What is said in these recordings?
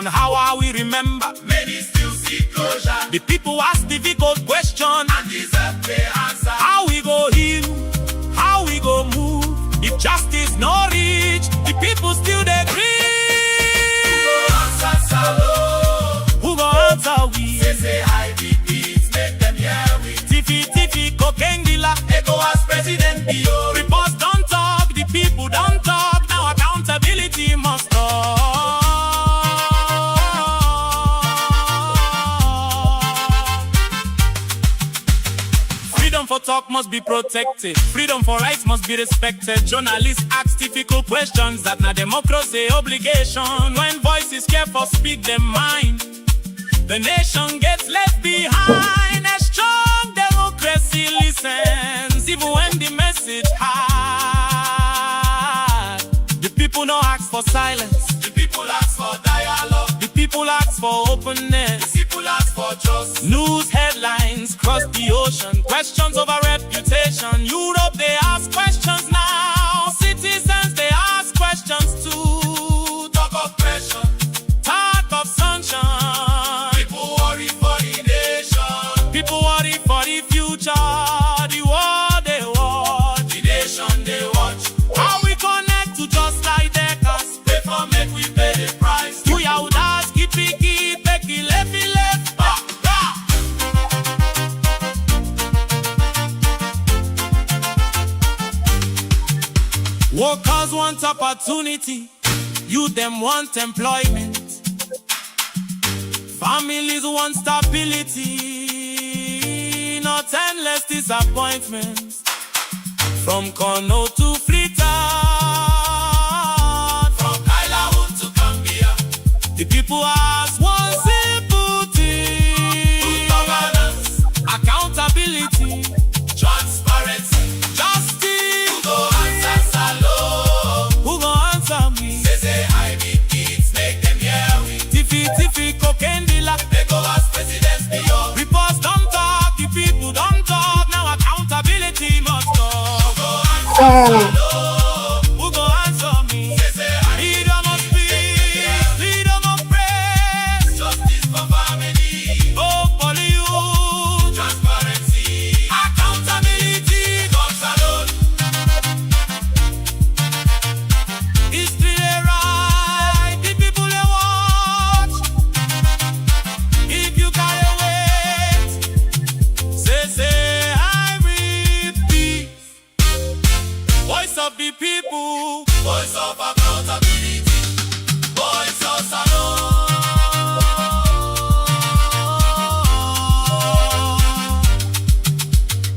How are we remember? Many still seek closure. The people ask difficult questions and deserve the answer. How we go heal? How we go move? If justice no reach, the people still they grieve. Who go answer Salone? Who go answer we? Say high beats, make them hear we. Tiffy, cocaine dealer. ECOWAS president Bio. Reports don't talk, the people don't talk. Now accountability must stop. Freedom for talk must be protected. Freedom for rights must be respected. Journalists ask difficult questions that na democracy obligation. When voices careful speak their mind, the nation gets left behind. A strong democracy listens, even when the message hard. The people no ask for silence. The people ask for dialogue. The people ask for openness. The people ask for justice. News headlines cross the ocean. Questions over reputation. Europe, they ask questions now. Citizens, they ask questions too. Talk of pressure. Talk of sunshine. People worry for the nation. People worry for the future. The world they watch. The nation they watch. How we connect to Jos Leijdekkers. Pay for make we pay the price. Do ya would ask it picky, pecky, lefty left. Workers want opportunity. Youth them want employment. Families want stability, not endless disappointments. From Kono to Freetown, from Kailahun to Gambia, the people ask one simple thing: governance, accountability, transparency, justice. Who go answer Salone? Who go answer me? Say high beats, make them hear we. Tiffy, cocaine dealer. ECOWAS president Bio. Reports don't talk, the people don't talk. Now accountability must go. Who go answer me? Freedom of speech, freedom of press, Justice for family, hope for the youth, transparency, accountability. comes alone. History they write, the people they watch. If you carry weight, say I repeat. Voice of the people, Voice of accountability, voice of Salone.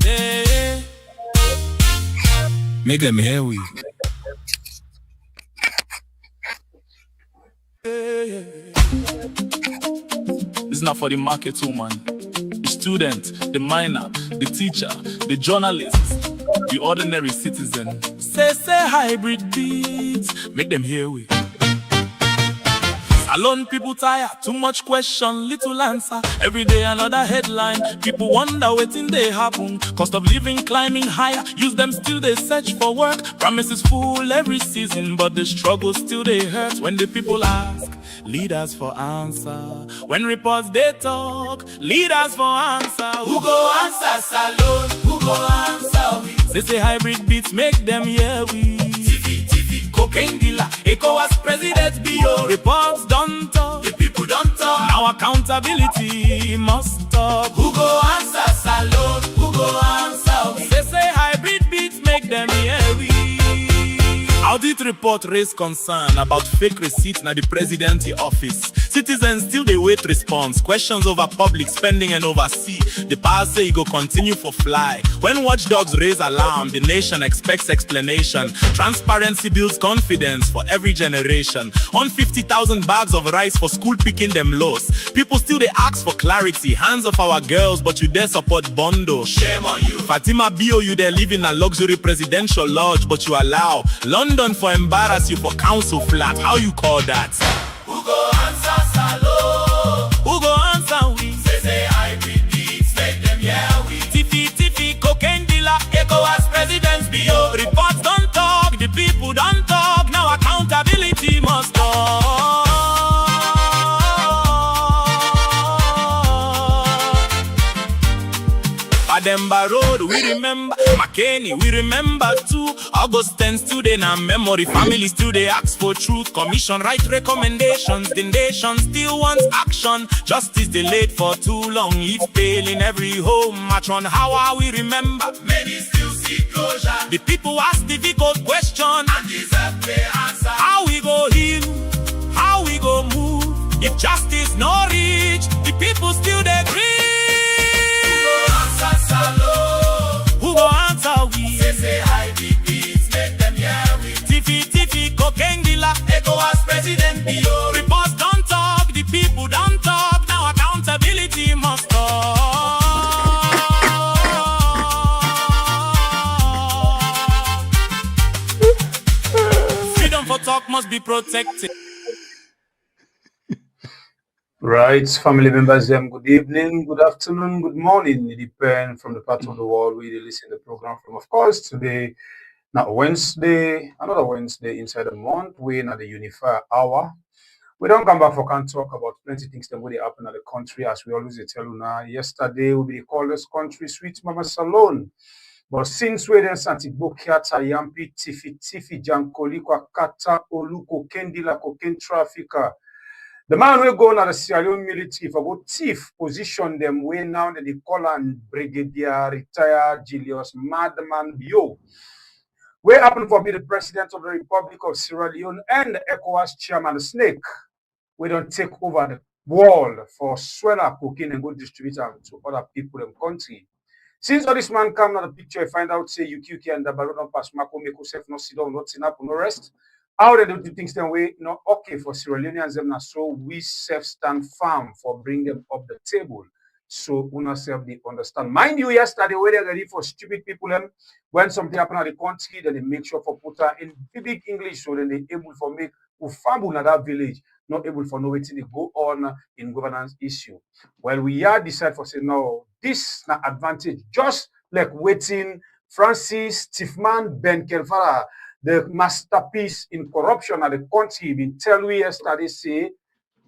yeah. Make them hear we. It's not for the market woman, the student, the miner, the teacher, the journalist, the ordinary citizen. Say hybrid beats, make them hear we. Salone people tired, too much question, little answer. Every day another headline. People wonder wetin dey happen. Cost of living climbing higher. Use them still they search for work. Promises full every season, but the struggle still they hurt. When the people ask, leaders for answer. When reports they talk, leaders for answer. Who go answer Salone? Who go answer we? Say hybrid beats, make them hear we. Tiffy, cocaine dealer, ECOWAS president Bio. Reports don't talk, The people don't talk. now accountability must stop. Who go answer Salone? Who go answer we? Say hybrid beats, make them hear we. Audit report raise concern about fake receipts na the presidency office. Citizens still they wait response. Questions over public spending and oversee. The power say it go continue for fly. When watchdogs raise alarm, the nation expects explanation. Transparency builds confidence for every generation. On 50,000 bags of rice for school picking them lows. People still they ask for clarity. Hands of our girls, but you dare support Bondo. Shame on you. Fatima Bio, you there live in a luxury presidential lodge, but you allow London for embarrass you for council flat. How you call that? Who go answer Salone? Who go answer we? Say hybrid beats, make them hear we. Tiffy, cocaine dealer, ECOWAS presidents Bio. Reports don't talk, the people don't talk. Now accountability must go. Ademba Road, we remember. McKinney, we remember too. August 10th today na memory. Families today ask for truth. Commission write recommendations. The nation still wants action. Justice delayed for too long. It's failing every home. March on how are we remember? Many still seek closure. The people ask difficult question And deserve clear answer. how we go heal, how we go move. If justice no reach, the people still they grieve. Answer Salone. Who go answer we? Say IDPs, make them hear we. Tiffy, cocaine dealer. ECOWAS President Bio. Reports don't talk, the people don't talk. Now accountability must talk. Freedom for talk must be protected. Right, family members, good evening, good afternoon, good morning. It depends from the part of the world where you listen to the program from. Of course, today, now Wednesday, another Wednesday inside the month, we're in the Unifier Hour. We don't come back for can talk about plenty things that will happen in the country, as we always tell you now. Yesterday, we call this country Sweet Mama Salone. But since we're in Santiago, Kiata, Yampi, Tiffy, Jankoli, Kata, Oluko, Kendila, cocaine trafficker. The man will go now the Sierra Leone military for about thief position them way now that they call on Brigadier retired Julius Madman Bio. We happen for be the president of the Republic of Sierra Leone and the ECOWAS chairman Snake. We don't take over the world for swallow cocaine and go distribute them to other people in the country. Since all this man come out the picture, I find out say UQK and the Balloon pass Mako make yourself no sit down, not sit up, no rest. How they do things that way, not okay for Sierra Leoneans, them now so we self stand firm for bring them up the table. So una self they understand. Mind you, yesterday we they ready for stupid people them when something happen at the country, then they make sure for put her in big English so then they able for make who famble in that village, not able for know what they go on in governance issue. Well, we are decide for say no, this na advantage, just like waiting Francis Tiffman Ben Kelfara. The masterpiece in corruption at the country been tell we yesterday say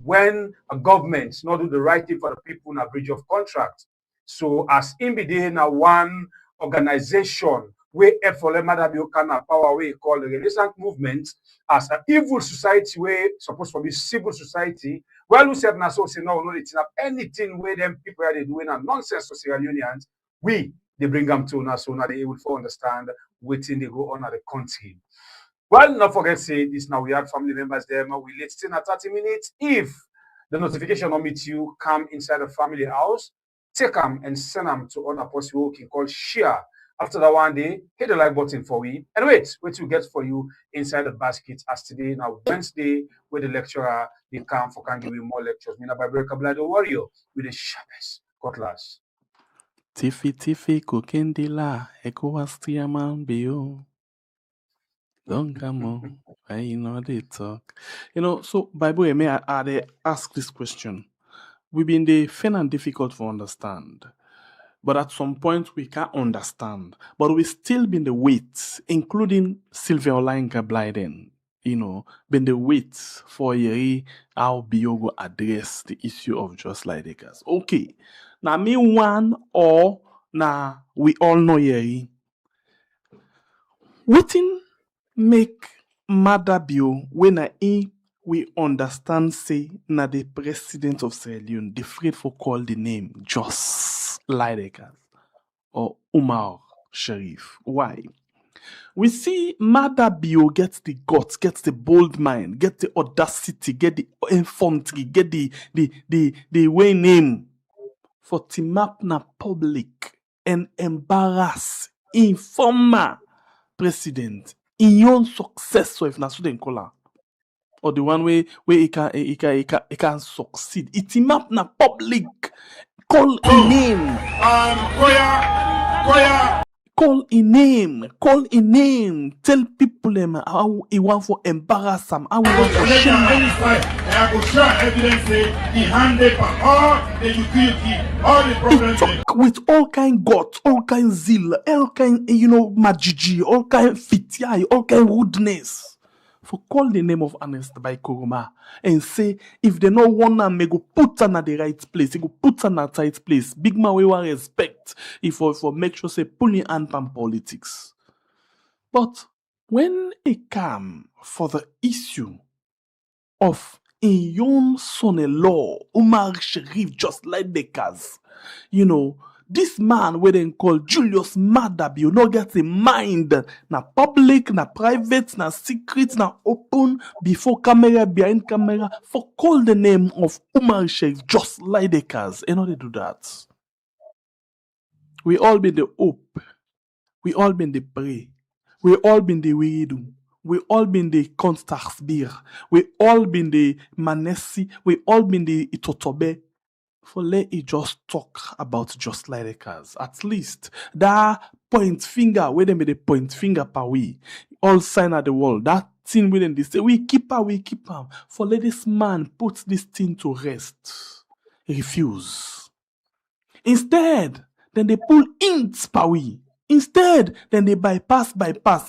when a government not do the right thing for the people in a breach of contract. So as in be now one organization where FOLEMADA kind of power we call the Renaissance movement as an evil society where supposed to be civil society. Well, we said now so say no, it's not anything where them people are they doing a nonsense to Sierra Leoneans. They bring them to us so now they able to understand waiting they go on at the country. Well, not forget say this now we have family members there. We late still at 30 minutes. If the notification on meet you come inside the family house, take them and send them to other person who can call share. After that one day, hit the like button for we and wait to get for you inside the basket as today now Wednesday where the lecturer they come for can give you more lectures. Me na by Breaker Blood Warrior with the sharpest cutlass. Tiffy, cocaine dealer, ECOWAS chairman Bio. Don't come on. I know they talk. So Bible may I ask this question. We've been the fair and difficult to understand. But at some point we can't understand. But we still been the weight, including Sylvia Olayinka Blyden, been the weight for how Biogo address the issue of Jos Leijdekkers. Okay. Now me one or now we all know Yeri. Waiting make Mada Bio when we understand say na the president of Sierra Leone, the afraid for call the name Jos Leijdekkers or Umar Sharif. Why? We see Mada Bio gets the guts, gets the bold mind, get the audacity, get the infantry, get the way name for timap na public and embarrass informer president in your success so if na so den call or the one way he can succeed. It timap na public call a name. Call a name. Tell people them how he want for embarrass them. How he want for shame them. I will show evidence he handed for all the utility, all the problems. He talk with all kind guts, all kind zeal, all kind majiji, all kind fitiai, all kind rudeness. for call the name of Ernest by Koroma and say if they no want am, they go put am at the right place. They go put am at the right place. Big man we want respect if for make sure say pull in hand pan politics. But when it come for the issue of a young son-in-law, Umar Sharif Jos Leijdekkers, this man we then call Julius Madabi, no get a mind, na public, na private, na secret, na open, before camera, behind camera, for call the name of Umar Sharif Jos Leijdekkers. And how they do that? We all been the hope, we all been the pray, we all been the weedu, we all been the Konstaxbier, we all been the Manesi, we all been the Itotobe. For let it just talk about Jos Leijdekkers. At least that point finger, where they made a point finger per we, all sign at the wall. That thing within this say, we keep her. For let this man put this thing to rest. Refuse. Instead, then they pull ints per we. Instead, then they bypass,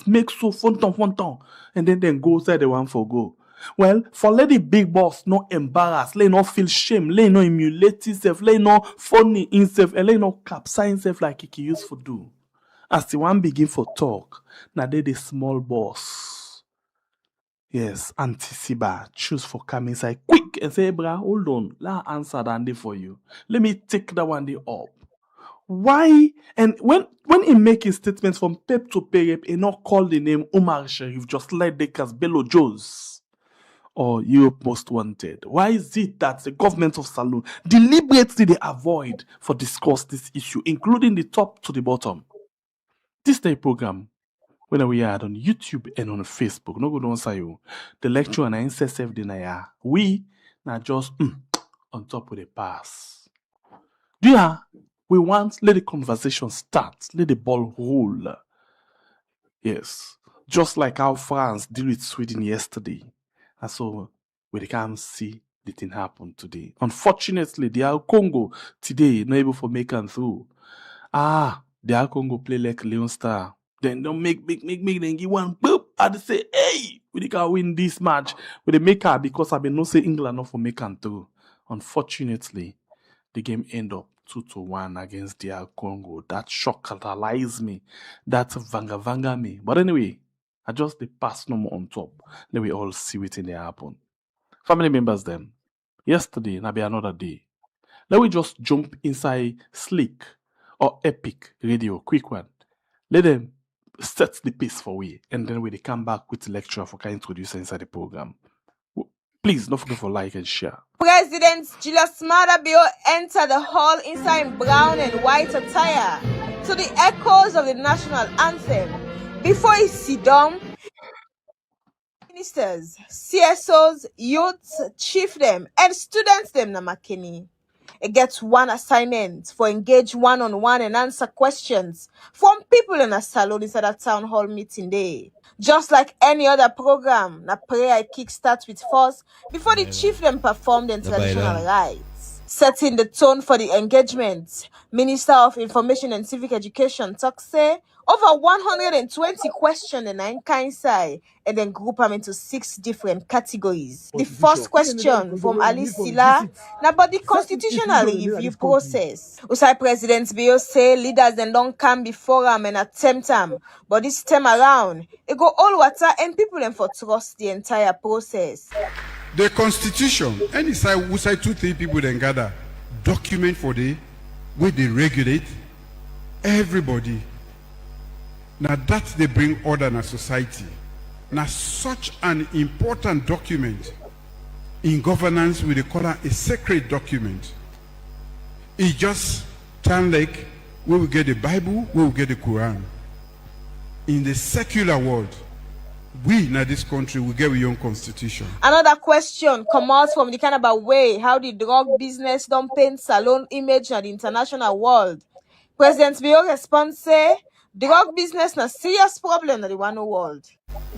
make so fonton, and then go say the one for go. Well, for let the big boss not embarrass, let not feel shame, let not emulate himself, let not funny himself, and let not capsize himself like he used to do. As the one begin for talk, now they the small boss. Yes, Anticiba choose for come inside quick and say, "Bra, hold on, let me answer that for you. Let me take that one day up." Why? And when he making statements from pep to pep, he not call the name Umar Sharif Jos Leijdekkers Bello Jos or Europe Most Wanted. Why is it that the government of Salone deliberately they avoid for discuss this issue, including the top to the bottom? This day program, when we are on YouTube and on Facebook, no good answer you. The lecture and I NCSF denier. We now just on top of the pass. Yeah, we want let the conversation start, let the ball roll. Yes, just like how France did with Sweden yesterday. And so we can't see the thing happen today. Unfortunately, the Al Congo today not able to make them through. The Al Congo play like Leon Star. Then don't make then give one boop. And say, hey, we can win this match. We they make her because I've been no say England not for make them through. Unfortunately, the game end up 2-1 against the Al Congo. That shock catalyzed me. That vanga me. But anyway, I just the pass no more on top. Let we all see it in the happen. Family members then. Yesterday, now be another day. Let we just jump inside Slick or Epic Radio, quick one. Let them set the pace for we, and then we they come back with the lecture for can introduce inside the program. Please don't forget for like and share. President Julius Madabio entered the hall inside brown and white attire to the echoes of the national anthem. Before he sit down, ministers, CSOs, youths, chiefdom, and students them na Makeni. It gets one assignment for engage one-on-one and answer questions from people in a salon inside a town hall meeting day. Just like any other program, na prayer kickstart with force before the chiefdom perform the traditional rites. Setting the tone for the engagement, Minister of Information and Civic Education talk say over 120 questions and 9 kinds and then group them into 6 different categories. The first question from Ali Sila na about the constitutional review process. Usai President Bio say leaders then don't come before him and attempt him, but this time around it go all water and people then for trust the entire process. The constitution, any side, we say 2-3 people then gather, document for the way they regulate everybody. Now that they bring order in a society. Now such an important document in governance, we call it a sacred document. It just turn like we will get the Bible, we will get the Quran. In the secular world, we in this country will get our own constitution. Another question comes out from the kind of a way how the drug business don't paint Salone image in the international world. President Bio responds say drug business na serious problem in the one world.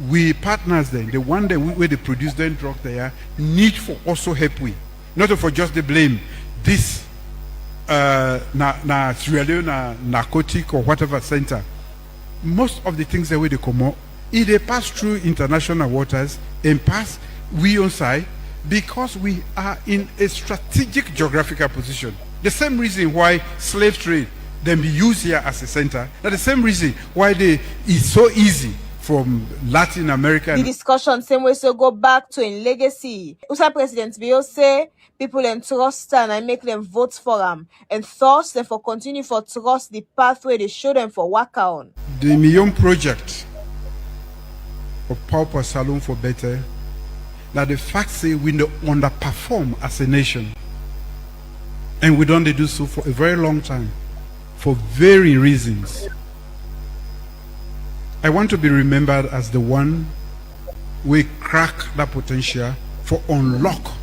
We partners then, the one that where they produce them drug there, need for also help we. Not for just the blame. This Sierra Leone narcotic or whatever center. Most of the things that way they come out, If they pass through international waters and pass we on side, because we are in a strategic geographical position. The same reason why slave trade then be used here as a center. That's the same reason why it's so easy from Latin America. The discussion same way so go back to in legacy. USA President Bill say people entrust and I make them vote for him and thus them for continue for trust the pathway they show them for work on. The Million Project of Pauper Salone for Better, that the fact say we underperform as a nation, and we don't do so for a very long time for very reasons. I want to be remembered as the one we crack that potential for unlock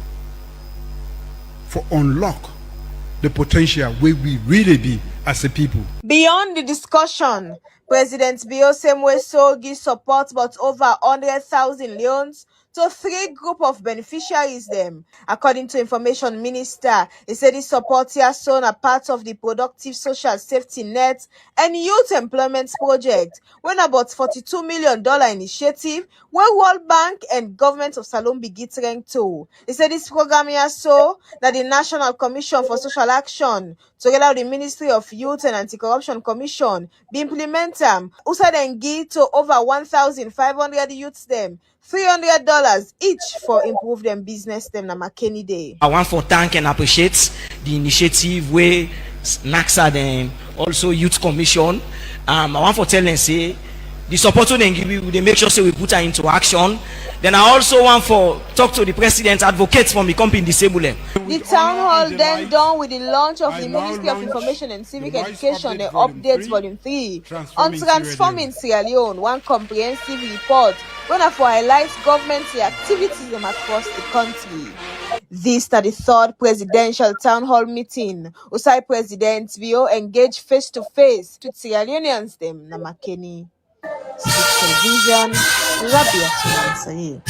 the potential where we really be as a people. Beyond the discussion, President Bio Semweso gives support but over 100,000 loans to 3 group of beneficiaries them. According to Information Minister, he said this support here shown a part of the Productive Social Safety Net and Youth Employment Project, when about $42 million initiative where World Bank and Government of Salone be giving to. He said this program here so that the National Commission for Social Action, together with the Ministry of Youth and Anti-Corruption Commission, be implement them. USA then give to over 1,500 youths them $300 each for improve them business them na McKinney Day. I want to thank and appreciate the initiative where NACSA and also Youth Commission. I want to tell them say the support they give you, they make sure say we put her into action. Then I also want to talk to the president, advocates from becoming disabled. The town hall then done with the launch of the Ministry of Information and Civic Education and Updates Volume 3 on transforming Sierra Leone, one comprehensive report when for highlights government activities across the country. This is the 3rd presidential town hall meeting. USA President Vio engaged face-to-face with Sierra Leoneans them na McKinney. Television, Rabia Tumansai.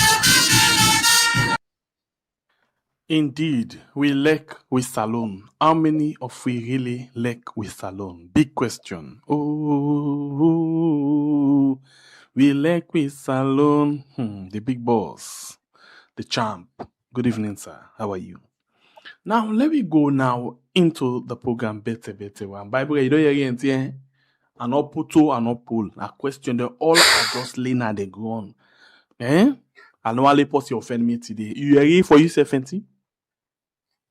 Indeed, we lack with Salone. How many of we really lack with Salone? Big question. Oh, we lack with Salone. The big boss, the champ. Good evening, sir. How are you? Now, let me go now into the program better one. Bible, you don't hear anything. An oputo, an opul. A question, they all are just laying at the ground. I know I'll post your offend me today. You ready for yourself, Fenty?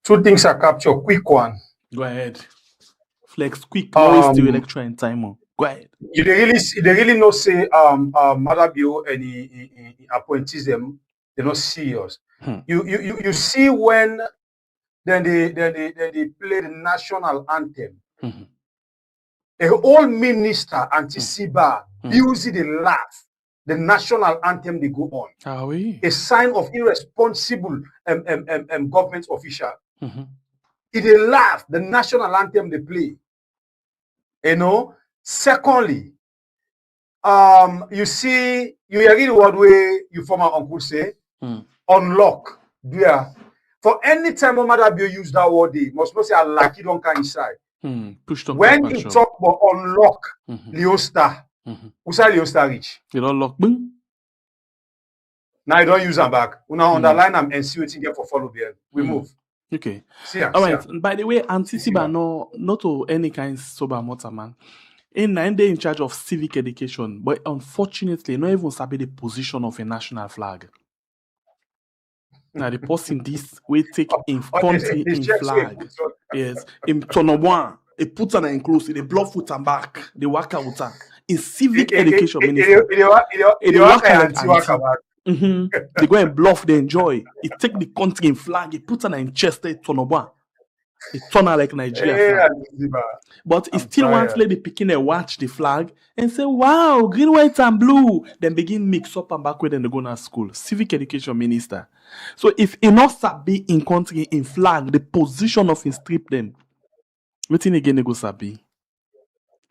2 things are captured. Quick one. Go ahead. Flex quick. Always do electro and timer. Go ahead. They really not say Mother Bio and he appointees them. They're not serious. You see when then they play the national anthem. A whole minister anti-Siba usually they laugh. The national anthem they go on. Ah, oui. A sign of irresponsible government official. If they laugh, the national anthem they play. You know. Secondly, you see, you hear the word way you former uncle say, unlock. Yeah. For any time a mother be use that word, they must not say a lucky don't come inside. Push them when you talk about unlock Leon Star, who's that Leon Star reach? You don't lock boom. Now you don't use them back. We now underline them and see what you get for follow there. We move. Okay. See ya, all see right. ya. By the way, Anticiba no not to any kind sober motor man. In 9 days in charge of civic education, but unfortunately, not even sabi the position of a national flag. Now the person this we take in country in flag. Yes, in Tonobuan, it puts an enclosed, they blow foot and back, they work out in civic education minister. They go and bluff, they enjoy. It take the country in flag, it puts an in chest, Tonobuan. It turn out like Nigeria flag. But it still wants to let the Pekin watch the flag and say, wow, green, white, and blue. Then begin mix up and backward and they go to school. Civic education minister. So if enough sabi in country in flag, the position of in strip them, waiting again they go sabi.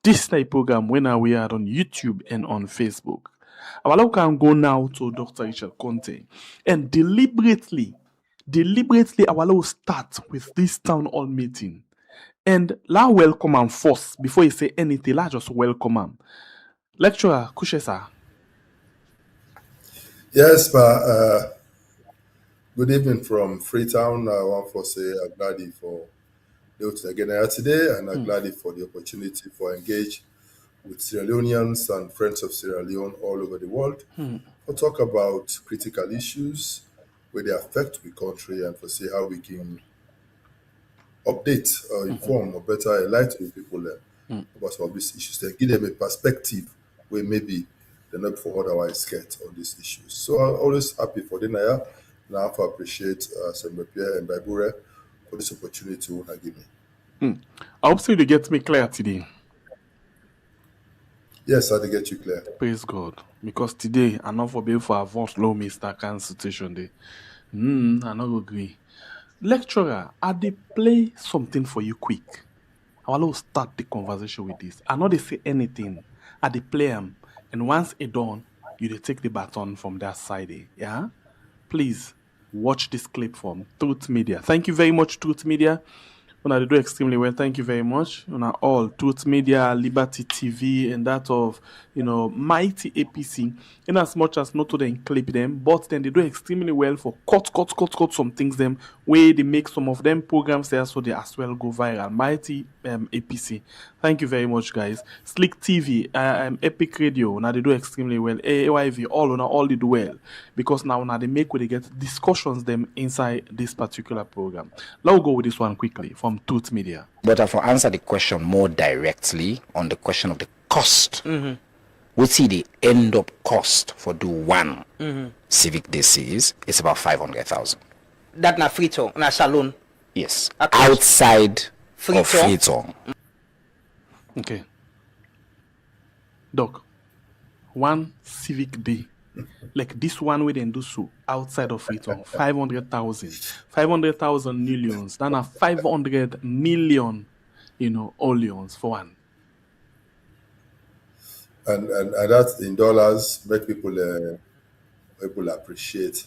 This type program when we are on YouTube and on Facebook. Our can go now to Dr. Richard Conte and deliberately our will start with this town hall meeting. And la welcome him first before he say anything. La just welcome him. Lecturer Kushesa. Yes, but good evening from Freetown. I want to say I'm glad for the again today, and I'm glad for the opportunity for engage with Sierra Leoneans and friends of Sierra Leone all over the world. We'll talk about critical issues where they affect the country and for see how we can update or inform or better enlighten people about some of these issues. Then give them a perspective where maybe they're not for otherwise get on these issues. So I'm always happy for the Naya. And I have to appreciate Senator Pierre and Babure for this opportunity to give me. I hope so you get me clear today. Yes, I did get you clear. Praise God. Because today, I'm not for being for a vote low Mr. Constitution Day. I not agree. Lecturer, I they play something for you quick. I will start the conversation with this. I know they say anything. I they play them. And once it done, you they take the baton from that side. Yeah? Please watch this clip from Truth Media. Thank you very much, Truth Media. They do extremely well. Thank you very much. All Truth Media, Liberty TV, and that of Mighty APC. In as much as not to then clip them, but then they do extremely well for cut some things them where they make some of them programs there so they as well go viral. Mighty APC. Thank you very much, guys. Slick TV, Epic Radio. Now they do extremely well. AYV, all they do well because now they make where they get discussions them inside this particular program. Let's go with this one quickly from Truth Media. But I will answer the question more directly on the question of the cost. We see the end up cost for do one civic disease is about 500,000. That na Freetown, na Salone. Yes, outside of Freetown. Okay. Doc, one civic day, like this one we then do so outside of Freetown, 500,000. 500,000 millions. Then 500 million, olions for one. And that in dollars make people appreciate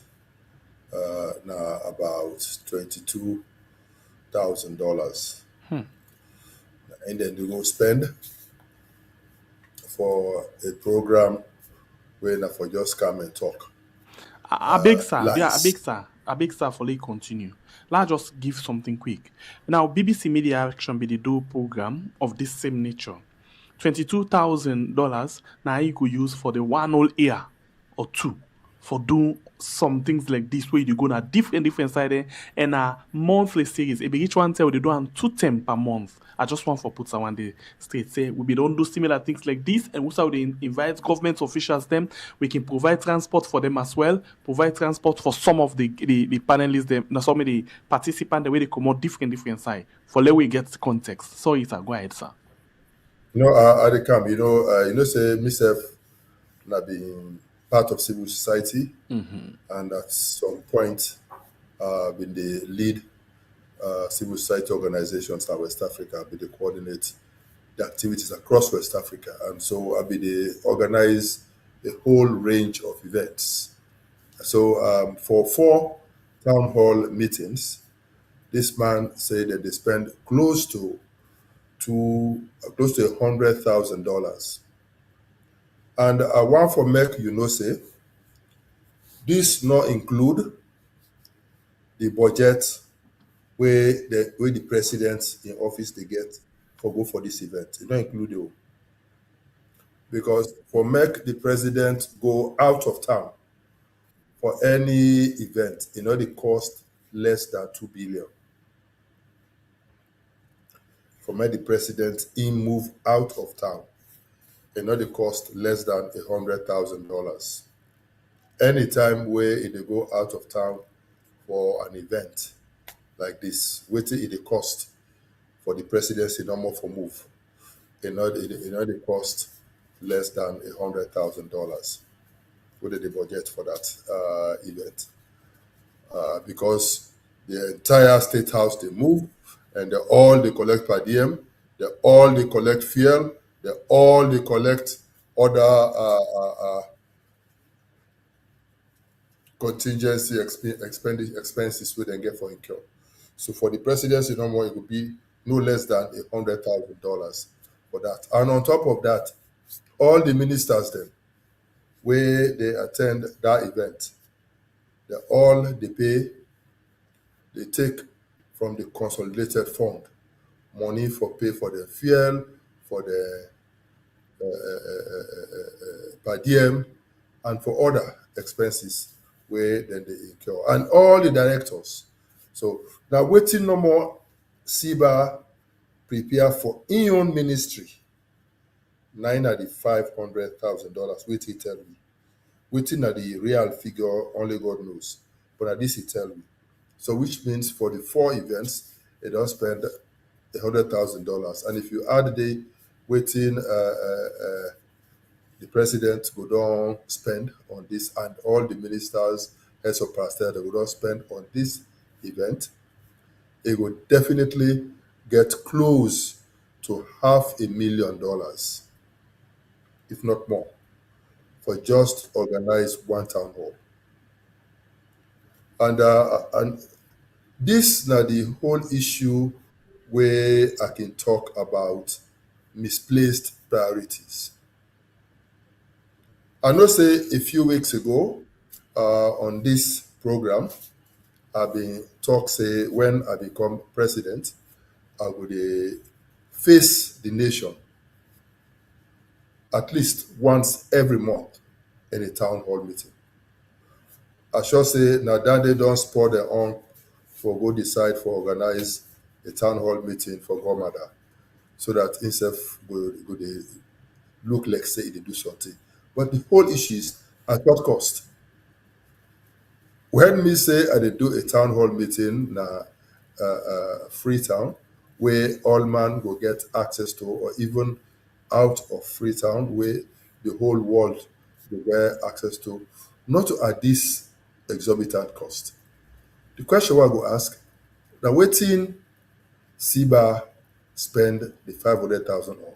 now about $22,000. And then they go spend for a program where na for just come and talk. A big sir, for let continue. Let's just give something quick. Now, BBC Media Action be the do program of this same nature. $22,000 now you could use for the one whole year or two for do some things like this where you go on a different side and a monthly series. If each one tell they do on 2 per month. I just want for put someone the straight say we don't do similar things like this and also they invite government officials them. We can provide transport for them as well. Provide transport for some of the panelists them, some of the participants the way they come out different side. For let we get context. So it's a go ahead, sir. At the camp, say myself not being part of civil society, and at some point, been the lead civil society organizations in West Africa, be the coordinate the activities across West Africa, and so I be the organize a whole range of events. So for 4 town hall meetings, this man said that they spend close to $100,000. And I want for make say this not include the budget where the presidents in office they get for go for this event. It don't include it. Because for make the president go out of town for any event, the cost less than 2 billion. For make the president move out of town, the cost less than $100,000. Anytime where they go out of town for an event like this, what is the cost for the presidency normal for move? The cost less than $100,000. What is the budget for that event? Because the entire state house they move and they collect per diem, they collect fuel, they collect other contingency expenses we then get for income. So for the presidency, it would be no less than $100,000 for that. And on top of that, all the ministers then where they attend that event, they pay, they take from the consolidated fund money for pay for the fuel, for the per diem, and for other expenses where then they incur, and all the directors. So now waiting no more SIBA prepare for in own ministry, $905,000. Wait, he tell me. Waiting at the real figure, only God knows. But at this he tell me. So which means for the 4 events, they don't spend $100,000. And if you add the waiting the president go down spend on this, and all the ministers, heads of pastor, they go down spend on this event, it would definitely get close to $500,000, if not more, for just organize one town hall. And this now the whole issue where I can talk about misplaced priorities. I know say a few weeks ago on this program, I've been talk say when I become president, I would face the nation at least once every month in a town hall meeting. I sure say now that they don't spoil their own for go decide for organize a town hall meeting for Gomada, so that himself go dey look like say they do something. But the whole issue is at what cost? When me say I dey do a town hall meeting na Freetown, where all man go get access to, or even out of Freetown, where the whole world go get access to, not at this exorbitant cost. The question I go ask, now waiting SIBA spend the 500,000 on?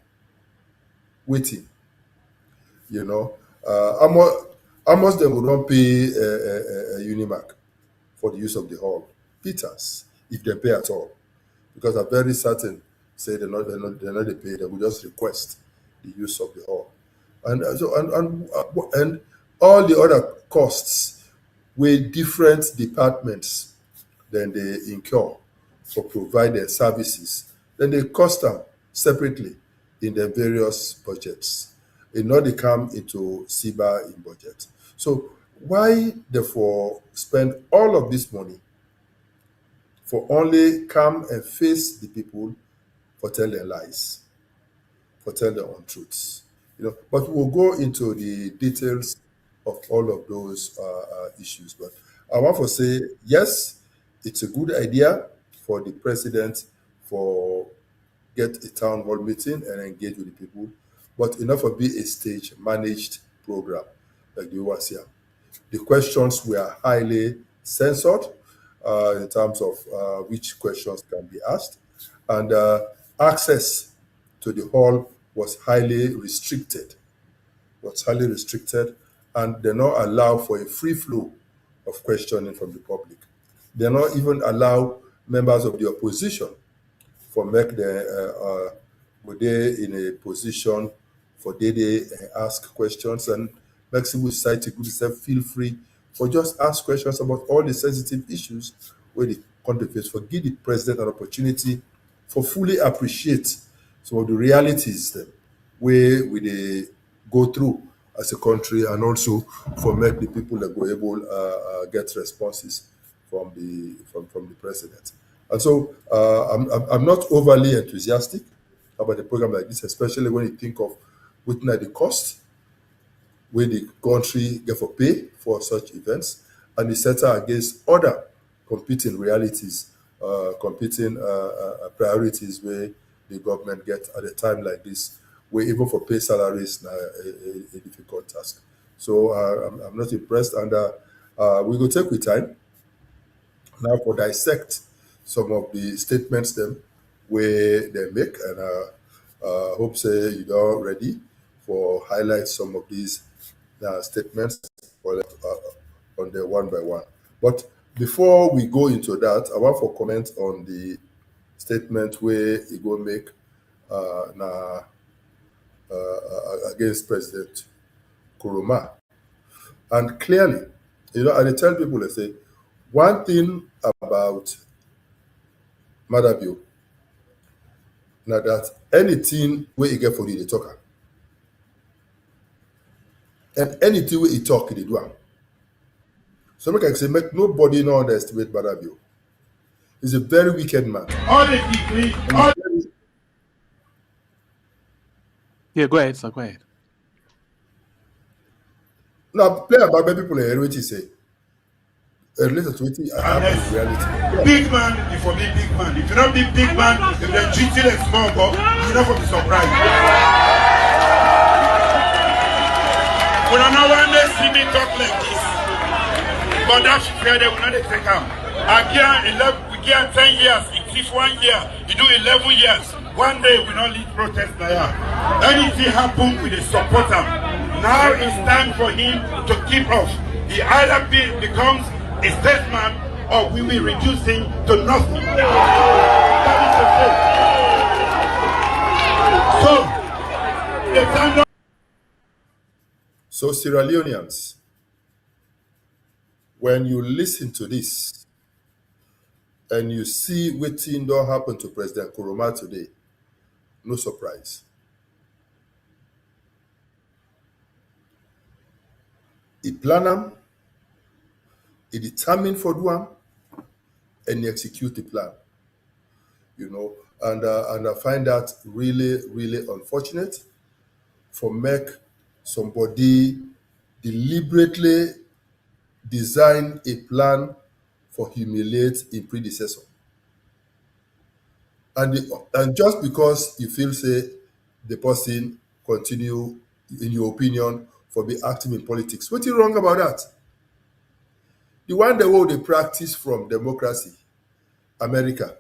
Waiting, you know, how much them will not pay Unimac for the use of the hall? Peters, if they pay at all, because I'm very certain say they're not they pay. They will just request the use of the hall, and all the other costs with different departments then they incur for providing services, then they cost them separately in their various budgets. It not they come into SIBA in budget. So why therefore spend all of this money for only come and face the people for tell their lies, for tell their untruths? You know, but we'll go into the details of all of those issues. But I want to say, yes, it's a good idea for the president for get a town hall meeting and engage with the people, but enough of be a stage managed program like the was here. The questions were highly censored in terms of which questions can be asked, and access to the hall was highly restricted. And they not allow for a free flow of questioning from the public. They not even allow members of the opposition for make the would they in a position for they ask questions, and make civil society good self feel free for just ask questions about all the sensitive issues where the country face, for give the president an opportunity for fully appreciate some of the realities them where we they go through as a country, and also for make the people that go able get responses from the president. And so I'm not overly enthusiastic about a program like this, especially when you think of looking at the cost where the country get for pay for such events, and the center against other competing realities, competing priorities where the government get at a time like this, where even for pay salaries a difficult task. So I'm not impressed, and we will take with time now for dissect some of the statements them where they make, and hope say you are ready for highlight some of these statements for on the one by one. But before we go into that, I want to comment on the statement where he go make against President Kuruma. And clearly, and I tell people, I say, one thing about Madabio, now that anything where you get for you, they talk am. And anything where he talk, they do am. So make I say, make nobody not underestimate Madabio. He's a very wicked man. All the degree, And all he's very, Yeah, go ahead, sir. Go ahead. now play about people what he say. Related to what happen in reality. big man, if you be big man. If you don't be big man, if they treat you like small boy, you're not going to be surprised. When I know one day see me talk like this, but that's fair, they will not take him. We give 10 years, it is 1 year, you do 11 years. One day we not lead protest now. Anything happen, we dey support him. Now it's time for him to keep off. He either becomes a statesman or we will reduce him to nothing. That is the fact. So, the time. So Sierra Leoneans, when you listen to this and you see what thing don't happen to President Kuruma today, no surprise. He plan them, he determined for do am, and he execute the plan. And I find that really, really unfortunate for make somebody deliberately design a plan for humiliate a predecessor. And just because you feel say the person continue, in your opinion, for be active in politics, what's wrong about that? The one the way they practice from democracy, America,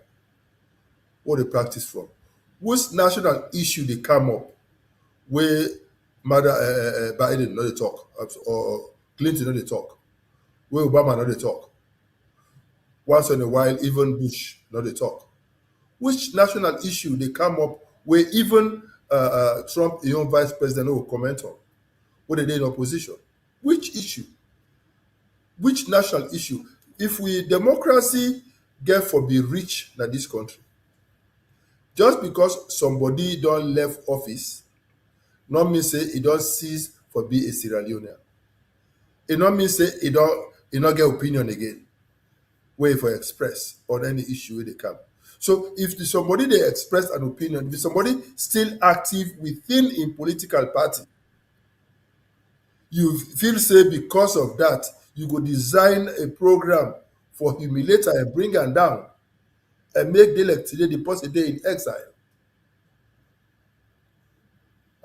what they practice from, which national issue they come up where Mother Biden not they talk or Clinton not they talk, where Obama not they talk. Once in a while, even Bush not they talk. Which national issue they come up where even Trump, your own vice president, will comment on, where they in opposition? Which issue? Which national issue? If we democracy get for be rich in this country, just because somebody don't left office, not mean say he don't cease for be a Sierra Leonean. It not mean say he not get opinion again, where for express on any issue where they come. So if somebody they express an opinion, if somebody still active within a political party, you feel say because of that, you go design a program for humiliate and bring them down and make them like today the person day in exile.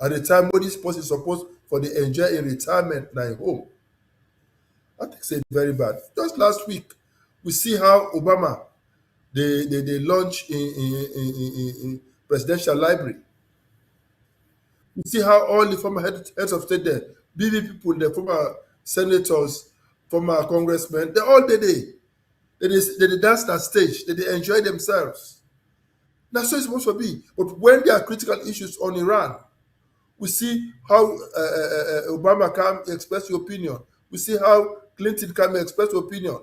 At the time when this person is supposed for the enjoy in retirement now in home. I think it's very bad. Just last week, we see how Obama they launch in presidential library. We see how all the former heads of state there, BB people, the former senators, former congressmen, they all did it. They dance that stage. They enjoy themselves. That's what it's supposed to be. But when there are critical issues on Iran, we see how Obama can express your opinion. We see how Clinton can express your opinion.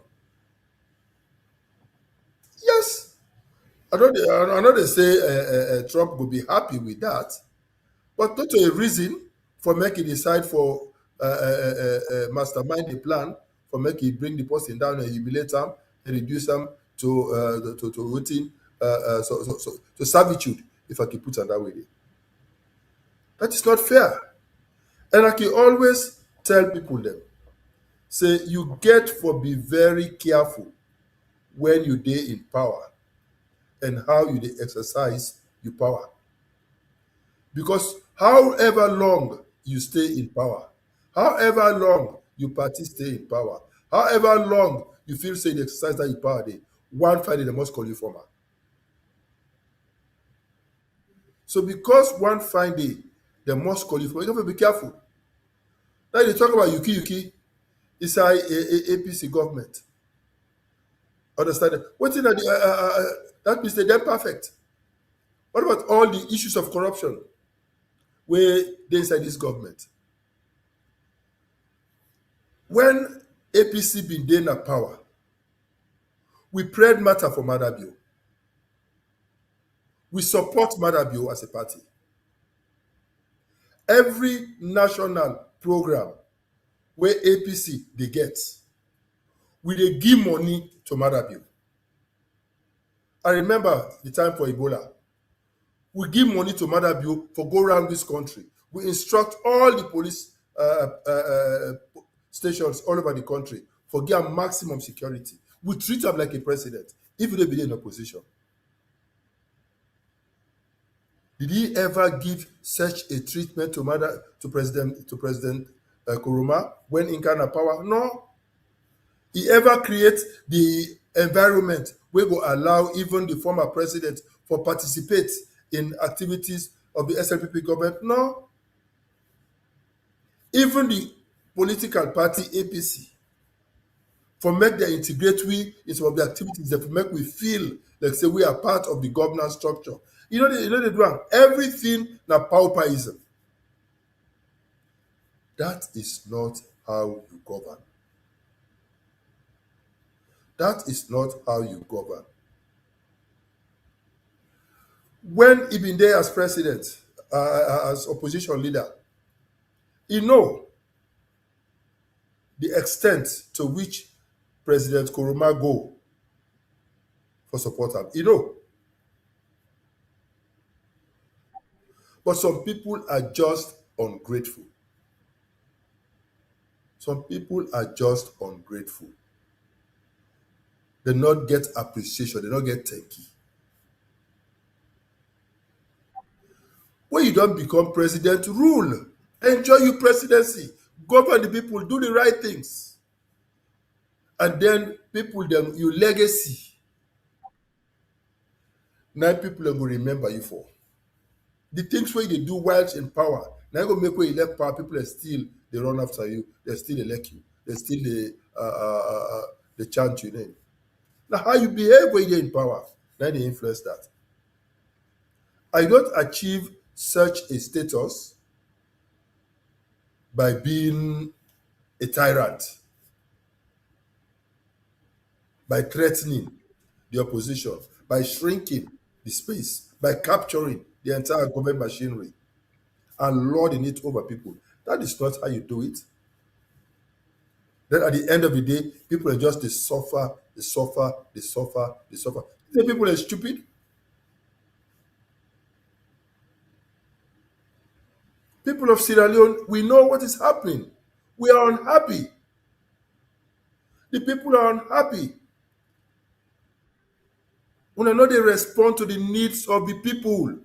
Yes, I know they say Trump will be happy with that, but not a reason for making decide for mastermind the plan for making bring the person down and humiliate them and reduce them to routine to servitude, if I can put it that way. That is not fair. And I can always tell people them, say you get for be very careful when you dey in power and how you dey exercise your power. Because however long you stay in power, however long your party stay in power, however long you feel say you exercise that your power day, one Friday they must call you former. So because one Friday they must call you former, you have to be careful. Now they talk about Yuki inside APC government. Understand that? What in that means they're perfect. What about all the issues of corruption where they inside this government? When APC been there in power, we prayed matter for Madabio. We support Madabio as a party. Every national program where APC they get, we dey give money to Madabio. I remember the time for Ebola. We give money to Madabio for go around this country. We instruct all the police stations all over the country for give maximum security. We treat him like a president, if he don't be in opposition. Did he ever give such a treatment to President Kuruma when in Ghana power? No. He ever create the environment where go allow even the former president for participate in activities of the SLPP government? No. Even the political party APC for make them integrate we in some of the activities that make we feel like say we are part of the governance structure. You know they do am. Everything na pauperism. That is not how you govern. That is not how you govern. When he been there as president, as opposition leader, he know the extent to which President Kuruma go for support him. You know. But some people are just ungrateful. Some people are just ungrateful. They not get appreciation. They not get thank you. When you don't become president, rule. Enjoy your presidency. Govern the people. Do the right things. And then people, them your legacy. Now people are going to remember you for. The things where they do whilst in power, now go make where you left power, people are still they run after you, they still elect you, they still they chant your name. Now how you behave when you're in power, now they influence that. I don't achieve such a status by being a tyrant, by threatening the opposition, by shrinking the space, by capturing the entire government machinery and lording it over people. That is not how you do it. Then at the end of the day, people are just they suffer. The people are stupid. People of Sierra Leone, we know what is happening. We are unhappy. The people are unhappy. When they respond to the needs of the people,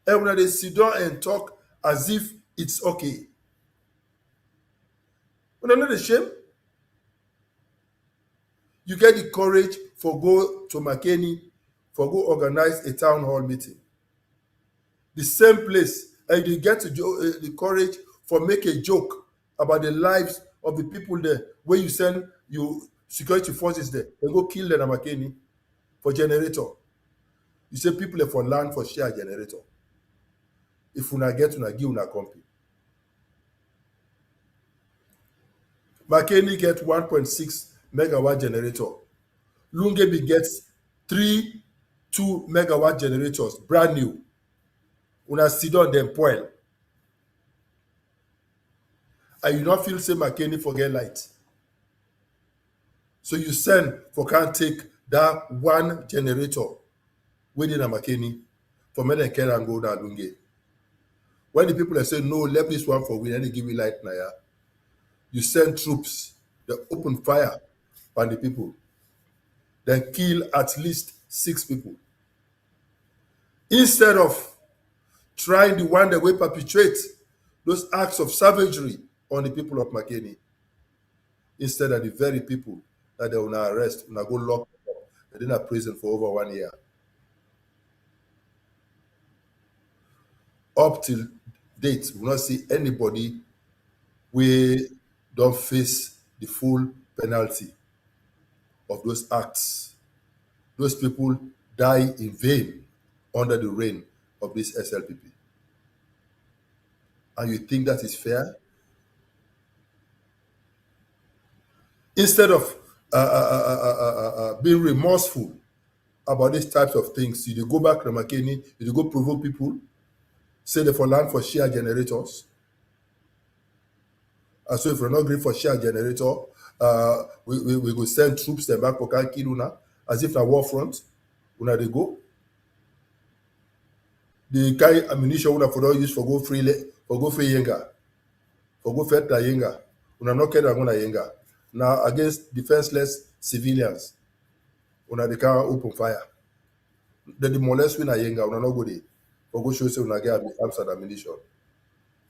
and when they sit down and talk as if it's okay. When not ashamed, you get the courage for go to McKinney, for go organize a town hall meeting. The same place, and you get the courage for make a joke about the lives of the people there, where you send your security forces there, and go kill them at McKinney for generator. You say people are for land for share generator. If una get una give una company. McKinney get 1.6 megawatt generator. Lungebi gets 2 megawatt generators, brand new. Una sit on them poil. And you not feel say McKinney forget light. So you send for can't take that one generator within a McKinney for men and care and go down Lunge. When the people are saying no, let this one for we, and they give you light now. You send troops, they open fire on the people, then kill at least 6 people. Instead of trying the one that will perpetrate those acts of savagery on the people of McKinney, instead of the very people that they will now arrest, now go lock them up, they're in a prison for over 1 year. Up till date, we will not see anybody we don't face the full penalty of those acts. Those people die in vain under the reign of this SLPP. And you think that is fair? Instead of being remorseful about these types of things, you dey go back to McKinney, you dey go provoke people, say they for land for share generators. And so if we're not green for share generator, we go send troops them back for kill una, as if na war front. Una they go. The kind ammunition una for don't use for go free yenga, for go fet yenga. Una not care gonna yenga. Now against defenseless civilians, una they can open fire. They demolish we na yenga, una not go there. For go show say una get arms and ammunition.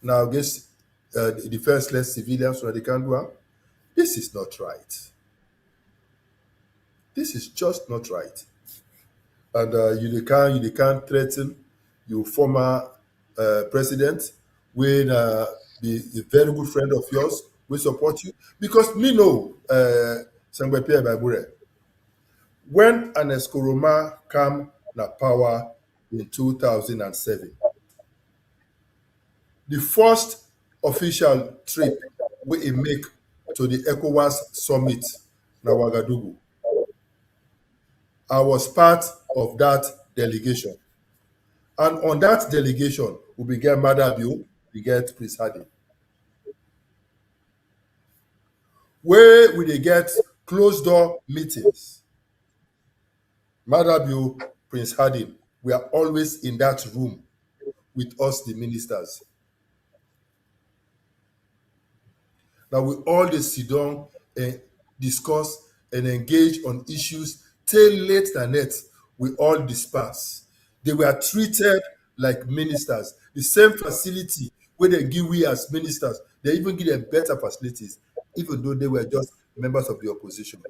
Now against defenseless civilians, una they can do am. This is not right. This is just not right. And you can't threaten your former president when the very good friend of yours will support you. Because me know, Sangwe Pierre Babure, when an Eskoroma came na power in 2007, the first official trip we make to the ECOWAS summit na Ouagadougou. I was part of that delegation. And on that delegation, we get Madabio, we get Prince Hadi. Where we dey get closed door meetings. Madabio, Prince Hadi, we are always in that room with us, the ministers. Now we all dey sit down and discuss and engage on issues till late than net. We all disperse. They were treated like ministers. The same facility where they give we as ministers, they even give them better facilities, even though they were just members of the opposition.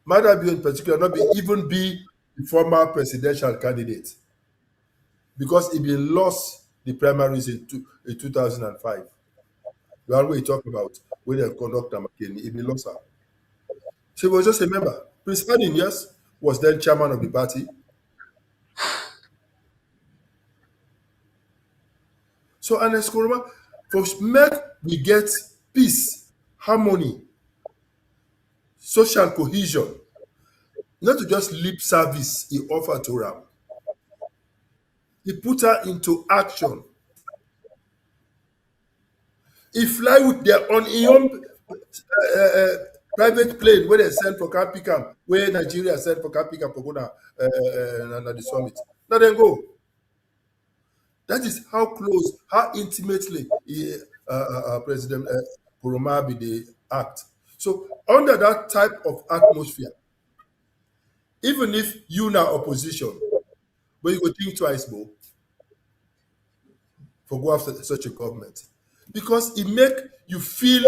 Madabio in particular not even be the former presidential candidate because he been lost the primaries in 2005. The one we talk about when they conduct McKinney, he been lost her. She was just a member. Prince Harding, yes, was then chairman of the party. So, and Eskoroma, for make we get peace, harmony, social cohesion, not to just lip service he offered to her. He put her into action. He fly with their on his own private plane where they send for Capicam, where Nigeria sent for Capicam for go na the summit. Now then go. That is how close, how intimately President Kuruma be the act. So under that type of atmosphere, even if you now opposition, but you go think twice more for go after such a government. Because it make you feel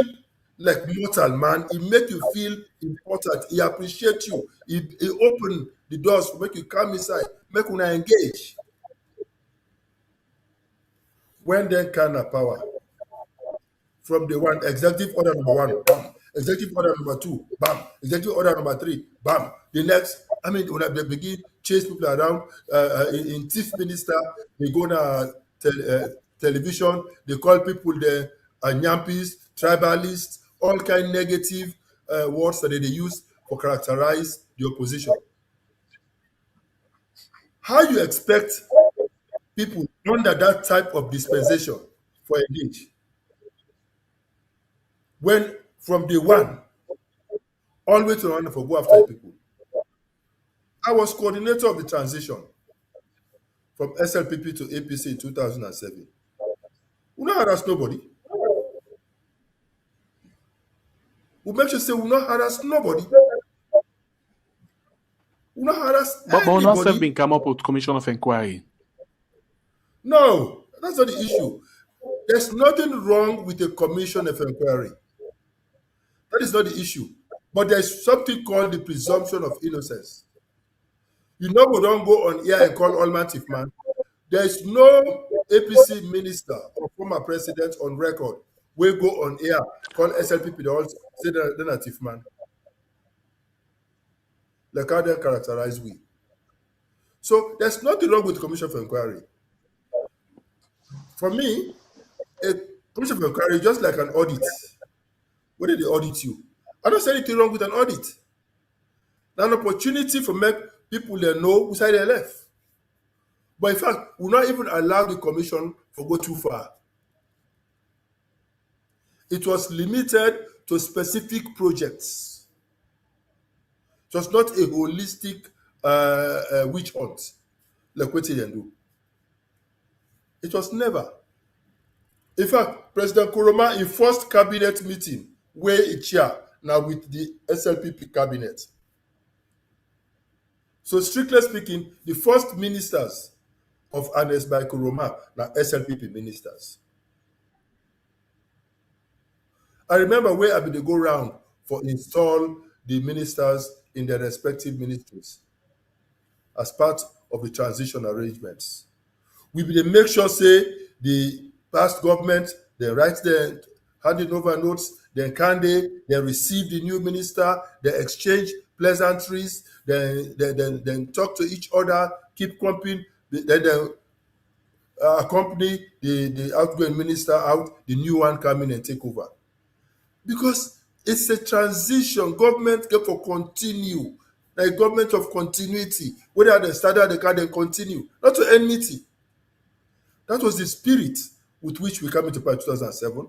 like mortal man, it make you feel important, he appreciate you, he open the doors to make you come inside, make you engage. When then kind of power from the one executive order number 1, bam, executive order number 2, bam, executive order number 3, bam, the next, I mean, when they begin chase people around in chief minister, they go to television, they call people the nyampis, tribalists, all kind negative words that they use for characterize the opposition. How you expect people under that type of dispensation for engage? When from day one, always to run for go after the people. I was coordinator of the transition from SLPP to APC in 2007. We not harass nobody. We make sure say we not harass nobody. We not harass But we not anybody. been come up with commission of inquiry. No, that's not the issue. There's nothing wrong with a commission of inquiry. That is not the issue. But there's something called the presumption of innocence. You know we don't go on here and call Almighty man. There's no APC minister or former president on record we go on air, call SLPP, they all say they're native man. Like how they characterize we. So there's nothing wrong with the commission for inquiry. For me, a Commission for Inquiry is just like an audit. What did they audit you? I don't see anything wrong with an audit. An opportunity for make people they know who side they left. But in fact, we will not even allow the commission to go too far. It was limited to specific projects. It was not a holistic witch hunt like what they do. It was never. In fact, President Kuroma in first cabinet meeting where he chair now with the SLPP cabinet. So strictly speaking, the first ministers of Anes by Kuroma now SLPP ministers. I remember where I been dey go round for install the ministers in their respective ministries as part of the transition arrangements. We will make sure say the past government they write their handing over notes, then can they receive the new minister, they exchange pleasantries, then talk to each other, keep company, then they accompany the outgoing minister out, the new one come in and take over. Because it's a transition, government get for continue, like government of continuity. Whether they started, they can then continue, not to enmity. That was the spirit with which we came into power in 2007.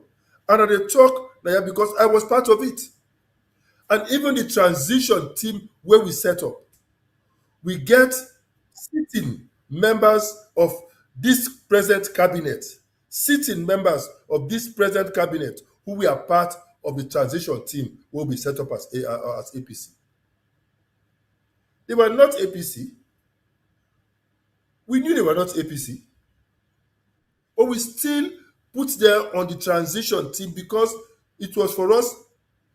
And at the talk, because I was part of it. And even the transition team where we set up, we get sitting members of this present cabinet, sitting members of this present cabinet who we are part of the transition team where we set up as APC. They were not APC. We knew they were not APC. But we still put them on the transition team because it was for us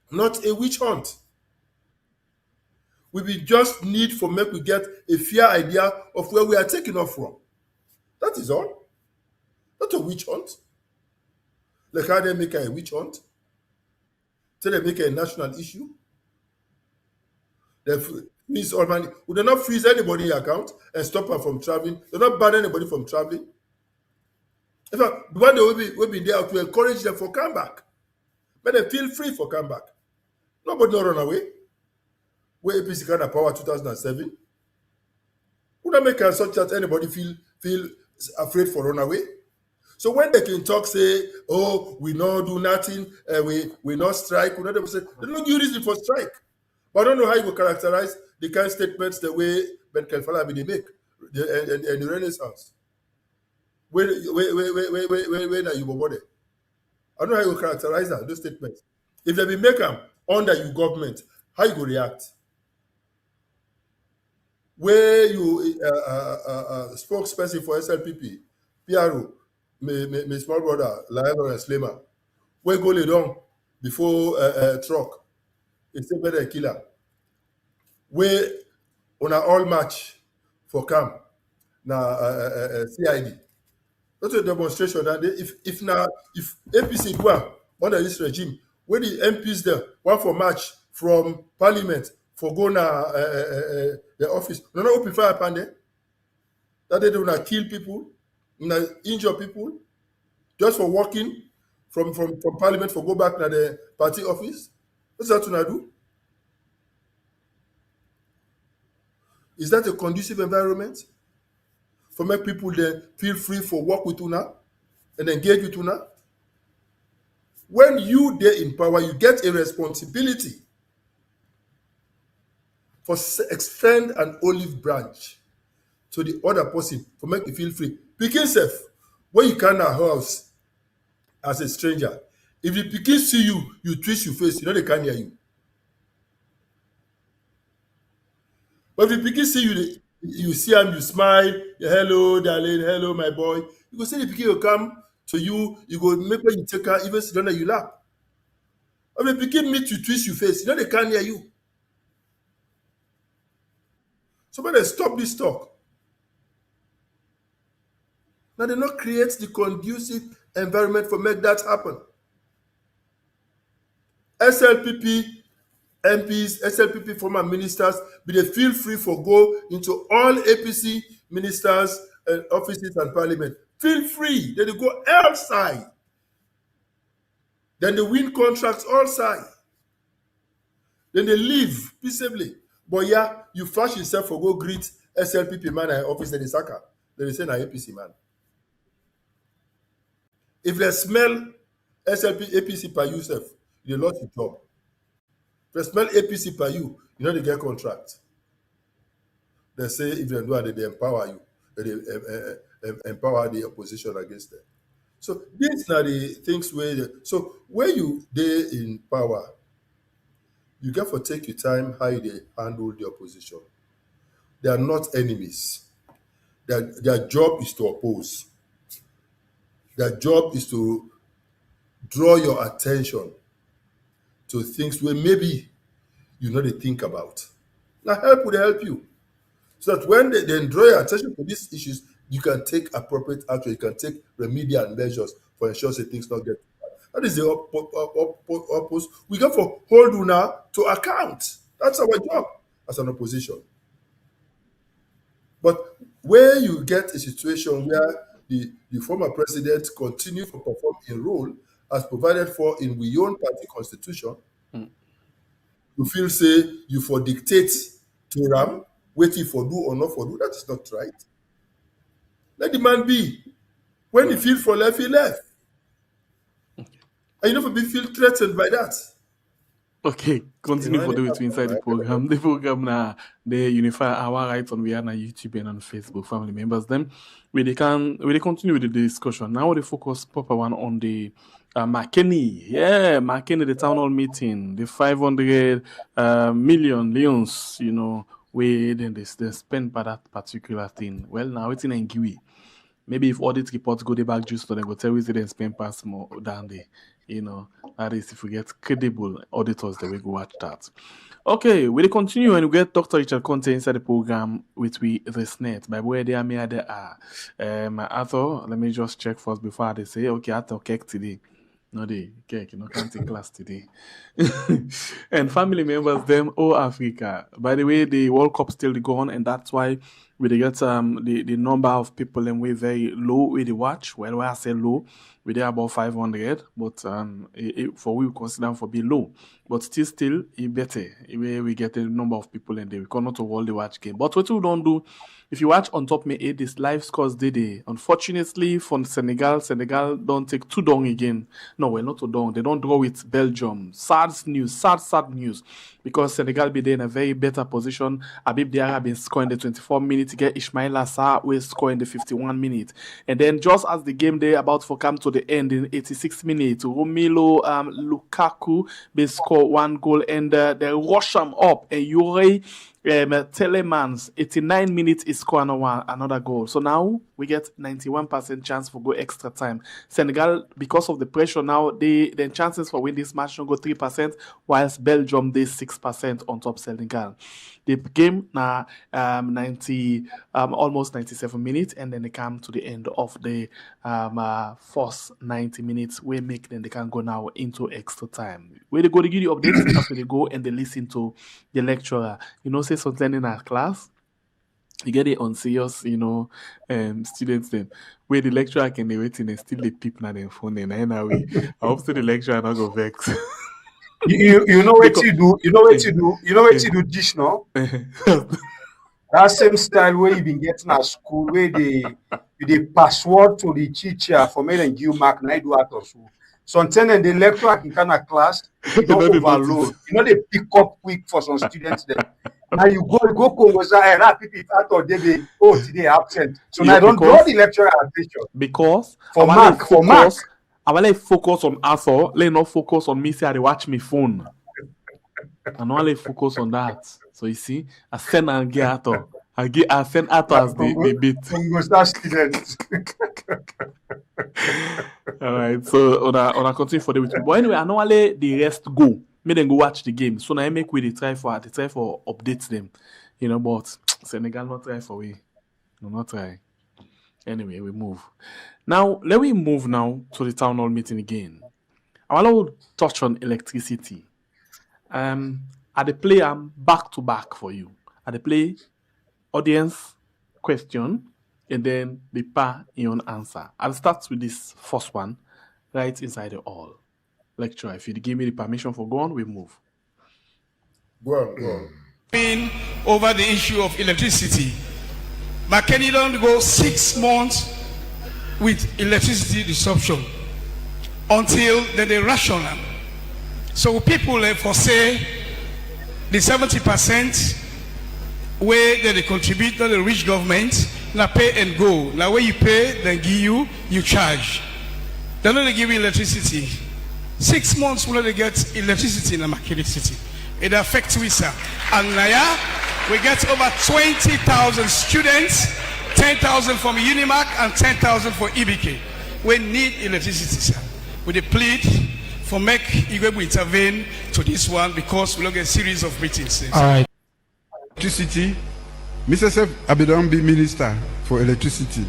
not a witch hunt. We will just need for make we get a fair idea of where we are taking off from. That is all. Not a witch hunt. Like how they make a witch hunt. Till they make a national issue. They freeze all money. We do not freeze anybody's account and stop them from traveling. They do not ban anybody from traveling. In fact, the one that will be there to encourage them for come back. But they feel free for come back. Nobody no run away. Where APC kind of power 2007. Would not make such that anybody feel afraid for run away? So when they can talk, say, oh, we not do nothing, we not strike, we not say, they don't give reason for strike. But I don't know how you will characterize the kind of statements the way Ben Kelfala they make and the Renaissance. Where are you body? I don't know how you will characterize that, those statements. If they will make them under your government, how you will react? Where you spokesperson for SLPP, PRO, my small brother, Lion and Slamer, where go lay down before truck, it's a better killer. Where on an all match for camp, now CID. Not a demonstration that if APC go under this regime, where the MPs there want for march from parliament for go na the office, no open fire upon them. That they do not kill people, not injure people, just for walking from parliament for go back to the party office. What's that to do? Is that a conducive environment for make people then feel free for work with una and engage with una? When you there in power, you get a responsibility for extend an olive branch to the other person for make you feel free. Pikin self, when you come our house as a stranger, if the pikin see you, you twist your face, you know they can't hear you. But if the pikin see you, you see him, you smile, hello, darling, hello, my boy. You go say the pikin will come to you, you go make when you take her, even sit down and you laugh. But if the pikin meet you, twist your face, you know they can't hear you. So when they stop this talk, now they not create the conducive environment for make that happen. SLPP MPs, SLPP former ministers, but they feel free for go into all APC ministers and offices and parliament. Feel free. They go outside. Then they win contracts all side. Then they leave peaceably. But yeah, you flash yourself for go greet SLPP man at office, then they sack her. Then they say na APC man. If they smell SLP APC per you self, you lost your job. If they smell APC per you, you know they get contract. They say if they do it, they empower you. They empower the opposition against them. So these are the things so when you dey in power, you get to take your time how they handle the opposition. They are not enemies. Their job is to oppose. Their job is to draw your attention to things where maybe you know they think about. Now help will help you. So that when they draw your attention to these issues, you can take appropriate action, you can take remedial measures for ensure that things not get bad. That is the purpose. We got for hold una to account. That's our job as an opposition. But where you get a situation where the former president continue to perform a role as provided for in we own party constitution, you feel say you for dictate to Ram, waiting for do or not for do. That is not right. Let the man be. When he feel for left, he left. And you never be feel threatened by that. Okay, continue for the way to inside the program. The program now they unify our rights on we are on YouTube and on Facebook. Family members, them where they continue with the discussion. Now they focus proper one on the McKinney. Yeah, McKinney, the town hall meeting, the 500 million leons, you know, where then they spend by that particular thing. Well, now it's in Ngui. Maybe if audit reports go the back just so they go tell you they spend pass more than they, you know, that is if we get credible auditors that we go watch that. Okay, we'll continue and we get Dr. Richard Conte inside the program with this net. By where they are, there are. Arthur, let me just check first before they say, okay, Arthur cake today. No, they cake, you know, can't take class today. And family members, them, oh Africa. By the way, the World Cup still go on, and that's why we get the number of people and we very low with the watch. Well, when I say low, we there about 500, but for we consider for be low. But still it better. We get a number of people and we cannot hold the watch game. But what we don't do, if you watch on top May 8, this live scores day. Unfortunately for Senegal don't take too long again. No, well, not too long. They don't draw with Belgium. Sad news. Because Senegal be there in a very better position. Habib Diarra been scoring the 24 minutes to get Ismail Assar will score in the 51 minutes. And then just as the game day about to come to the end in 86 minutes, Romelu Lukaku will score one goal and they rush him up and Yuri Telemans 89 minutes is score another goal. So now we get 91% chance for go extra time. Senegal, because of the pressure now, the chances for win this match don't go 3%, whilst Belgium they 6% on top Senegal. The game now almost 97 minutes, and then they come to the end of the first 90 minutes. We make them they can go now into extra time. Where they go to give you updates after they go and they listen to the lecturer. You know, say something in our class. You get it on serious, you know, students then where the lecturer can they wait and still the people na their phone and anyway. I hope so the lecturer not go vex. You know what you do. You know what you do. Dish no. That same style where you been getting at school where they password to the teacher for me and give mark and I do that also. Sometimes the lecturer in kind of class, you don't overload. You know they pick up quick for some students then. Now you go Congoza and people out of day today absent. So now I don't draw the lecturer attention. Because for mark. I will focus on Arthur, let not focus on me say I watch my phone. I not only focus on that. So you see, I send and get Arthur. I send Arthur as the bit. Congoza students. All right, so on a continue for the week. But anyway, I normally the rest go. Make them go watch the game. So now I make we try for updates them. You know, but Senegal not try for we. No, not try. Anyway, we move. Now, let me move now to the town hall meeting again. I want to touch on electricity. At the play, I'm back to back for you. At the play, audience question, and then the pa in answer. I'll start with this first one, right inside the hall. Lecturer, if you give me the permission for go on, we move. Go on, go on. Over the issue of electricity, McKinney don't go 6 months with electricity disruption until they ration them. So people foresee the 70% where they contribute to the rich government, now pay and go. Now where you pay, they give you charge. They don't give you electricity. 6 months will they get electricity in the McKinney city. It affects we, sir. And now we get over 20,000 students, 10,000 from Unimac and 10,000 for EBK. We need electricity, sir. We plead for make Igwebu intervene to this one because we look at a series of meetings. All right. Electricity. Mr. Sef Abidon be minister for electricity.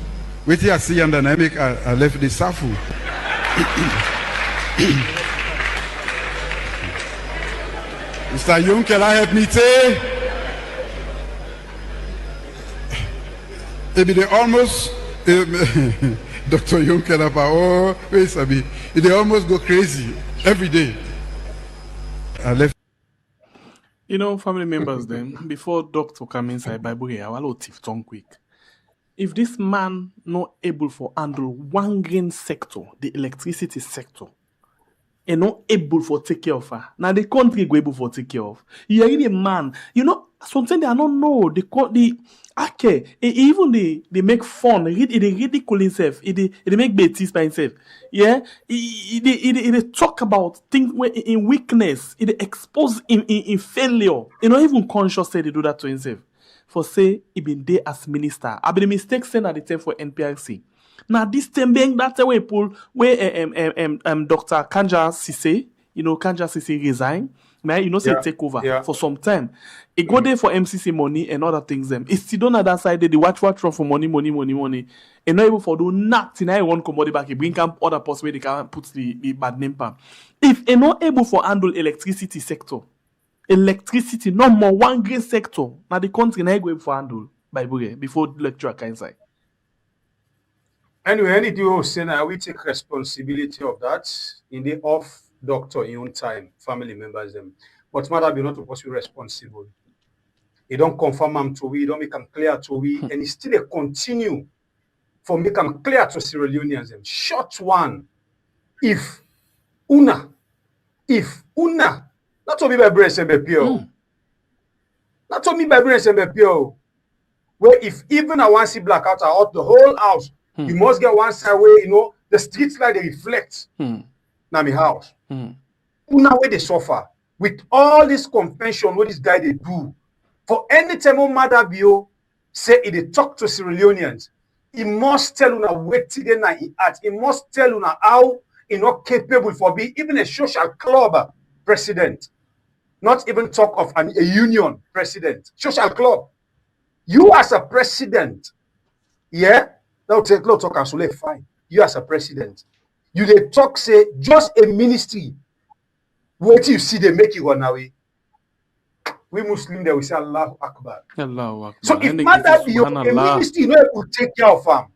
Wait here, see and dynamic. I left the SAFU. Mr. Young, can I help me say? Maybe they almost Dr. Young oh, wait a bit. They almost go crazy every day. I left. You know, family members then, before doctor come inside Bible here, I will tiff tongue quick. If this man not able for handle one green sector, the electricity sector, and not able for take care of her, now the country go able for take care of. You are really a man. You know, something they don't know. Okay, even they make fun. They ridicule himself. They make betis by himself. Yeah, they talk about things in weakness. They expose in failure. You know, even conscious say they do that to himself. For say he been there as minister. I been mistake saying at the time for NPRC. Now this time being that way pull where Dr. Kanja Sise, you know, Kanja Sise resign. Now you know say take over for some time. It go there for MCC money and other things. Them it's still done at that side. They watch for money. And not able for do nothing. I want commodity back. Bring camp other posts where they can put the bad name pan. If they not able for handle electricity sector, no more one green sector. Now the country now go for handle by before the lecturer can say. Anyway, anything you say now, we take responsibility of that in the off doctor in own time, family members them. But matter be not supposed to be responsible. He don't confirm them to we, don't make them clear to we, and he still a continue for make them clear to Sierra Leoneans them. Short one, if una, not to me by brace and pure. Not to me by brace and pure. Where if even I want to see blackout out the whole house, you must get one side where you know the streets like they reflect. Now my house. Una where they suffer with all this convention, what this guy they do. For any time on Mother Bio say if they talk to Sierra Leoneans, he must tell una what they na he at. He must tell una how he not capable for being even a social club president. Not even talk of a union president. Social club. You as a president, yeah, now take no talk and so fine. You as a president, you they talk say just a ministry. What you see they make you run away. We Muslim there we say Allahu Akbar. Allahu Akbar. So if Mother be a ministry, you know will take care of them.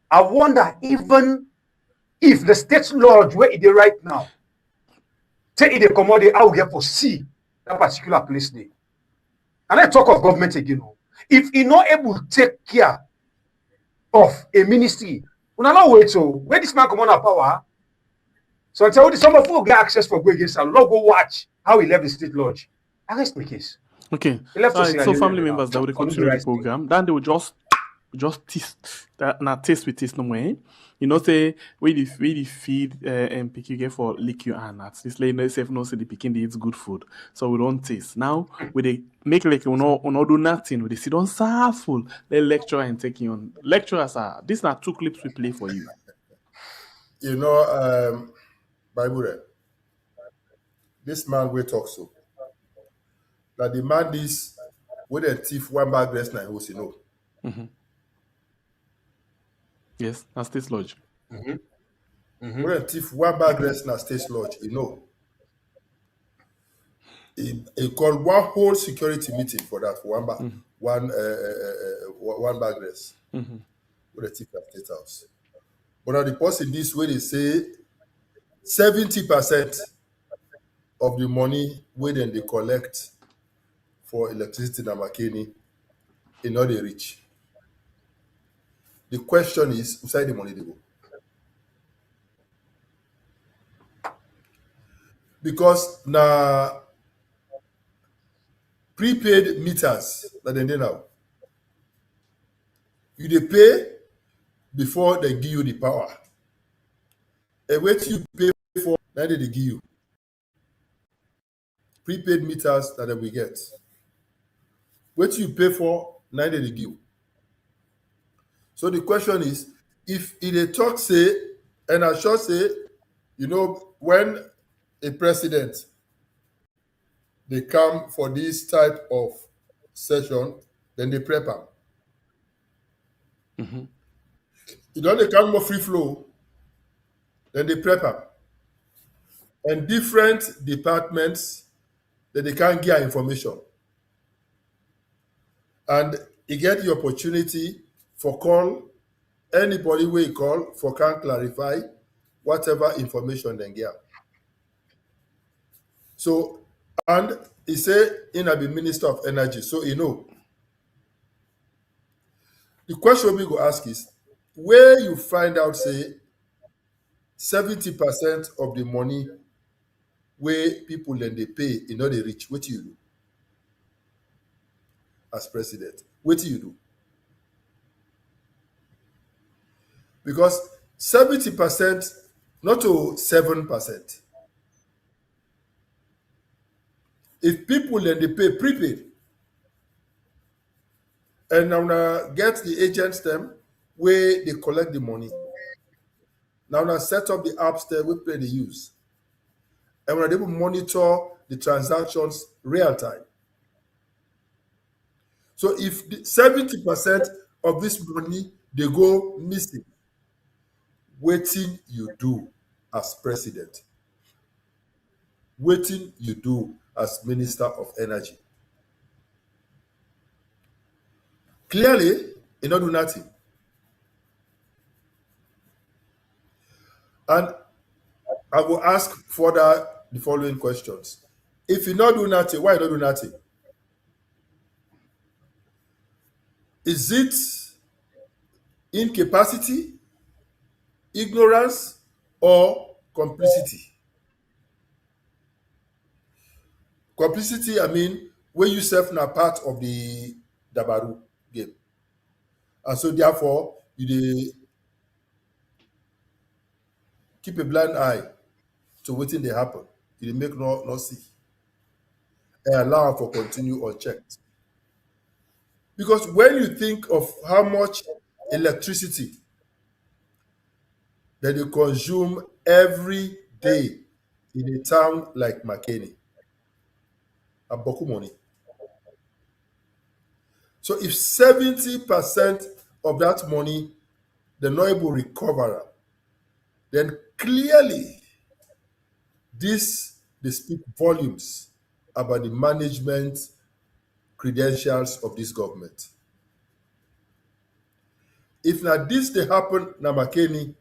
I wonder even if the state lodge where it is right now, take it a commodity, I will get for see that particular place there. And I talk of government again. If he not able to take care of a ministry, we not wait so where this man come on our power. So I tell you, some of you get access for go against and not go watch how he left the state lodge. Arrest the case. Okay. So family members that will continue the program. Then they will just taste that taste with this no way. You know, say we the feed and pick you get for lick your hand. At this lady safe no say the picking eats good food. So we don't taste. Now we they make like we no do nothing. We they sit on full. They lecture and take you on. Lecturers are these are 2 clips we play for you. You know, Bible, this man we talk so. That the man is with a thief 1 bag rest now, he know. Yes, that's State Lodge. With a thief 1 bag rest now, State Lodge, you know. He called one whole security meeting for that for one bag rest. With a thief at State House. But now the person this way they say 70% of the money wey dem dey collect for electricity na Makeni e no dey reach. The question is, who side the money dey go? Because na prepaid meters na dem dey now. You dey pay before dem give you the power. And wetin you pay for na dem dey give you. Prepaid meters that we get. Wetin you pay for na dem dey give. So the question is, if e dey talk say, and I sure say, you know, when a president dey come for this type of session, then they prep am. E don dey come more free flow, then they prep am. And different departments, then they can get information. And e get the opportunity for call anybody wey e call for can clarify whatever information dem get. So, and he say he na be Minister of Energy, so he know. The question we go ask is, where you find out say 70% of the money wey people then they pay e no dey reach, wetin you do as president? Wetin you do? Because 70%, not to 7%. If people then they pay prepaid, and now get the agents them where they collect the money. Now set up the apps there we play the use. And we're able to monitor the transactions real time. So if 70% of this money they go missing, wetin you do as president? Wetin you do as Minister of Energy? Clearly, you don't do nothing. And I will ask further the following questions. If you not do nothing, why you don't do nothing? Is it incapacity, ignorance, or complicity? Complicity, I mean, when you self na part of the Dabaru game. And so therefore, you dey keep a blind eye to wetin dey happen. You dey make no see. And allow am for continue unchecked. Because when you think of how much electricity that you consume every day in a town like Makeni, aboku money. So if 70% of that money the not able to recover, then clearly this they speak volumes about the management credentials of this government. If now this they happen na Makeni,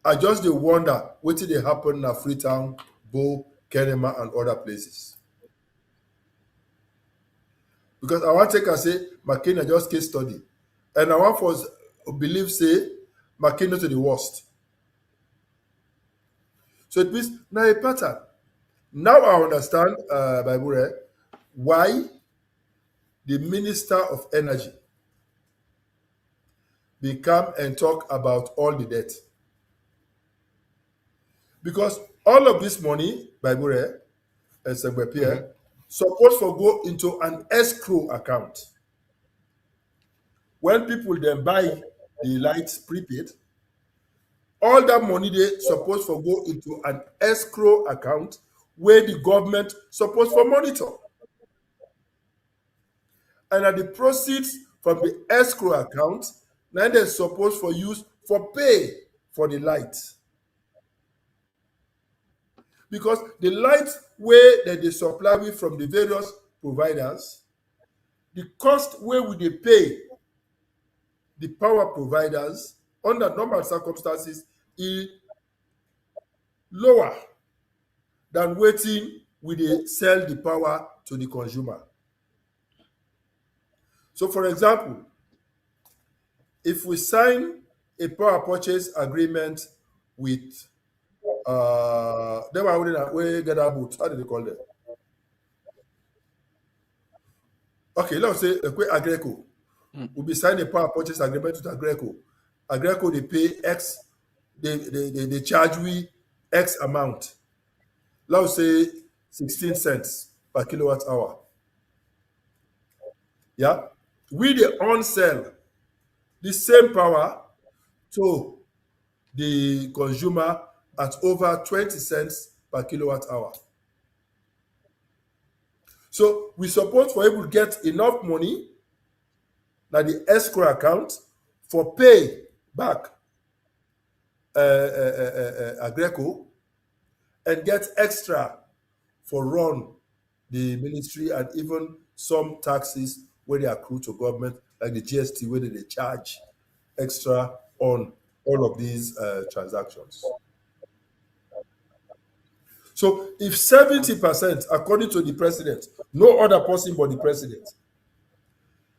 I just dey wonder wetin dey happen na Freetown, Bo, Kenema, and other places. Because I want to take and say Makeni just case study. And I want for believe say Makeni to the worst. So it means now a pattern. Now I understand, Baibure, why the Minister of Energy become and talk about all the debt. Because all of this money, Baibure and Segbepie, supposed to go into an escrow account. When people then buy the lights prepaid, all that money they supposed to go into an escrow account where the government supposed to monitor. And at the proceeds from the escrow account, now they're supposed for use for pay for the light. Because the light where that they supply with from the various providers, the cost where would they pay the power providers under normal circumstances, it lower than waiting we dey sell the power to the consumer. So for example, if we sign a power purchase agreement with them are wey get that boot, how do they call them? Okay, let's say Agreco. We'll be signing a power purchase agreement with Agreco. Agreco they pay X, they charge we X amount. Let's say 16 cents per kilowatt hour. Yeah, we dey on sell the same power to the consumer at over 20 cents per kilowatt hour. So we suppose for able to get enough money na the escrow account for pay back Agreco and get extra for run the ministry and even some taxes wey dey accrue to government like the GST wey dey charge extra on all of these transactions. So if 70%, according to the president, no other person but the president,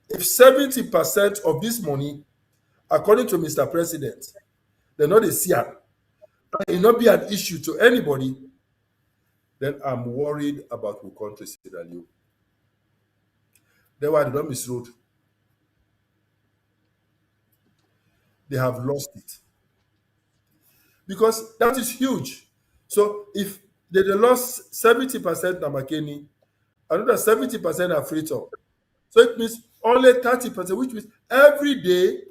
if 70% of this money, according to Mr. President, they no dey see am, and it not be an issue to anybody, then I'm worried about our country, Sierra Leone. That's why they don't misroad. They have lost it. Because that is huge. So if they lost 70% na Makeni, another 70% are Freetown. So it means only 30%, which means every day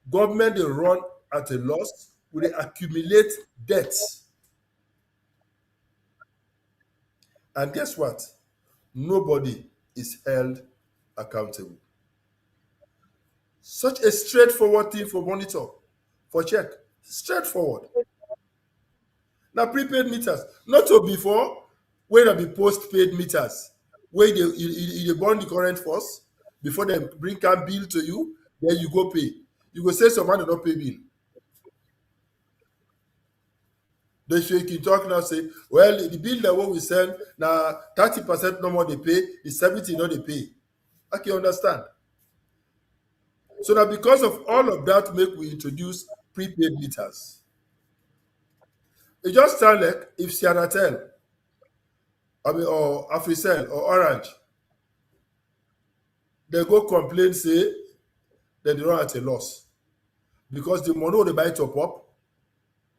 government they run at a loss, will they accumulate debts. And guess what? Nobody is held accountable. Such a straightforward thing for monitor, for check. Straightforward. Now prepaid meters, not so before, when there be postpaid meters, where you burn the current first, before they bring a bill to you, then you go pay. You go say someone do not pay bill. Then you can talk now, say, well, the bill that what we send, now 30% no more they pay, the 70% no they pay. I can understand. So now because of all of that, make we introduce prepaid meters. It just sounds like if Sierra Leone, or Africell or Orange, they go complain, say that they run at a loss. Because the money they buy top up,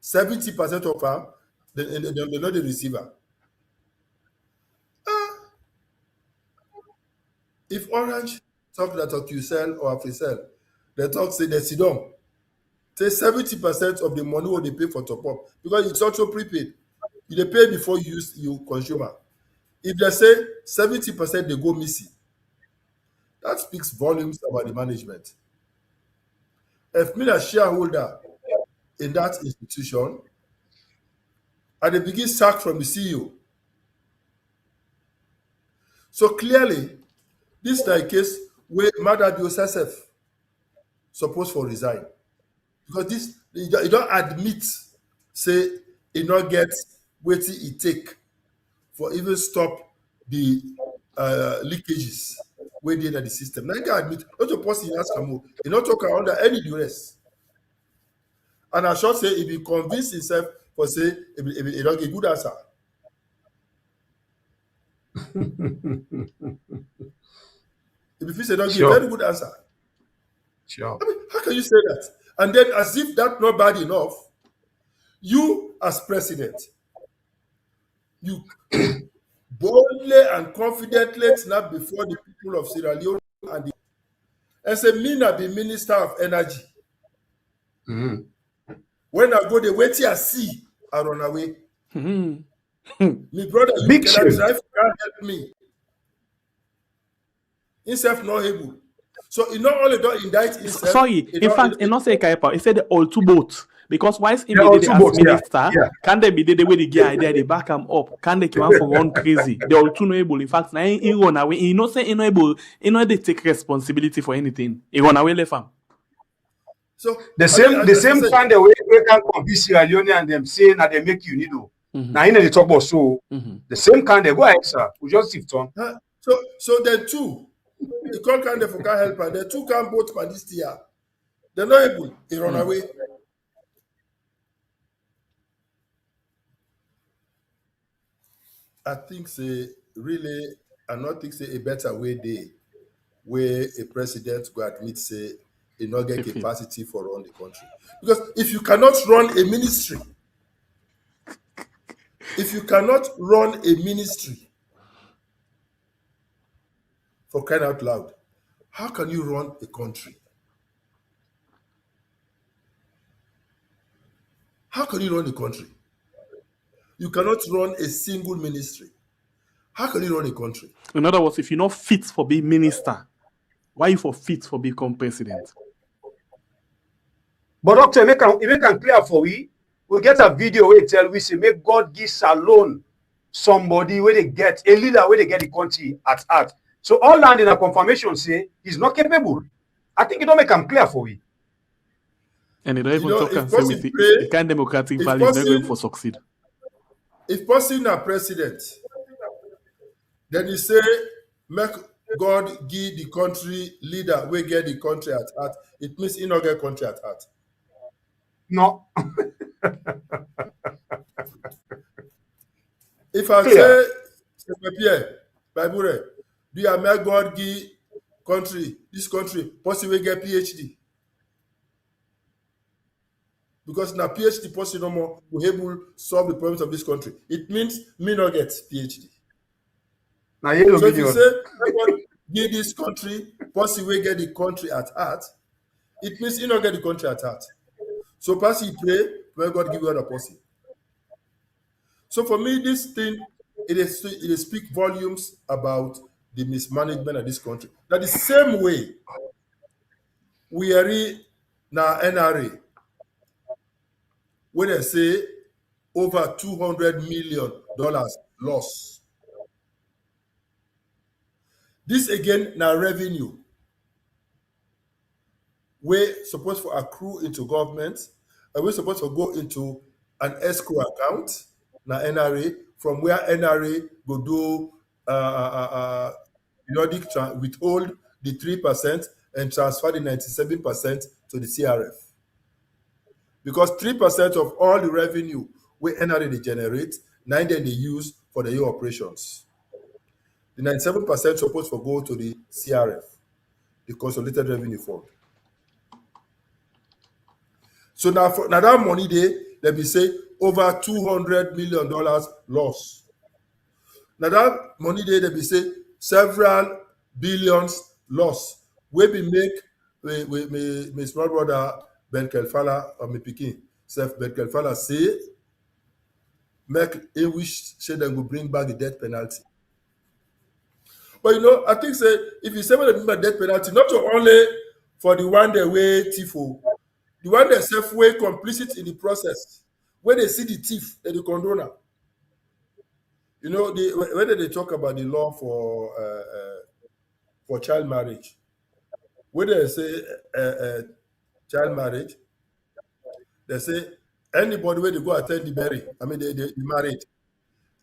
70% of them, they know the receiver. If Orange talk that Ocusel or Africell, they talk say they sit down. Say 70% of the money what they pay for top up, because it's also prepaid. You pay before you use your consumer. If they say 70% they go missing, that speaks volumes about the management. If me a shareholder in that institution, and they begin sack from the CEO. So clearly, this is a case where Madam Joseph supposed for resign. Because this, you don't admit, say, it not get waiting it take for even stop the leakages within the system. Now you can admit, not to person in Askamo, you not talk under any duress. And I should say, if he convince himself for say, he don't get good answer. If he say don't give a very good answer. Sure. I mean, how can you say that? And then as if that's not bad enough, you as president, you boldly and confidently snap before the people of Sierra Leone and say, me na be Minister of Energy. Mm-hmm. When I go, they wait here, see, I run away. Me brother, you Big cannot shame. drive, can't help me. Himself not able. So he not only don't indict himself. Sorry, in fact, and not say Kaipa, he said all two boats. Because once he Yeah, all did two as boats, yeah. minister, Yeah. can they be the way the guy there, they back him up? Can they keep on for run crazy? They all two not able. In fact, now he run away. He not say he not able. He not they take responsibility for anything. He run away left him. So The same time the way we can convince Sierra Leone and them saying that they make you need to. Now in the talk about so the same kind they go ahead, sir. We just shift on. So the two, the call kind of can help, and the two can both by this year. They're not able. They run away. I think say really, I not think say a better way day where a president go admit say he not get capacity for run the country. Because if you cannot run a ministry, for crying out loud, how can you run a country? How can you run a country? You cannot run a single ministry. How can you run a country? In other words, if you're not fit for being minister, why you for fit for become president? But doctor, make can clear for we. We'll get a video where it tell we say make God give Salone somebody where they get a leader where they get the country at heart. So all land in a confirmation say he's not capable. I think it don't make him clear for we. And it don't even talk and say with the kind of democratic values they're going for succeed. If person a president, then he say make God give the country leader we get the country at heart. It means he not get country at heart. No. If I say Pierre, Bible, do you make God give this country, possibly get PhD? Because now PhD person no more will able solve the problems of this country. It means me not get PhD. Now so if you say God give this country, possibly get the country at heart, it means you not get the country at heart. So pass you pray when God give you other person. So for me, this thing it speak volumes about the mismanagement of this country. That the same way we are in now NRA, when they say over $200 million loss. This again now revenue. We're supposed to accrue into government, and we're supposed to go into an escrow account, now NRA, from where NRA go do withhold the 3% and transfer the 97% to the CRF. Because 3% of all the revenue where NRA they generate, 9 then they use for the year operations. The 97% supposed to go to the CRF, the Consolidated Revenue Fund. So now that money there, let me say over $200 million loss. Now that money there, let me say several billions loss. We be make my small brother Ben Kelfala or my pikin self Ben Kelfala say make a wish say them go bring back the death penalty. But I think say if you say when they bring back death penalty, not only for the one they way tifo, the one they self way complicit in the process, where they see the thief and the condoner. When they talk about the law for child marriage, when they say child marriage, they say anybody where they go attend the marriage, they married,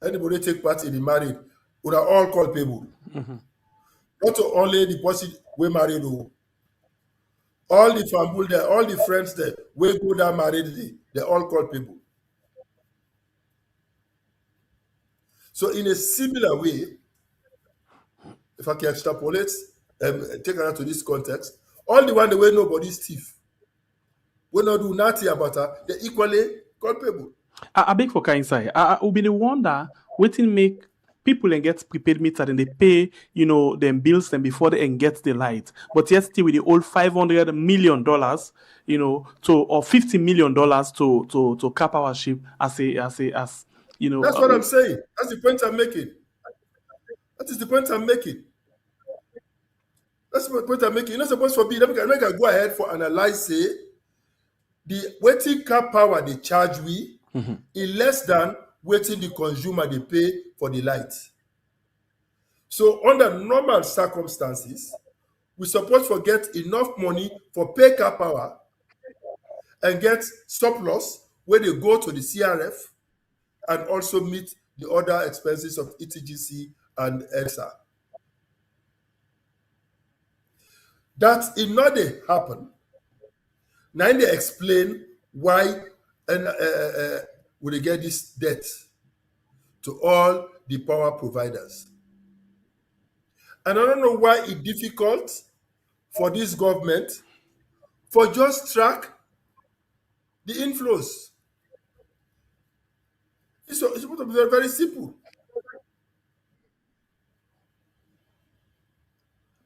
anybody take part in the marriage, would are all culpable. Not only the person we married, all the family there, all the friends there, we go down married, they're all culpable. So in a similar way, if I can extrapolate, take it out to this context, all the one the way nobody's thief, we not do nothing about her, they're equally culpable. I beg for kind side. I will be the wonder waiting make people and get prepaid meter and they pay, them bills them before they get the light. But yet still with the old $500 million, or $50 million to cap our ship as That's what I'm saying. That's the point I'm making. That is the point I'm making. That's the point I'm making. You're not supposed to be. Let me go ahead for analyze say the waiting cap power they charge is less than waiting the consumer they pay for the light. So under normal circumstances, we're supposed to get enough money for pay cap power and get surplus where they go to the CRF and also meet the other expenses of ETGC and ELSA. That it not they happen. Now they explain why and we get this debt to all the power providers. And I don't know why it's difficult for this government for just track the inflows. It's supposed to be very, very simple.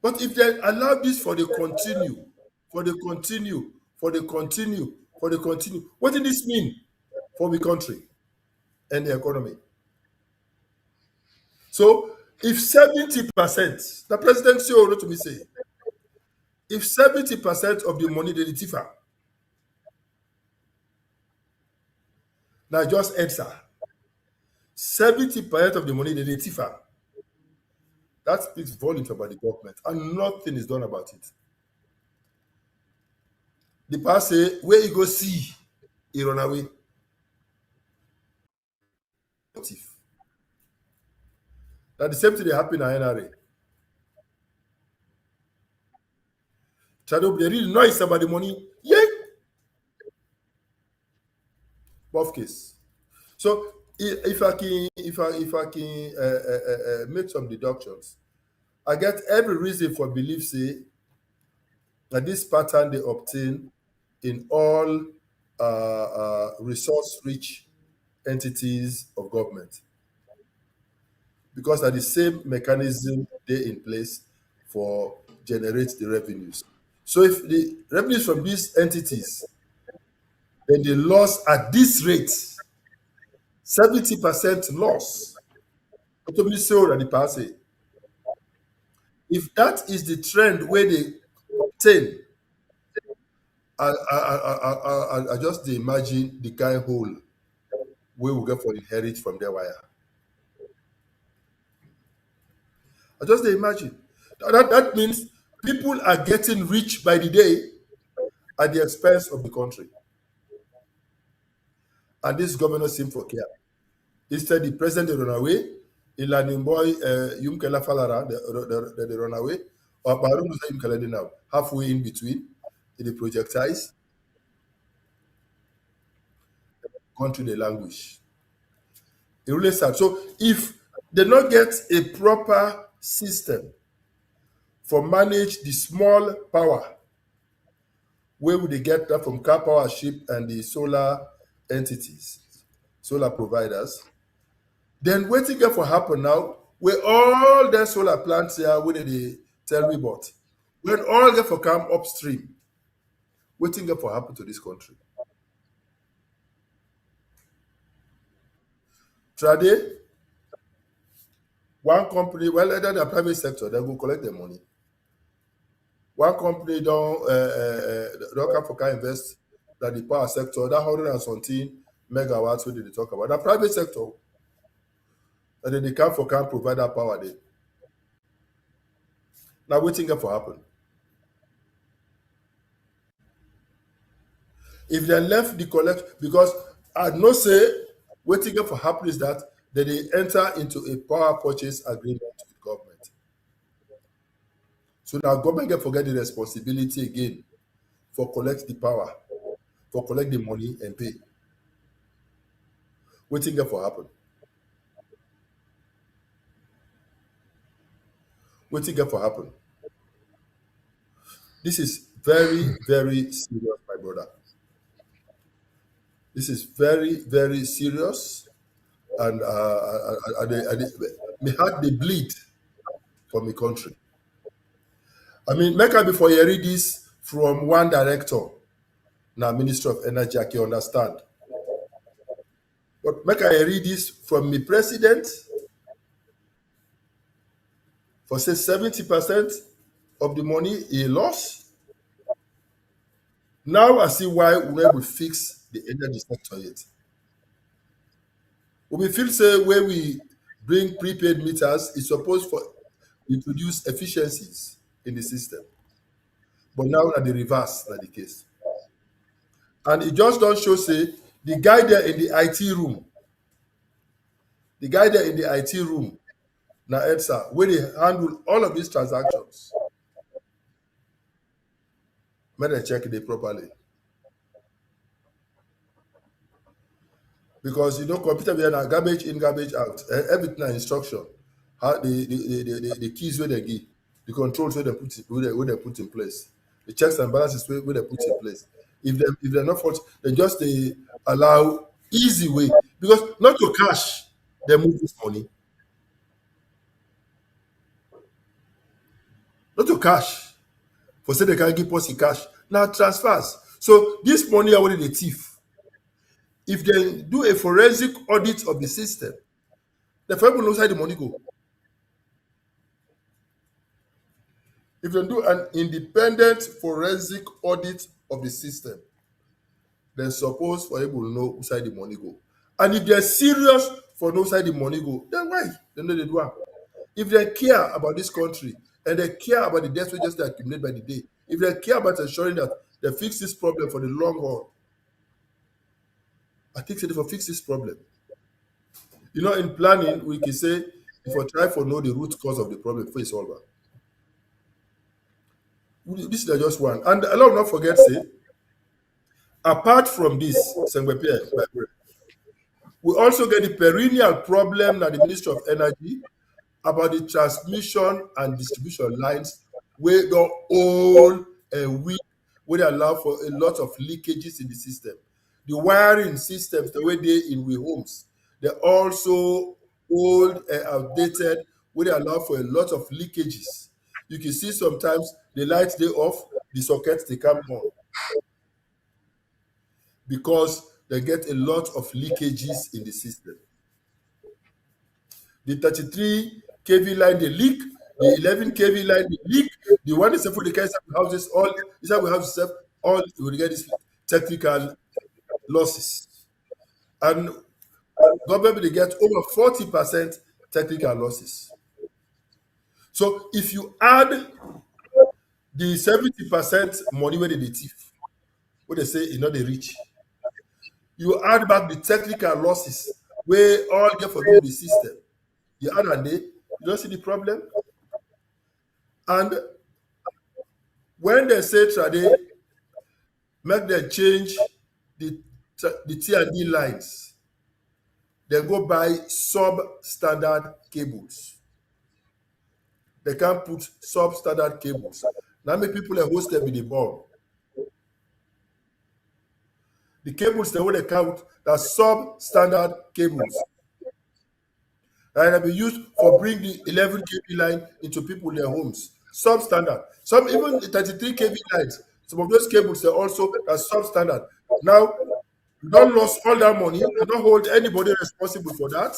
But if they allow this for the continue, what does this mean for the country and the economy? So if 70%, the president wrote to me say, if 70% of the money they tifa, now just answer, 70% of the money they tifa, that speaks volumes about the government, and nothing is done about it. The past say, where you go see, he run away. That the same thing they happen in NRA. Shadow, they really nice about the money. Yeah. Both case. So if I can make some deductions, I get every reason for belief say that this pattern they obtain in all resource-rich entities of government, because that the same mechanism they in place for generate the revenues. So if the revenues from these entities, then the loss at this rate, 70% loss, if that is the trend where they obtain, I just imagine the kind hole where we get for inherit from their wire. I just imagine. That means people are getting rich by the day at the expense of the country. And this governor seems for care. Instead, the president run away, Ilanin boy Yumkela Falara, they run away, or Barum Yumkela now, halfway in between, in the projectiles, country the language. It really sad. So if they not get a proper system for manage the small power, where would they get that from car power ship and the solar entities, solar providers? Then waiting for happen now, where all the solar plants here, where they tell me about, when all get for come upstream, waiting for happen to this country. Trade, one company, well, either the private sector, they will collect the money. One company don't come for invest that the power sector, that 117 megawatts, what did they talk about? The private sector, and then they come for can provide that power there. Now waiting for happen. If they left the collect, because I no say waiting for happen is that they enter into a power purchase agreement with government. So now government can forget the responsibility again for collect the power, for collect the money and pay. Waiting for happen. Waiting for happen. This is very, very serious, my brother. This is very, very serious, and my heart they bleed for my country. I mean, make before you read this from one director, now Minister of Energy, I can understand. But make I read this from the president for say 70% of the money he lost. Now I see why we will fix the energy sector yet. We feel say where we bring prepaid meters is supposed to introduce efficiencies in the system. But now at the reverse, not the case. And it just don't show say the guy there in the IT room, The guy there in the IT room, na EDSA, where they handle all of these transactions. May they check it properly. Because computer we are garbage in, garbage out. Everything na instruction. How the keys where they give, the controls where they put in place, the checks and balances where they put in place. If they're not fault, they just allow easy way. Because not to cash, they move this money. Not to cash. For say they can give us in cash. Now transfers. So this money are already the thief. If they do a forensic audit of the system, the firm will know how the money go. If they do an independent forensic audit of the system, then suppose for able to know who side the money go. And if they're serious for no side the money go, then why? They know they do it. If they care about this country and they care about the debt wages that accumulate by the day, if they care about ensuring that they fix this problem for the long haul, I think they will fix this problem. In planning, we can say if we try to know the root cause of the problem before it's solve it. This is just one. And a lot not forget, say, apart from this, we also get the perennial problem that the Ministry of Energy about the transmission and distribution lines where the old and weak, where they allow for a lot of leakages in the system. The wiring systems, the way they in we homes, they're also old and outdated, where they allow for a lot of leakages. You can see sometimes the lights they off, the sockets they come on. Because they get a lot of leakages in the system. The 33 kV line they leak, the 11 kV line they leak, the one is for the kind of houses, all is that we have to all we get this technical losses. And government they get over 40% technical losses. So if you add the 70% money where they thief, what they say is not the rich, you add back the technical losses where all get for the system. You add and you don't see the problem. And when they say trade, make them change the T&D lines, they go buy substandard cables. They can't put substandard cables. Now many people are hosted with the bomb. The cables they want to count are substandard cables. And have been used for bring the 11 kV line into people in their homes. Substandard. Some even the 33 kV lines, some of those cables are also substandard. Now, you don't lose all that money, you don't hold anybody responsible for that.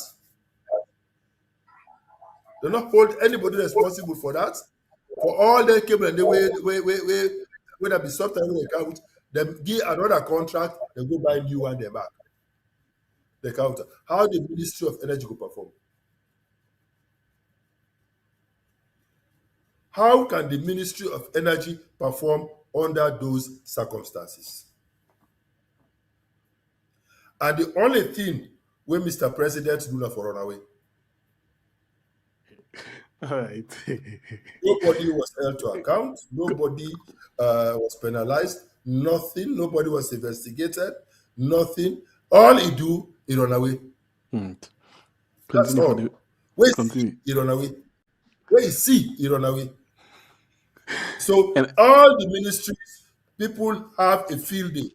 They not hold anybody responsible for that. For all the cable and the way that be substandard account, they give another contract, they go buy new one, they back. The counter. How the Ministry of Energy will perform? How can the Ministry of Energy perform under those circumstances? And the only thing when Mr. President do not for run away. All right. Nobody was held to account. Nobody was penalized. Nothing. Nobody was investigated. Nothing. All he do, he run away. That's all. Where he see, he run away. Where he see, he run away. So all the ministries, people have a field day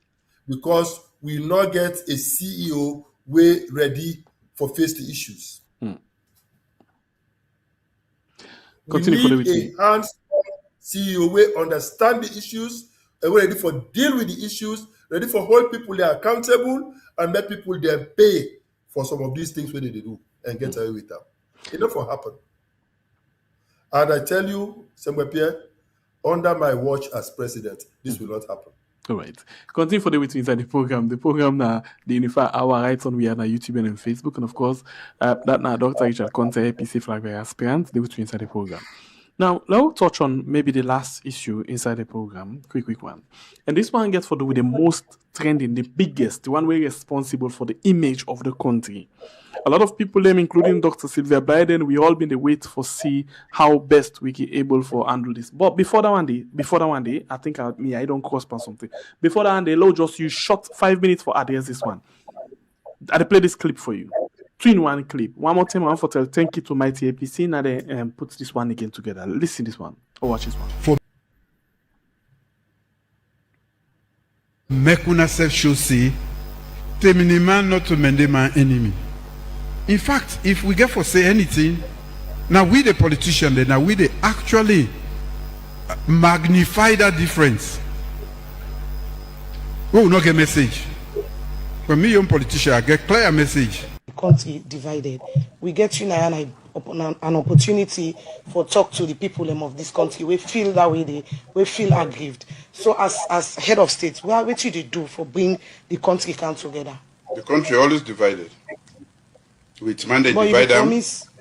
because we not get a CEO way ready for face the issues. We need a hands-on CEO way understand the issues and ready for deal with the issues, ready for hold people they are accountable and make people they pay for some of these things where they do and get away with them. It never happen. And I tell you, Samuel Pierre, under my watch as president, this will not happen. All right. Continue for the way to inside the program. The program now, the Unify Our Rights on we are on YouTube and on Facebook. And of course, that now Dr. Richard Conte, PC flag aspirant, the way to inside the program. Now, let's touch on maybe the last issue inside the program. Quick one. And this one gets for the with the most trending, the biggest, the one way responsible for the image of the country. A lot of people, them including Dr. Sylvia Biden, we all been the wait for see how best we can able for handle this. But before that one day, I think I don't cost on something. Before that one day, Lord, just you shot 5 minutes for adheres this one. I play this clip for you. 2-in-1 clip. One more time, I want to tell thank you to Mighty APC. Now they put this one again together. Listen this one or watch this one. For make una self show say termine man not to mend my enemy. In fact, if we get for say anything, now we the politician, then now we they actually magnify that difference. We will not get message. For me, young politician, I get clear message. Country divided. We get you now an opportunity for talk to the people of this country. We feel that way, we feel aggrieved. So as head of state, what did you do for bring the country come together? The country always divided. With mandate divide them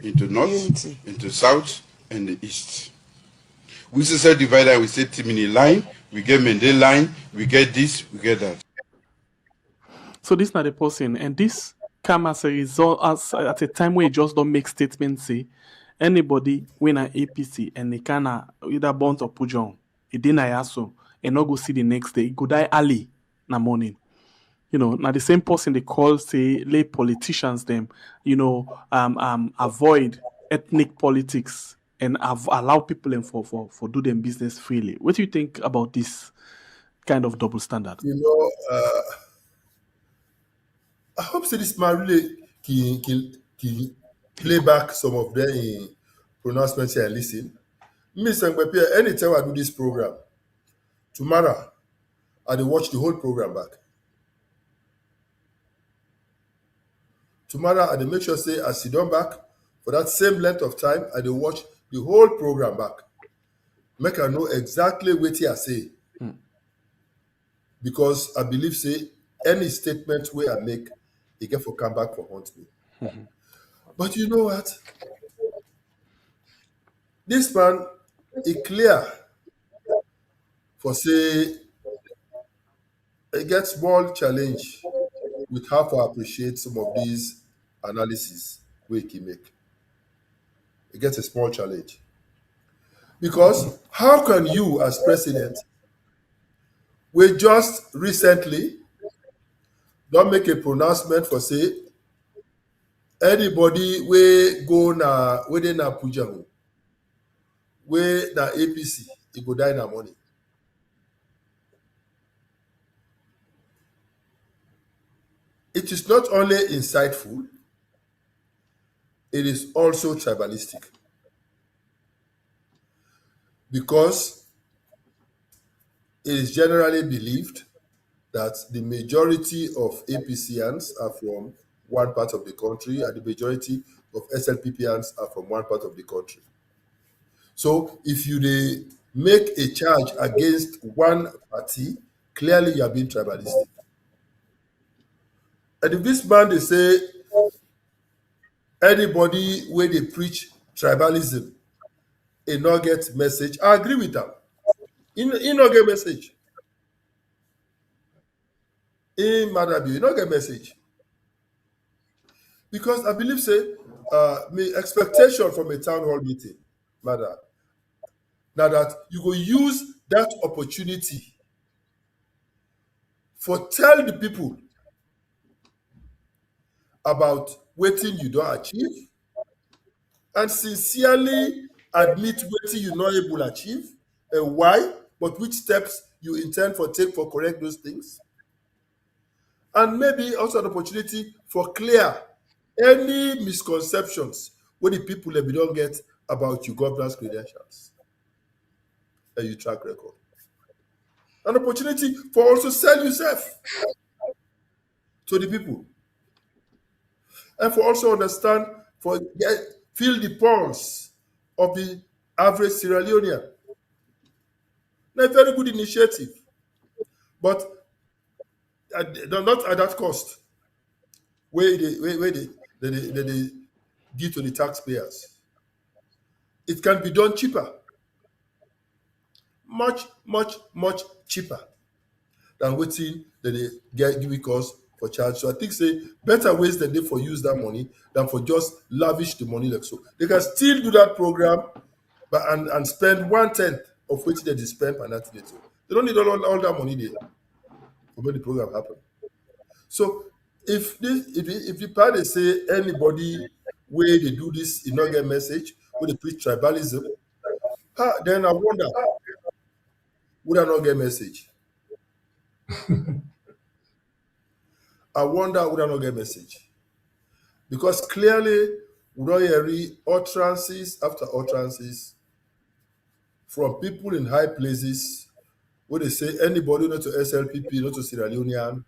into north, unity, into south, and the east. We say divide and we say Timini line, we get Mende line, we get this, we get that. So this is not the person, and this come as a result at a time where you just don't make statements say anybody win an APC and they can either burnt or pujon, it deny so and not go see the next day, it go die early na morning. You know, now the same person they call say lay politicians them, you know, avoid ethnic politics and allow people them for do them business freely. What do you think about this kind of double standard? You know, I hope so this man really can play back some of their pronouncements here and listen. Me saying, anytime I do this program, tomorrow I will watch the whole program back. Tomorrow I will make sure say I sit down back for that same length of time. I will watch the whole program back. Make I know exactly what I say. Because I believe say any statement where I make, they get for come back for haunt me. But you know what? This man is clear for say it gets small challenge with how to appreciate some of these analyses we can make. It gets a small challenge. Because how can you as president, we just recently don't make a pronouncement for say anybody we go na within na Pujahu, we na APC, it go die na money. It is not only insightful, it is also tribalistic. Because it is generally believed that the majority of APCians are from one part of the country and the majority of SLPPians are from one part of the country. So if you make a charge against one party, clearly you are being tribalistic. And if this man they say anybody where they preach tribalism, a not get message, I agree with them. He not get message. In Madabi, you not get message. Because I believe say my expectation from a town hall meeting, Madam, now that you go use that opportunity for tell the people about waiting you don't achieve and sincerely admit waiting you not able to achieve and why, but which steps you intend for take for correct those things. And maybe also an opportunity for clear any misconceptions where the people that we don't get about your governance credentials and your track record. An opportunity for also sell yourself to the people. And for also understand, feel the pulse of the average Sierra Leonean. Now, a very good initiative, but not at that cost. Where they give to the taxpayers. It can be done cheaper. Much cheaper than waiting that they give because for child. So I think say better ways than they for use that money than for just lavish the money like so. They can still do that program, but and spend 1/10 of which they spend and that day. They don't need all that money there for make the program happen. So if the party say anybody where they do this, you not get message, where they preach tribalism, then I wonder, would I not get message? I wonder would I not get message? Because clearly we don't hear utterances after utterances from people in high places where they say anybody not to SLPP, not to Sierra Leonean,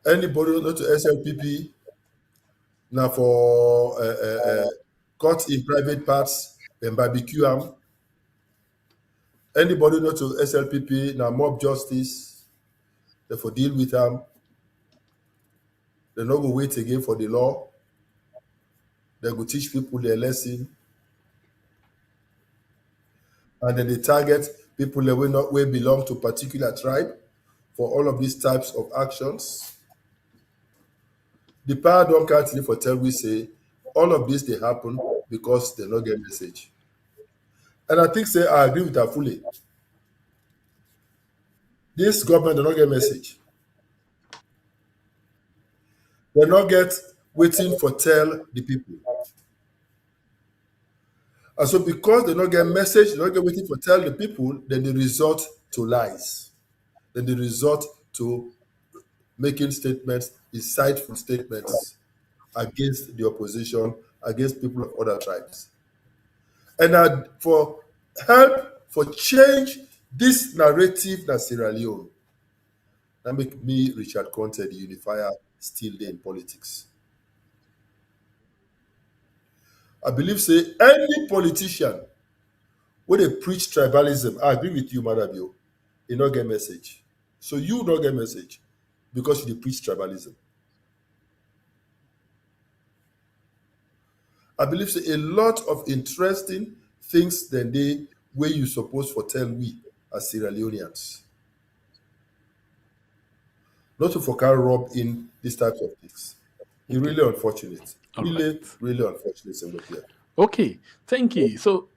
anybody not to SLPP, now for caught in private parts, then barbecue them. Anybody not to SLPP, now mob justice, therefore deal with them. They're not going to wait again for the law. They go teach people their lesson. And then they target people that will belong to a particular tribe for all of these types of actions. The power don't count for tell we say all of this they happen because they not get message. And I think say I agree with her fully. This government do not get message. They not get waiting for tell the people. And so because they not get message, they not get waiting for tell the people, then they resort to lies. Then they resort to making statements, insightful statements against the opposition, against people of other tribes. And for help, for change this narrative in Sierra Leone, that make me, Richard Conte, the unifier, still there in politics. I believe, say, any politician when they preach tribalism, I agree with you, Madabio, they not get message. So you don't get message because you preach tribalism. I believe say, a lot of interesting things than they where you supposed to tell we as Sierra Leoneans. Not to forget rub in these types of things. It's really unfortunate. Really unfortunate. Okay, thank you. So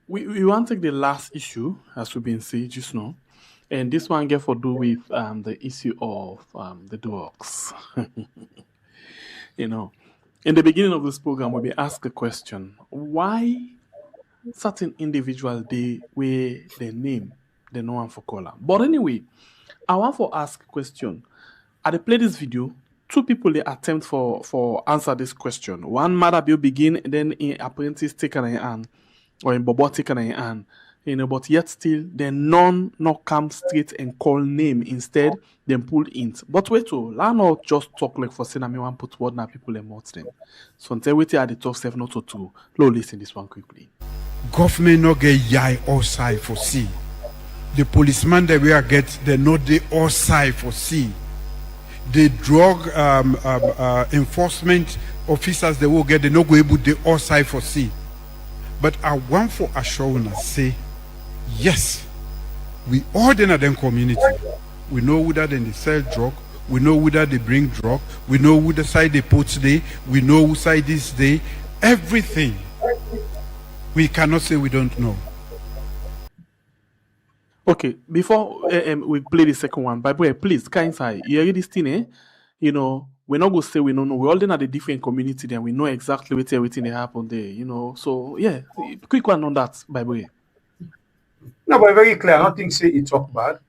we want to take the last issue, as we've been saying just now. And this one get for do with the issue of the drugs. You know, in the beginning of this program, we'll be asked a question: why certain individual they where their name they no one for caller? But anyway, I want to ask a question. At the play this video, two people they attempt for answer this question. One mother will begin, and then in apprentice take an hand, or in Bobo take an hand. You know, but yet still the none not come straight and call name, instead then pull int. But wait to learn not just talk like for saying I want put word now people emote them. So until we at the top self not to low listen this one quickly. Government not get yai or side for see. The policeman that we are get they not the or side for see. The drug enforcement officers they will get they not go able the or side for see. But I want for assurance say yes, we all in them community. We know whether they sell drug, we know whether they bring drug, we know who the side they put today, we know who side this day, everything. We cannot say we don't know. Okay, before we play the second one, by the way, please, kind side, you hear this thing, eh? You know, we're not going to say we don't know. We're all in a different community, then we know exactly what everything that happened there, you know. So, yeah, quick one on that, by the way. No, but very clear. I don't think say it talk bad.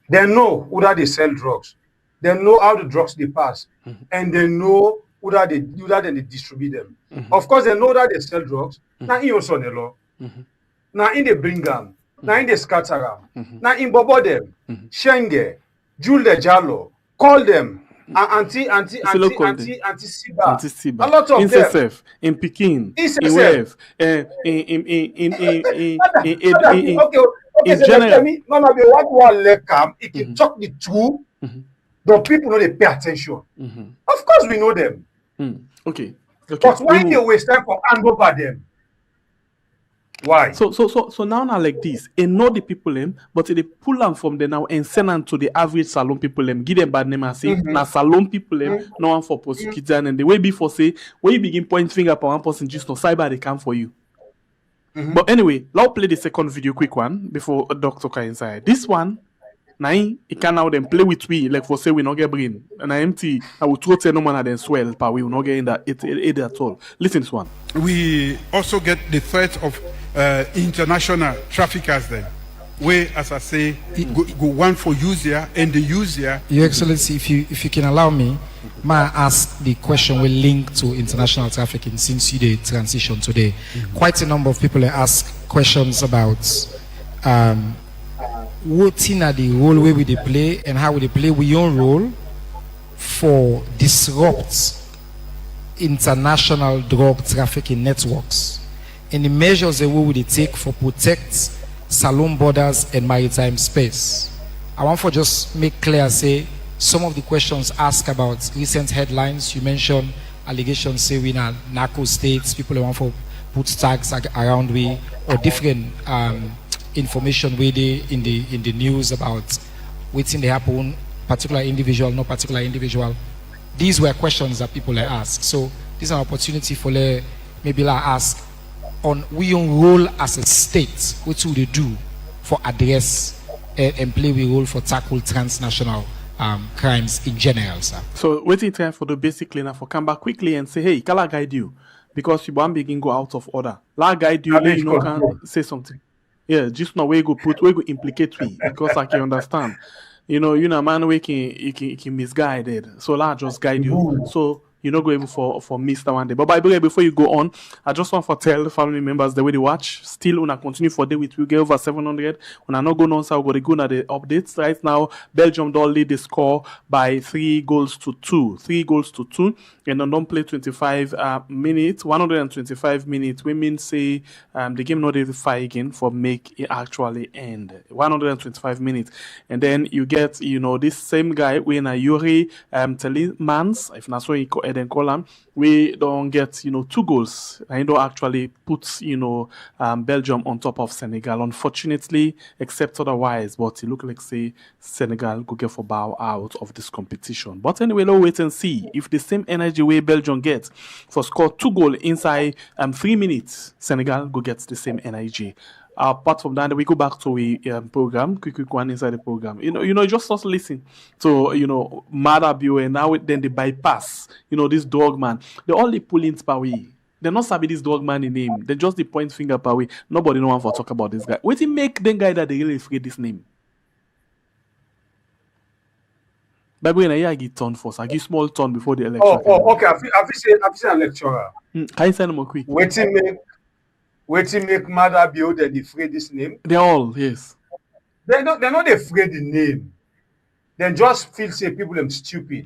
They know whether they sell drugs. They know how the drugs they pass. And they know whether they distribute them. Of course, they know that they sell drugs. Now, in also the law. Now, in they bring them. Now, in they scatter them. Now, in bobo them. Shenge. Jule Jalo. Call them. Auntie Siba. A lot of them. In Peking. In Wave. In general. Mama, be what let come. It can talk the two. But people know they pay attention. Of course, we know them. Okay. But why they waste time for hand over them? Why? So now like this, and know the people them, but they pull them from the now and send them to the average Salone people them, give them bad name and say, now Salone people them, no one for prosecutor, and the way before say, when you begin point finger at one person, just no cyber they come for you. But anyway, let's play the second video, quick one, before a doctor can inside. This one, now it can now then play with we, like for say we not get brain. And I empty, I will throw no man and then swell, but we will not get in that it at all. Listen to this one. We also get the threat of international traffickers then, where, as I say, go one for user and the user. Your Excellency, if you can allow me, may I ask the question will link to international trafficking since you did transition today. Quite a number of people ask questions about what in the role where we they play and how we they play we own role for disrupt international drug trafficking networks and the measures that we would take for protect Salone borders and maritime space. I want to just make clear, say, some of the questions asked about recent headlines. You mentioned allegations, say, we in narco states, people want to put tags around we, or different information where they in the news about waiting they happen, particular individual, no particular individual. These were questions that people ask. So this is an opportunity for maybe ask on we own role as a state, what do they do for address and play a role for tackle transnational crimes in general, sir. So waiting time for the basic cleaner for come back quickly and say, hey, can I guide you? Because you won't begin go out of order. La guide you, you know, can say something. Yeah, just now where you go put, where you go implicate we, because I can understand. You know, man we can misguided. So la just guide you. So you not go able for miss that one day. But by the way, before you go on, I just want to tell the family members the way they watch. Still, una continue for day with we get over 700. Una not go on, so we're going to the updates right now. Belgium don't lead the score by 3 goals to 2. 3 goals to 2. And then don't play 25 minutes, 125 minutes. We mean say the game not even fight again for make it actually end. 125 minutes. And then you get, you know, this same guy when Yuri Telemans, if not so he then call him, we don't get, you know, 2 goals. I don't actually put, you know, Belgium on top of Senegal. Unfortunately, except otherwise, but it look like say Senegal go get for bow out of this competition. But anyway, let's wait and see if the same energy way Belgium gets for score 2 goals inside 3 minutes, Senegal go get the same energy. Apart from that, we go back to a program, quick one inside the program. You know, just listen to, you know, Madabio, and now then they bypass, you know, this dog man. They only pull in per way. They not sabi this dog man in name. They just the point finger per way. Nobody know one for talk about this guy. What it make them guy that they really afraid this name? By the way, I give turn first. I give small turn before the election. Okay. I've seen a lecturer. Can you send them a quick? Waiting make mother build and afraid this name. They're all, yes. They're not afraid the name. They just feel say people them stupid.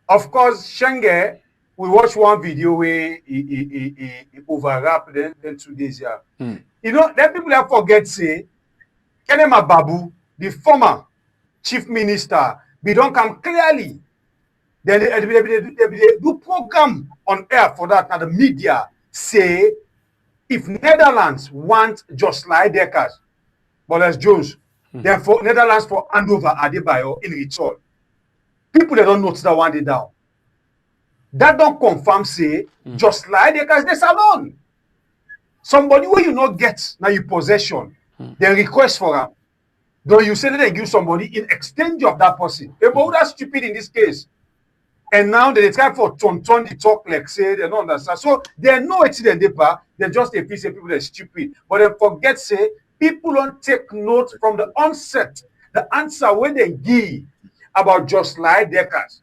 Of course, Shenge, we watch one video where he overrap then 2 days here. You know, then people have forget say Kenema Babu, the former chief minister, we don't come clearly. Then they do program on air for that, and the media say if Netherlands want Jos Leijdekkers, Boris Jones, then for Netherlands for handover Adebayo in return. People that don't notice that one day down. That don't confirm say Jos Leijdekkers the Salone. Somebody where you not get now you possession, then request for them. Though you say that they give somebody in exchange of that person. But that's stupid in this case. And now they try for turn the talk like say they don't understand. So they know it's in the paper. They just say people that are stupid. But they forget say people don't take note from the onset. The answer when they give about Jos Leijdekkers.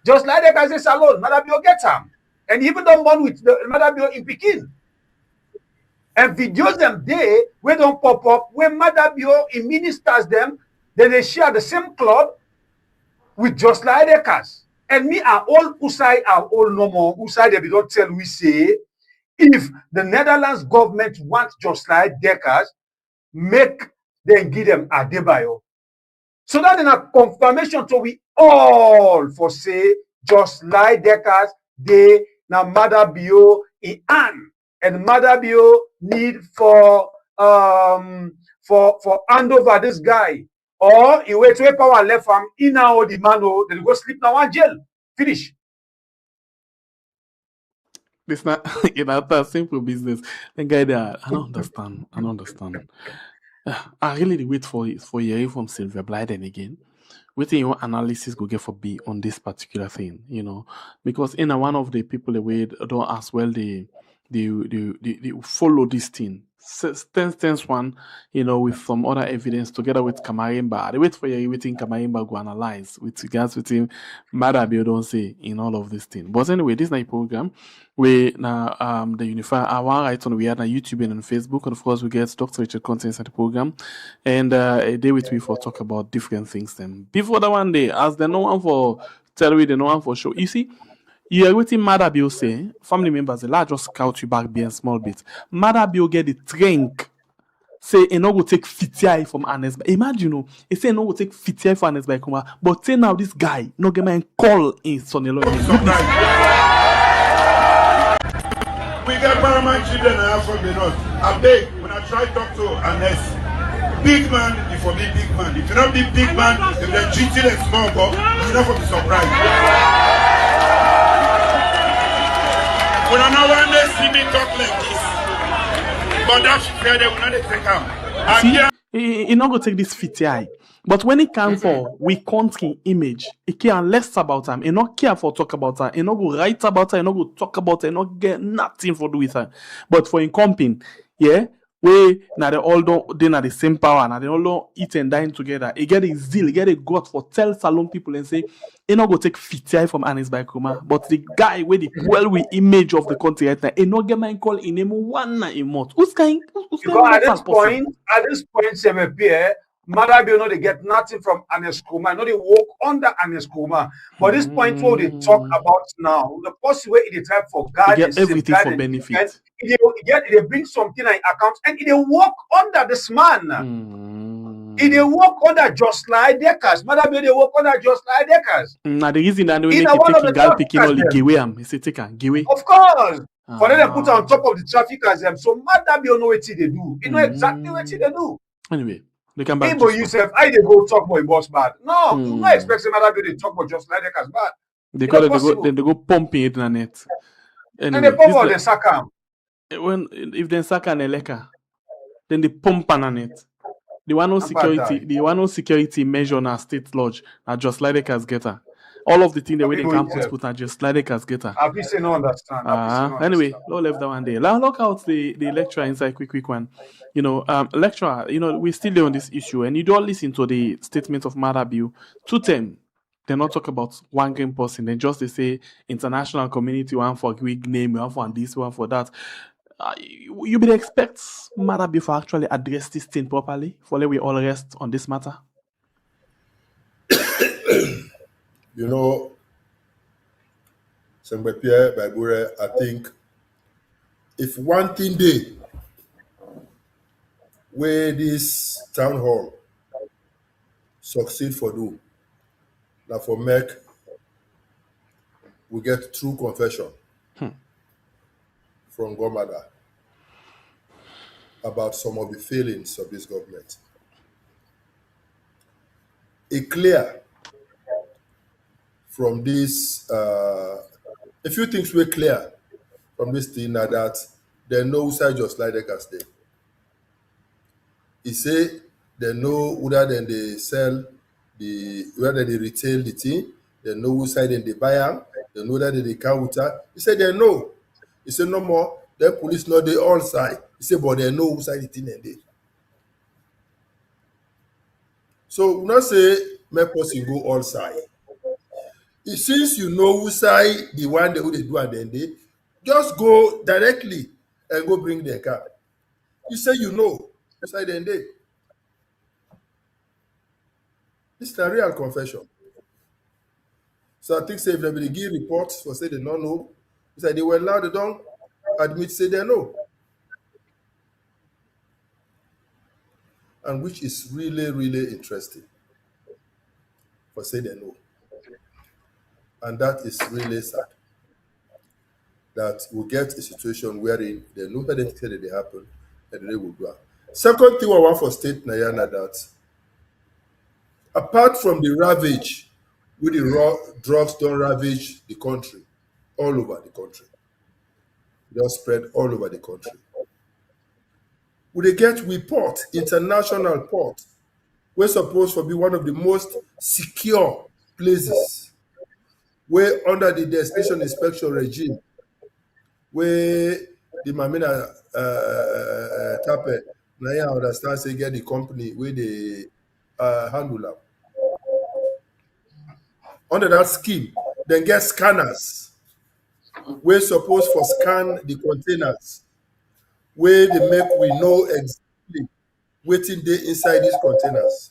Jos Leijdekkers is Salone. Madabio get them. And even the one with the Madabio in Pekin. And videos them there where don't pop up where Madabio in ministers them, then they share the same club with Jos Leijdekkers. And me are all Usai are all normal. Usai they don't tell we say if the Netherlands government wants Jos Leijdekkers, make them give them Adebayo. So that in a confirmation so we all for say Jos Leijdekkers they na Madabio in An. and Madabio need for hand over this guy, or he wait to power left from in now the man then go sleep now in jail. Finish. It's not a simple business. And guy there, I don't understand. I really wait for hearing from Sylvia Blyden again. Waiting your analysis go get for B on this particular thing, because in one of the people away don't as well they follow this thing. Stance one, with some other evidence together with Kamarimba. They wait for you waiting Kamarimba go analyze with regards with him Madabi don't say in all of this thing. But anyway, this is my program. We now the Unify our right on we are on YouTube and on Facebook, and of course we get Dr. Richard contents at the program. And a day with me for talk about different things then. Before the one day, as the no one for tell we the no one for show. You see, you are waiting Madabio say, family members, the large just scout you back being small bit. Madabio get the drink. Say e no go take 50 from Anes. Imagine he say no go take 50 from Anes by Kuma. But say now this guy no get my call in Sonelo. We get paramount children and half from the north. I beg when I try to talk to Anes. Big man, if you be big man. If you not be big man, if they're treated as small boy, you're not going to be surprised. When I know one day see me talk like this, but that's fair, they will not take out. He not go take this 50. But when it comes for we country image, he care less about him. He not care for talk about her. He not go write about her. He not go talk about her. He not get nothing for do with her. But for in comping, yeah, we now they all don't they not the same power. Now they all don't eat and dine together. He get a zeal, he get a gut for tell Salone people and say he not go take 50 from Anis by Kuma. But the guy with the well with image of the country right now, he not get my call in him one a month. Who's kind? At this point, Pierre, Madabio know they get nothing from Aneskuma, know they walk under Aneskuma. But this point where they talk about now, the possible way they try for guidance, everything for benefit. They bring something in account and they walk under this man. They walk under Jos Leijdekkers. Madabio they walk under Jos Leijdekkers. Now the reason that they make it gal picking all the giveaway he say take a giveaway. Of course. For them they put on top of the traffickers them. So Madabio know what they do. You know exactly what they do. Anyway. They come back. People yourself, I they go talk about boss bad. No, you not expect Madabio they talk about Jos Leijdekkers bad. They go pumping it in the net. Anyway, and they pump out the Sakam. If they sack an eleka, then they pump on it. The one no security measure na state lodge na Jos Leijdekkers get her. All of the things the way they campus put are Jos Leijdekkers get her. I've say no understand. Anyway, low left that one day. Look out the lecturer inside quick one. Lecturer, we still there on this issue, and you don't listen to the statement of Madabio. 2 term, they not talk about one game person. They just they say international community, one for Greek name, one for this, one for that. You would expect Madabio for actually address this thing properly, for let we all rest on this matter. Sengbe Pierre Babure, I think if one thing day where this town hall succeed for do, now for make we get true confession from Gomada about some of the failings of this government. It clear from this, a few things were clear from this thing now that they know who Jos Leijdekkers there. He say they know whether then they sell whether they retail the thing, they know who side then they buy them, they know that they counter. He said they know. He said no more, the police know they all side. He said, but they know who side the thing and they. So we not say make person go all side. Since you know who side the one who they do and then they just go directly and go bring their car. You say you know who side and they. This is a real confession. So I think say if everybody give reports for say they don't know, it's like they were allowed, they don't admit say they know. And which is really, really interesting for say they know. And that is really sad. that we'll get a situation wherein there no identity that they happen and they will go. Second thing I want for state Nayana that apart from the ravage with the raw drugs don't ravage the country, all over the country. They spread all over the country. We get we port, international port, we're supposed to be one of the most secure places where under the destination inspection regime, where the Mamina Tape, now I understand say get the company where they handle up. Under that scheme, then get scanners. We're supposed for scan the containers where they make we know exactly waiting day inside these containers.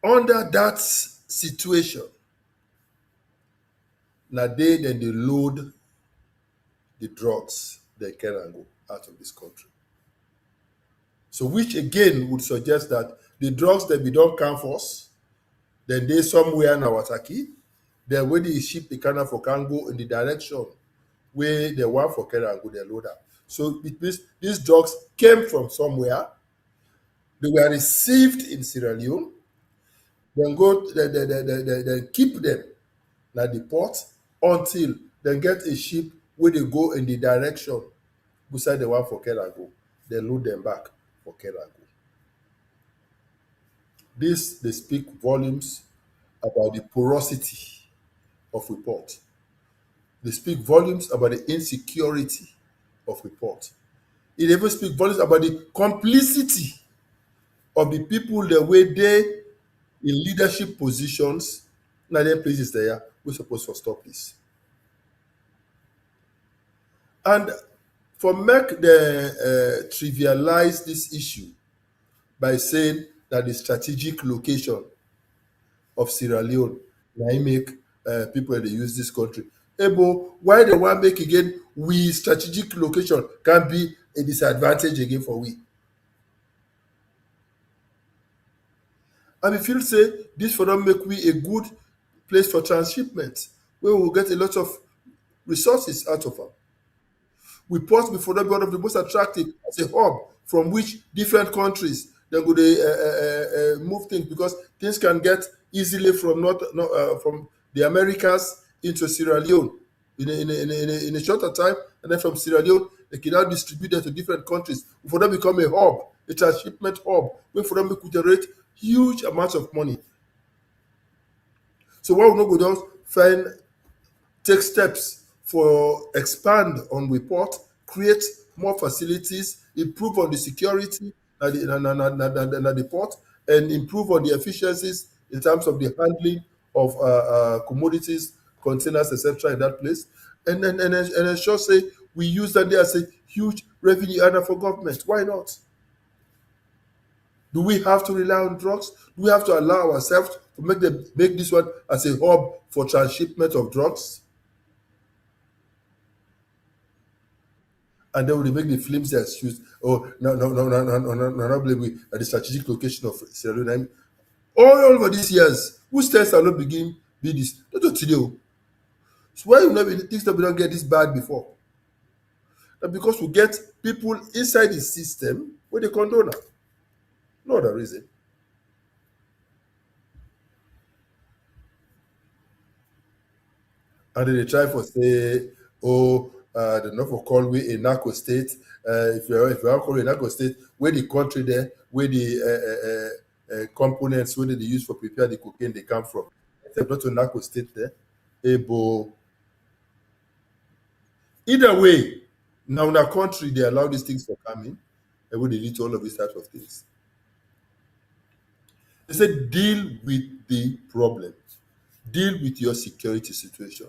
Under that situation, now then they load the drugs they can go out of this country. So which again would suggest that the drugs that we don't come for us, then they somewhere in Awataki, then where they ship the canna for can go in the direction where they want for Kerango, they load up. So it means these drugs came from somewhere, they were received in Sierra Leone, then go they keep them at the port until they get a ship where they go in the direction beside the one for Kerango. They load them back for Kerango. This they speak volumes about the porosity of report. They speak volumes about the insecurity of report. It even speaks volumes about the complicity of the people the way they in leadership positions, now their places there, we're supposed to stop this. And for make the trivialize this issue by saying that the strategic location of Sierra Leone now make people that they use this country. Ebo, why they want make again we strategic location can be a disadvantage again for we. And we feel say this for them make we a good place for transshipment where we will get a lot of resources out of them. We port before them one of the most attractive as a hub from which different countries then go they move things because things can get easily from from the Americas into Sierra Leone in a shorter time, and then from Sierra Leone they can now distribute them to different countries. For them become a hub, a transshipment hub, where for them we could generate huge amounts of money. So why we not go down take steps for expand on report, create more facilities, improve on the security at the port, and improve on the efficiencies in terms of the handling of commodities, containers, etc. in that place, and ensure say we use that there as a huge revenue earner for government. Why not? Do we have to rely on drugs? Do we have to allow ourselves to make this one as a hub for transshipment of drugs? And then we make the flimsy excuse, oh, no, blame we at the strategic location of Sierra Leone. All over these years, who states are not begin be this? Not today. So why you not things that we don't get this bad before? And because we get people inside the system where they condone it. No other reason. And then they try for say, oh, the not for call we a narco state. If you are calling a narco state, where the country there, where the components where they use for prepare the cocaine they come from. Except not a narco state there. Able. Either way, now in our country they allow these things to come in, and when they lead to all of these types of things. They said deal with the problem. Deal with your security situation.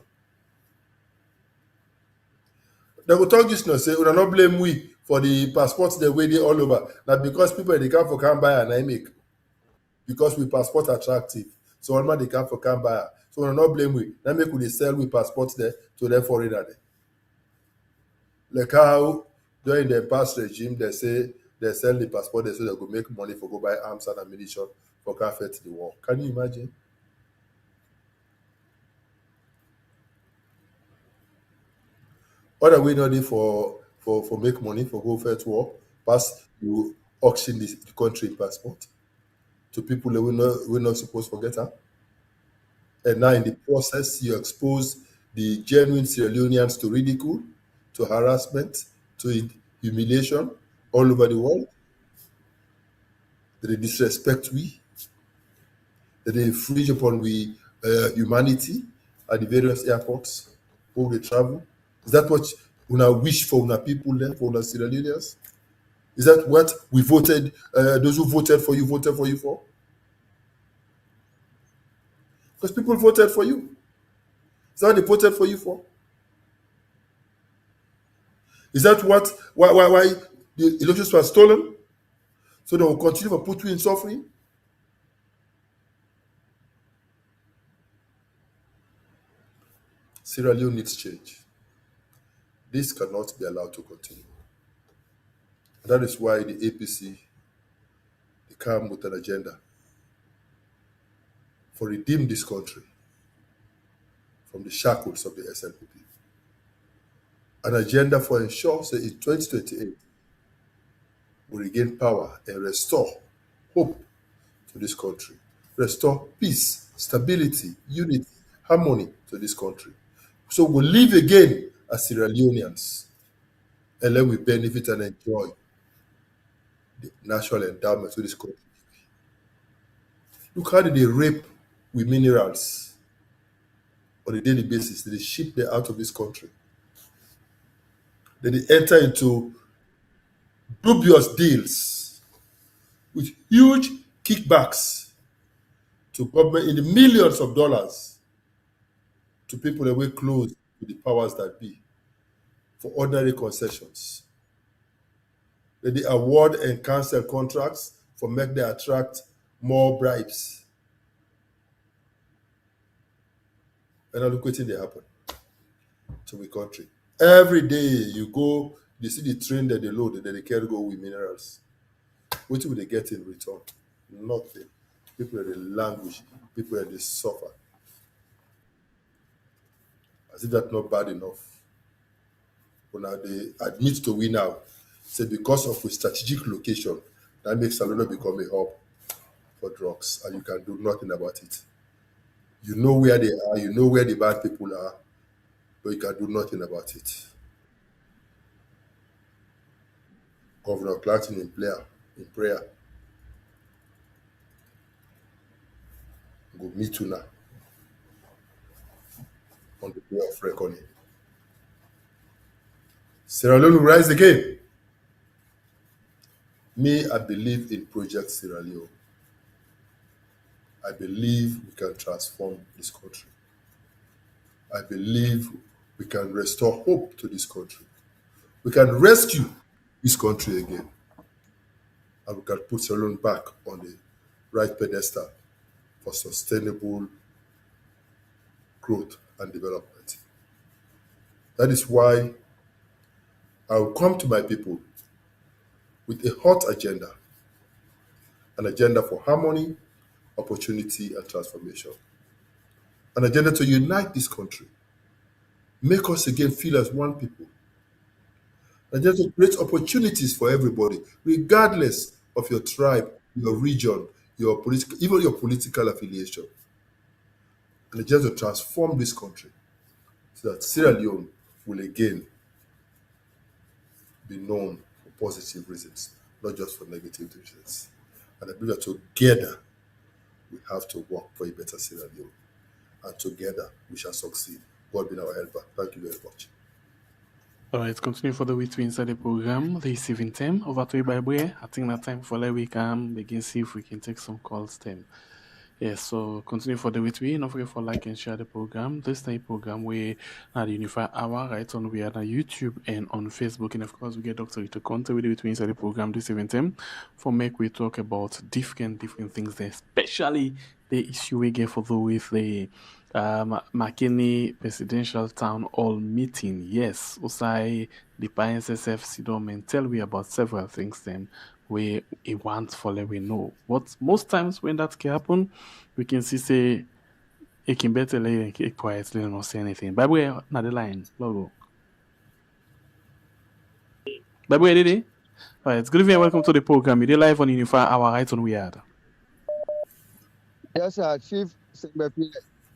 They will talk this now, say, we will not blame we for the passports the way they all over. Now because people they come for can buy and I make. Because we passport attractive. So all they come for can buy. So we will not blame we. Now make we sell we passports there to their foreigner there. Like how during the past regime they say they sell the passport they say they go make money for go buy arms and ammunition for can fight the war. Can you imagine? Other way not there for make money, for go fair to war, pass you auction the country passport to people that we're not supposed to forget her. And now in the process, you expose the genuine Sierra Leoneans to ridicule, to harassment, to humiliation all over the world. That they disrespect we, that they infringe upon we humanity at the various airports where they travel. Is that what una wish for una people there, for una Sierra Leoneans? Is that what we voted, those who voted for you for? Because people voted for you. Is that what they voted for you for? Is that why the elections were stolen? So they will continue to put you in suffering? Sierra Leone needs change. This cannot be allowed to continue. And that is why the APC, they come with an agenda for redeem this country from the shackles of the SLPP. An agenda for ensure that in 2028, we regain power and restore hope to this country. Restore peace, stability, unity, harmony to this country. So we'll live again as Sierra Leoneans, and then we benefit and enjoy the natural endowments of this country. Look how they rape with minerals on a daily basis. They ship them out of this country. Then they enter into dubious deals with huge kickbacks to government in the millions of dollars to people that were close to the powers that be for ordinary concessions. Then they award and cancel contracts for make they attract more bribes. And now look what they happen to the country. Every day you go, you see the train that they load, that they carry go with minerals. What will they get in return? Nothing. People that they languish, people that they suffer. As if that's not bad enough. But now they admit to win now. Say because of a strategic location, that makes Salone become a hub for drugs, and you can do nothing about it. You know where they are, you know where the bad people are, but you can do nothing about it. Governor Clanton in prayer. Go meet you now on the day of reckoning. Sierra Leone will rise again. Me, I believe in Project Sierra Leone. I believe we can transform this country. I believe we can restore hope to this country. We can rescue this country again. And we can put Sierra Leone back on the right pedestal for sustainable growth and development. That is why I will come to my people with a hot agenda, an agenda for harmony, opportunity, and transformation. An agenda to unite this country, make us again feel as one people. An agenda to create opportunities for everybody, regardless of your tribe, your region, your political, even your political affiliation. An agenda to transform this country so that Sierra Leone will again be known for positive reasons, not just for negative reasons. And I believe that together we have to work for a better Sierra Leone. And together we shall succeed. God be our helper. Thank you very much. All right, continue for the way to inside the program. The receiving time over to you by way. I think that time for let we can begin see if we can take some calls then. Yes, so continue for the way to be. Don't forget for like and share the program. This type program we at the Unified Hour right on we are on YouTube and on Facebook, and of course we get Dr. to contact with you inside the program this evening for make we talk about different things there, especially the issue we get for the with the McKinney Presidential Town Hall meeting. Yes, Usai the PNSSF Sidom and tell we about several things then we want for let we know. But most times when that can happen, we can see say it can better lay and keep quietly and not say anything. By the way, not the line, logo. Babu, Eddie? All right, good evening and welcome to the program. You're live on Unify Our Rights on Weird. Yes, sir. Chief Secretary.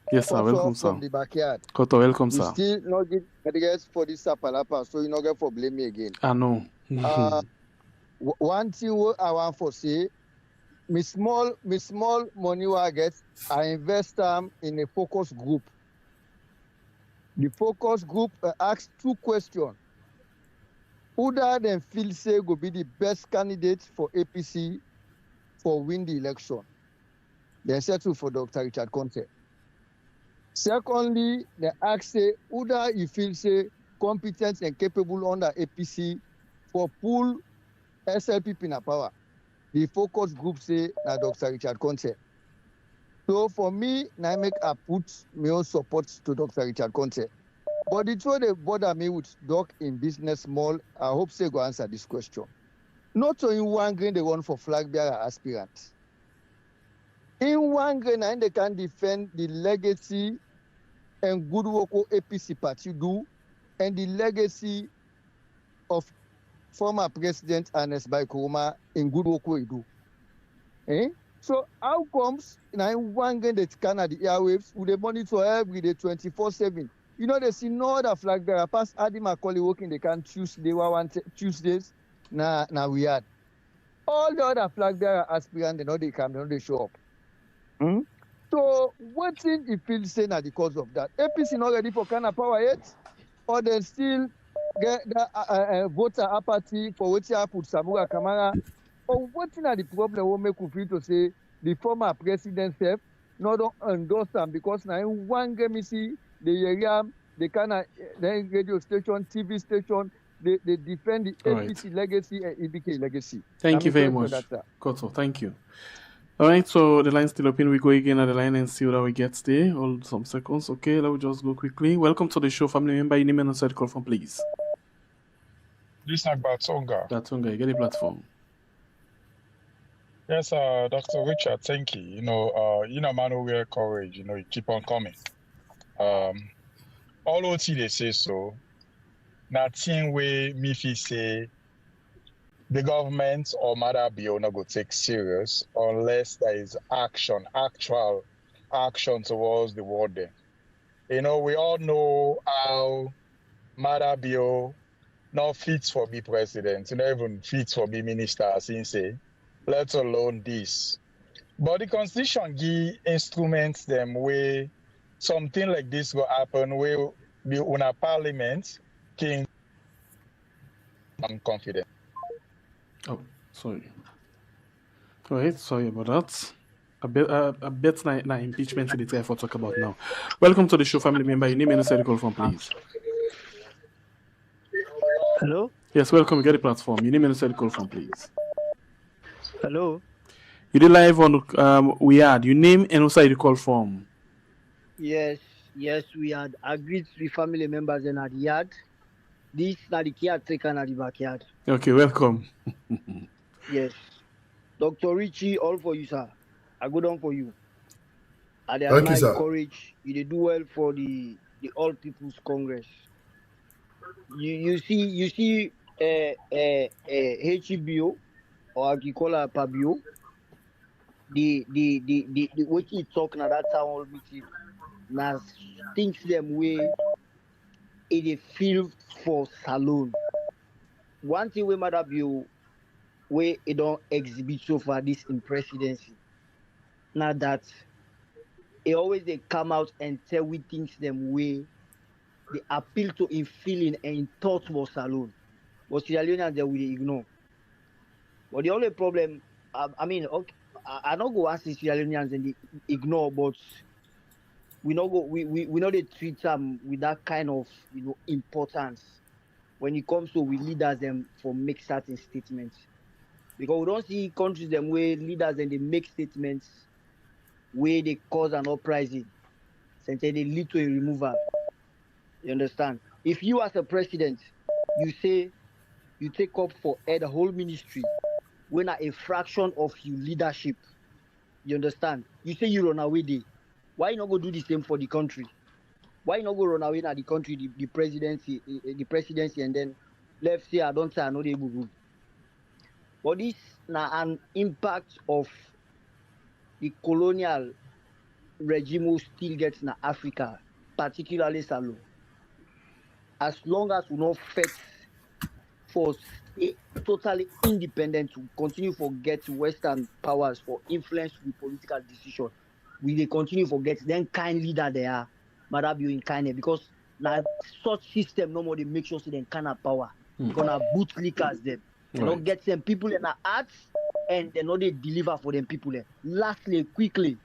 Yes, sir. Welcome, sir. From the backyard. Koto, welcome, sir. You still not get address for this sapalapa, so you not get for blame me again. I know. One thing I want for say, me small money I get, I invest in a focus group. The focus group asks 2 questions. Who then feel say go be the best candidate for APC for win the election? They settle for Dr. Richard Conte. Secondly, they ask say who you feel say competent and capable under APC for pull SLPP in power. The focus group say na Dr. Richard Conte. So for me, I make a put my own support to Dr. Richard Conte. But the truth they bother me with Doc in business small, I hope say go answer this question. Not only one grain they run for flag bearer aspirant. In one grain, and they can defend the legacy and good work APC party do, and the legacy of former President Ernest Bai Koroma in good work we do. So how comes now one grain that can at the airwaves with the monitor every day 24/7? You know, they see no other flag bearer pass Adi Macaulay working they can Tuesdays. Now we had all the other flag bearer aspirants, they know they come, they know they show up. So what thing you feel saying at the cause of that? APC not ready for kind of power yet? Or they still get the voter apathy for what you put Samura Kamara? Or what thing are the problem will make you feel to say the former president self not don't endorse them because now in one game you see the area, the kind of radio station, TV station, they defend the APC legacy and EBK legacy. Thank you very much, Koto. Thank you. All right, so the line's still open. We go again at the line and see what we get there. Hold some seconds. Okay, let me just go quickly. Welcome to the show, family member. Your name and answer call from, please. This is Batunga. Batunga, you get the platform. Yes, Dr. Richard, thank you. You know, man who wear courage. You know, you keep on coming. All OT they say so. Nothing way me fi say the government or Mother Bio not go take serious unless there is actual action towards the warden. You know, we all know how Mother Bio not fit for be president, not even fit for be minister, as he say, let alone this. But the constitution give instruments them where something like this go happen where be on a parliament king I'm confident. Oh, sorry. All right, sorry about that. I bet na impeachment is the time for talk about now. Welcome to the show, family member. Your name and answer call from, please. Hello? Yes, welcome. You get the platform. Your name and answer call from, please. Hello? You did live on Weird. Your name and answer the call from. Yes, we had agreed with family members in the yard. This is the caretaker in the backyard. Okay, welcome. Yes. Dr. Richie, all for you, sir. I go down for you. And they Thank you, sir. Courage. You do well for the All People's Congress. You see HBO or I call her Pabio. The what he talking at that town hall meeting. Now things them way it a feel for Salone. One thing we matter be where it don't exhibit so far this in presidency. Now that it always they come out and tell we things them way they appeal to in feeling and in thought was Salone. But Sierra Leone they will ignore. But the only problem, I mean, okay, I don't go ask the Sierra Leoneans and they ignore, but we know they treat them with that kind of importance when it comes to we leaders them for make certain statements. Because we don't see countries them where leaders and they make statements where they cause an uprising, and they lead to a removal. You understand? If you as a president, you say you take up for the whole ministry when a fraction of your leadership, you understand? You say you run away there. Why you not go do the same for the country? Why you not go run away at the country, the presidency, and then left say I don't say I know they able. But this now an impact of the colonial regime who still gets in Africa, particularly Salone. As long as we not fight for stay totally independent to continue to get Western powers for influence the political decision, we they continue to get then kind leader they are, matter be in kind because now such system no more they make sure so they can have power. Gonna bootlickers them. They not get them people in the arts and they know they deliver for them people. Lastly, quickly,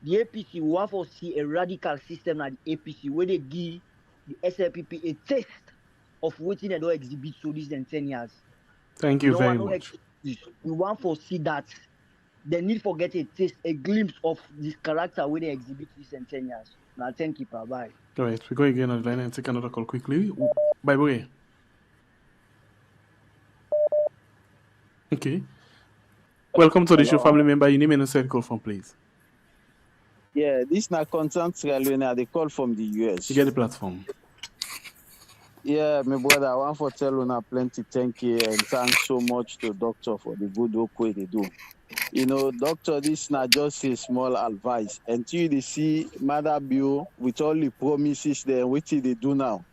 the APC we want to see a radical system at the APC where they give the SLPP a taste of waiting they don't exhibit so this in 10 years. Thank We you don't very want no much. excuses. We want to see that they need to get a taste, a glimpse of this character when they exhibit this in 10 years. Now, thank you, bye. All right, we go again on the line and take another call quickly. By the way. Okay. Welcome to the show, family member. Your name and circle from, please. Yeah, this na content Sierra Leone. They call from the US. You get the platform. Yeah, my brother, I want to tell you plenty thank you and thanks so much to doctor for the good work they do. You know, doctor, this not just a small advice. Until they see Mother Bill with all the promises there, what they do now.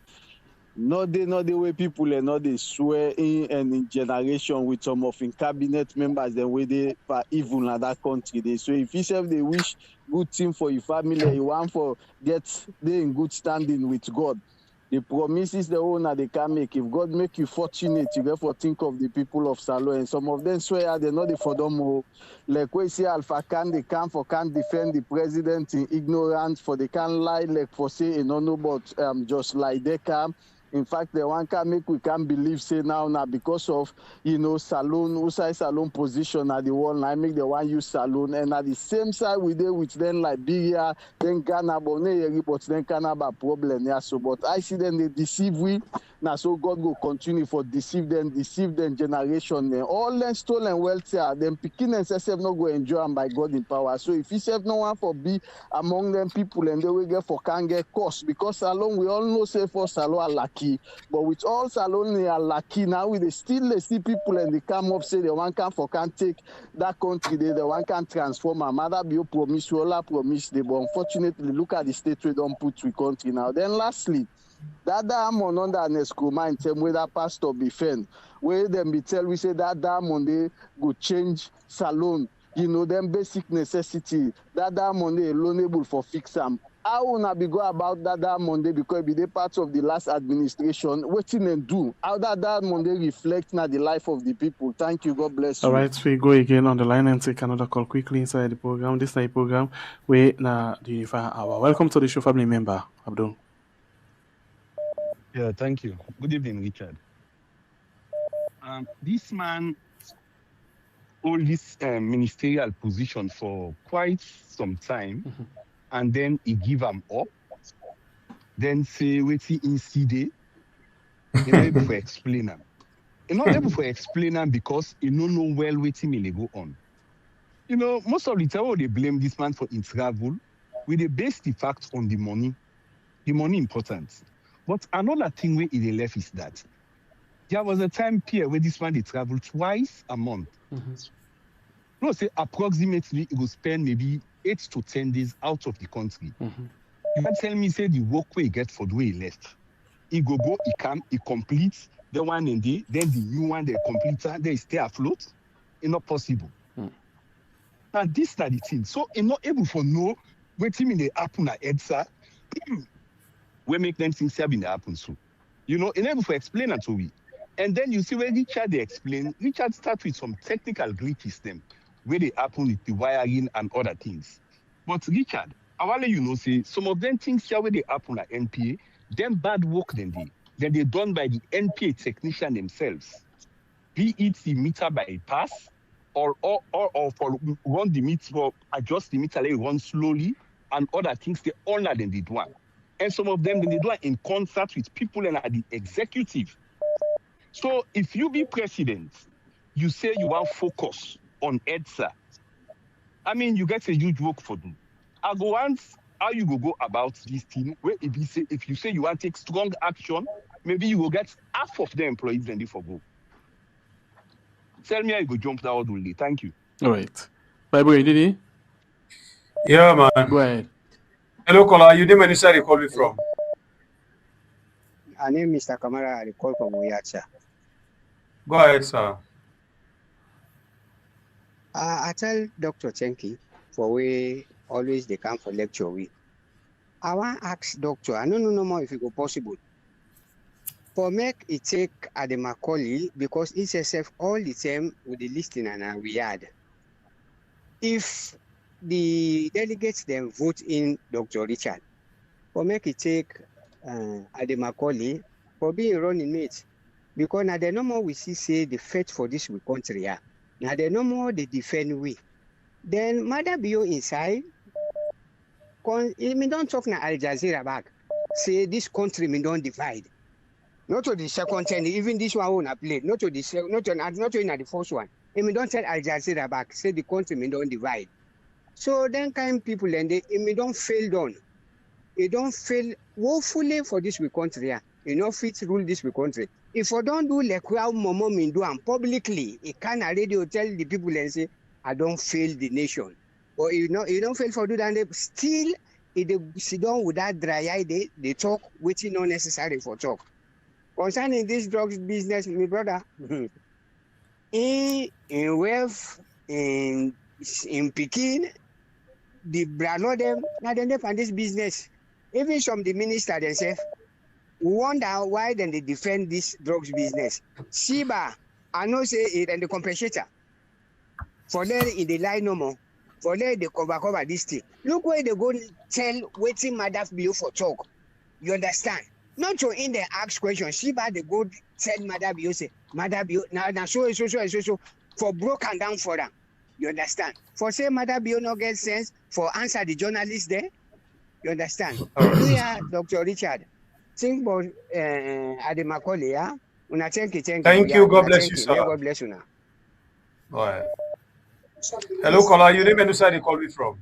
Not the way people are not they swear in generation with some of in cabinet members the way they for evil in that country. So if you say they wish good thing for your family, you want for get they in good standing with God. The promises the owner they can make. If God make you fortunate, you therefore think of the people of Salone. And some of them swear they're not for them. Like we see Alpha can they can defend the president in ignorance, for they can lie like for say no but Jos Leijdekkers. In fact, the one can make we can believe say now because of Salone, Usai Salone position at the wall. I make the one use Salone, and at the same side we did with then Liberia, then Ghana, but then Ghana problem. Yeah, so but I see them they deceive we now, so God will continue for deceive them generation. Then all them stolen wealth here, them picking and self not go enjoy them by God in power. So if he said no one for be among them people and they will get for can get cost because Salone we all know say for Salone are lucky. But with all Salone they are lucky now, we still see people and they come up say the one can take that country, the one can transform. My mother be promise, we all promise they, but unfortunately look at the state we don't put to country now. Then lastly, that diamond under an mind tell where that pastor be fend, where them be tell we say that diamond they go change Salone. Them basic necessity. That diamond they loanable for fix them. How will be go about that Monday because it be the part of the last administration waiting and do how that Monday reflect now the life of the people. Thank you. God bless you. All right, we go again on the line and take another call quickly inside the program. This is a program where now the Unify Hour. Welcome to the show, family member Abdul. Yeah, thank you. Good evening, Richard. This man hold this ministerial position for quite some time. And then he give them up. Then say, wait, he incident. You're not able to explain them. You're not able to explain them because you don't know well what he may go on. Most of the time they blame this man for his travel. We they base the fact on the money. The money important. But another thing where he left is that there was a time period where this man they travel twice a month. No, say approximately he will spend maybe 8 to 10 days out of the country. You can tell me, say the work where he get for the way he left. He go, he come, he completes the one in day, then the new one, they complete, they stay afloat. It's not possible. Now, this is the thing. So, you're not able to know what in the happen at EDSA, we make them things have been happen so. You're not able to explain it to me. And then you see where Richard they explain, Richard starts with some technical glitches them, where they happen with the wiring and other things. But Richard, I want to say some of them things here where they happen at NPA, them bad work then they done by the NPA technician themselves. Be it the meter bypass or for run the meter or adjust the meter, like run slowly and other things they honor than they do one. And some of them they do it in concert with people and at the executive. So if you be president, you say you want focus on EDSA. I mean, you get a huge work for them. I go once how you go about this thing where if you say you want to take strong action maybe you will get half of the employees then they for go. Tell me how you go jump that out only. Thank you. All right. Bible, did he? Yeah, man. Go ahead. Hello, caller. You didn't necessarily call me from. My name is Mr. Kamara. I call from Oyacha. Go ahead, sir. I tell Dr. Chenki for we always they come for lecture we. I want to ask doctor, I don't know no more if it go possible. For make it take at the Macaulay because it's SF all the time with the listing and we had. If the delegates then vote in Dr. Richard, for make it take at the Macaulay for being running mates. Because now the no more we see say the fate for this we country. Yeah. Now the no more they defend we. Then Mother Bio inside. Me don't talk na Al Jazeera back. Say this country me don't divide. Not to the second ten, even this one won't play. Not to the not in the first one. Me don't tell Al Jazeera back. Say the country me don't divide. So then kind people and they me don't fail down. It don't fail woefully for this we country. Yeah. You know fit rule this we country. If I don't do like how Momo me do and publicly, it can already tell the people and say I don't fail the nation. But you don't fail for do that. They still, if they sit down with that dry eye, they talk, which is not necessary for talk. Concerning this drugs business, my brother, in wealth, in Peking, the brand them, now they find this business. Even some the minister themselves wonder why then they defend this drugs business. Shiba, I know say it and the compensator. For them, in the line no more. For them, they cover this thing. Look where they go tell waiting Madaf Bio for talk. You understand? Not to in the ask question. Shiba, they go tell Madaf Bio, say, Madaf Bio, now so, for broken down for them. You understand? For say Madaf Bio no get sense, for answer the journalist there. You understand? Yeah, Dr. Richard. Think about Ade Macaulay, yeah? Thank you. God bless you, sir. God bless you now. All right. Hello, caller. You didn't decide to call me from.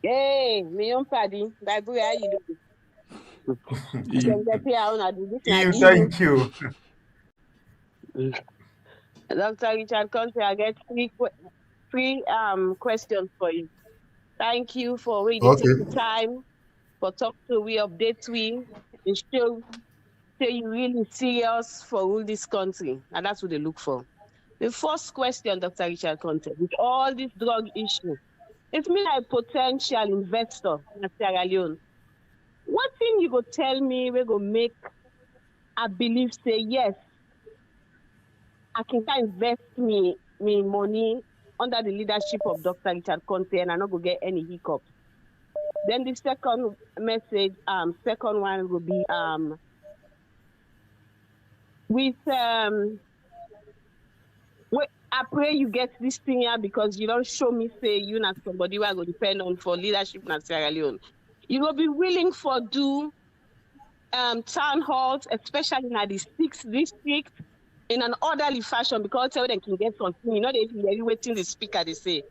Hey, me own paddy. Bible, how you doing? Thank you. Dr. Richard Conte, I get three questions for you. Thank you for really taking the time for talk to we, update we, and show you really serious for all this country. And that's what they look for. The first question, Dr. Richard Conte, with all this drug issue, it's me a potential investor in Sierra Leone. What thing you go tell me we go make I believe say yes, I can invest me money under the leadership of Dr. Richard Conte and I not go get any hiccup. Then the second message, second one will be I pray you get this thing here because you don't show me say you not somebody who I go depend on for leadership in Sierra Leone. You will be willing for do town halls, especially in the 6th district, in an orderly fashion because tell them can get something. You know they're waiting the speaker they say.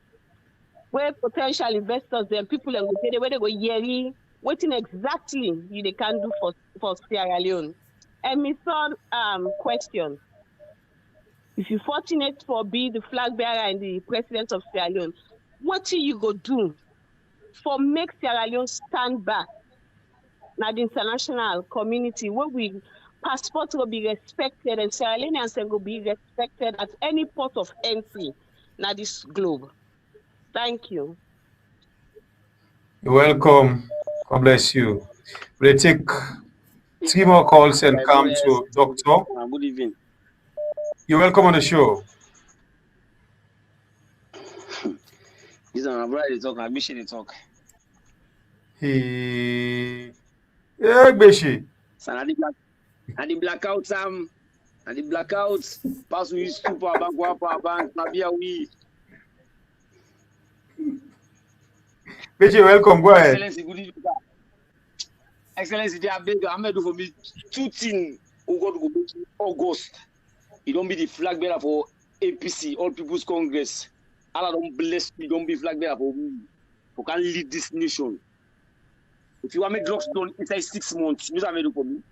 Where potential investors then people and go say where they go yearly, waiting exactly they can do for Sierra Leone. And my third question. If you're fortunate for be the flag bearer and the president of Sierra Leone, what do you go do for make Sierra Leone stand back? Now the international community, where we passport will be respected and Sierra Leoneans will be respected at any port of entry now this globe. Thank you. You're welcome. God bless you. We'll take 3 more calls and come to Doctor. Good evening. You're welcome on the show. This is my brother talk, I wish he talk. Yeah, Beshi. So and the blackouts and the blackouts pass we super bank Nabia we. Beshi, welcome. Go ahead. Excellency, good evening. Excellency, they have been do for me 2 things who got to go to August. You don't be the flag bearer for APC, All People's Congress. Allah don't bless you, don't be flag bearer for me. You can lead this nation. If you want me drugs done inside 6 months, you know what I do for me?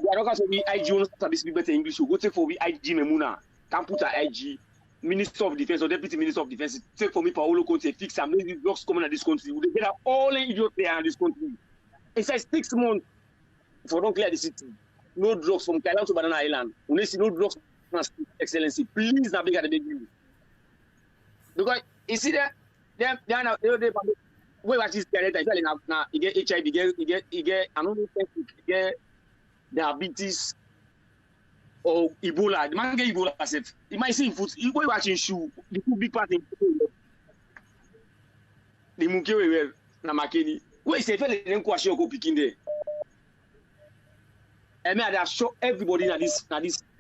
They are not going to be IG on to speak better English. Go take for me IG Memuna. Can put a IG Minister of Defense or Deputy Minister of Defense. Take for me Paolo Conte fix and make the drugs coming in this country. They get all the idiots there in this country. It says 6 months for don't clear the city. No drugs from Thailand to Banana Island. We see no drugs from Excellency. Please, not big at the big deal. Because you see that they where what is carried? Now you get HIV, you get another thing, you get diabetes or Ebola. The man get Ebola self. You might see food. You go watching shoe. The two big part in the monkey we na makeni. Where is the fellow then go show go picking there? And may I show everybody in this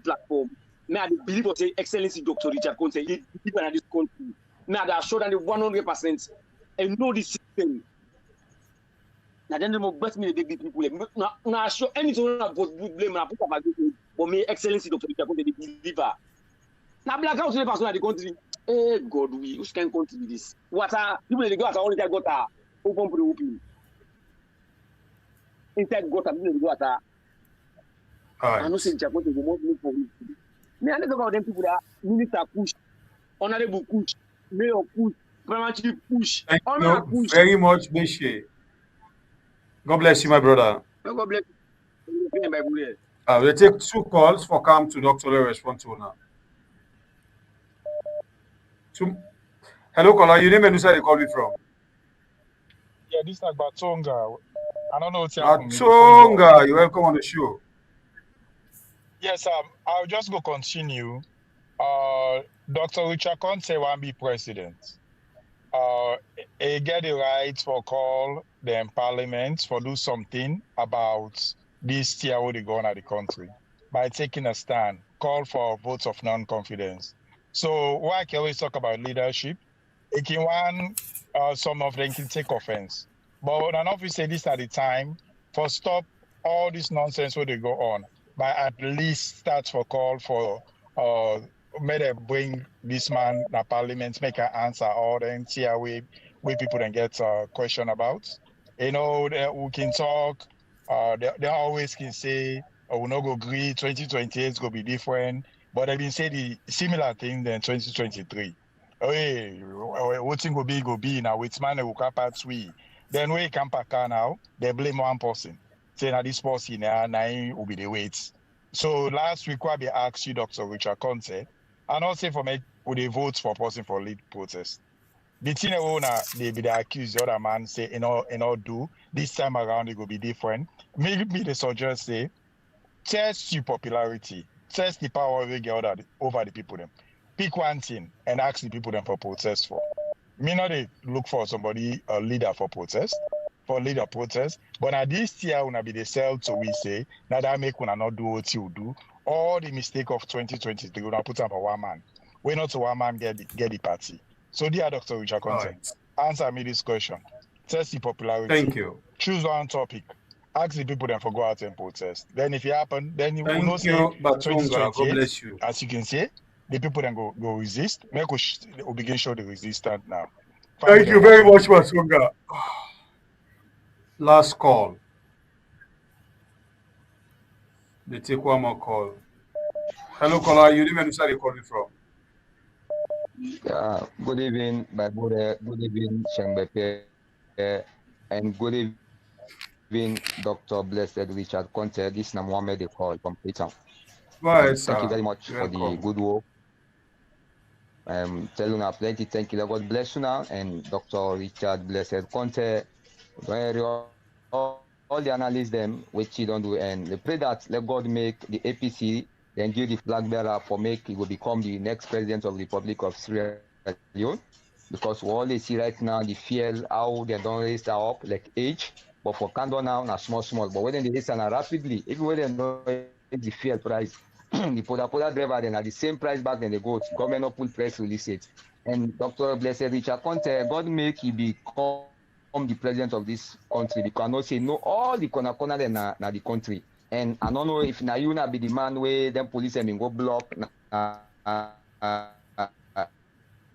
platform. May I believe what say Excellency Dr. Richard Conte he people in this country. May I show that 100% and know this system. Now then they must bet me the big people. Now show anything about blame and put up for me Excellency Dr. Richard Conte the deliver. Now blackout to the person in the country. Eh God we which can country with this? Water people they go at only got open for the open. Inside gutter people they go at I know say Richard Conte go more for me. Me I talk about them people that minister push, honorable push, mayor push, primary chief push, honor push. Very much, Beshe. God bless you, my brother. God bless you. We'll take 2 calls for come to Dr. Lee respond to now. Hello, caller. Your name and where you call me from? Yeah, this is Batonga. I don't know what's happening. Batonga, you're welcome on the show. Yes, I'll just go continue. Dr. Richard Conte won't be president. He get the right for call the parliament for do something about this tier where they go on at the country by taking a stand, call for votes of non-confidence. So why can always talk about leadership? It can want some of them can take offense. But none of you say this at the time for stop all this nonsense where they go on. By at least start for call for may they bring this man to parliament, make an answer all the entire way people then get question about. You know, we can talk, they always can say, oh, we not go agree, 2028 is going to be different. But they've been saying the similar thing than 2023. Hey, what thing go be now, which man will cap at we. Then we come back now, they blame one person. Say now this person now will be the weights. So last week we asked you, Dr. Richard Conte, and also for me, would they vote for person for lead protest? The thing they be the accused, the other man say, you know, do this time around it will be different. Maybe they suggest say, test your popularity, test the power we get over the people them. Pick one thing and ask the people them for protest for. Me not they look for somebody a leader for protest. For leader protest, but now this year will be the sell to we say now that make una not do what you do. All the mistake of 2023 will put up for one man. We not to one man get the party. So dear Dr. Richard Conte, answer me this question. Test the popularity. Thank you. Choose one topic. Ask the people then for go out and protest. Then if it happen, then you will not say 2028. As you can say, the people then go resist. Make we begin show the resistance now. Thank you very much, Batonga. Last call. They take one more call. Hello, caller. You didn't know where you calling from. Good evening, my brother. Good evening, Shangbepe. And good evening, Dr. Blessed Richard Conte. This is Mohammed they call from Freetown. Thank you very much for the good work. Telling us plenty. Thank you. God bless you now. And Dr. Richard Blessed Conte. All the analysts them which you don't do, and they pray that let God make the APC then give the flag bearer for make he will become the next president of the Republic of Sierra Leone, because we all see right now the fear how they don't raise that up like age, but for Kando now small, but when they raise now rapidly, even when they know the fuel price, the Poda driver then at the same price back then they go government not pull press release it, and Dr. Blessed Richard Conte, God make he become the president of this country, because I know say no all the corner then na the country, and I don't know if now you na be the man where them police and go block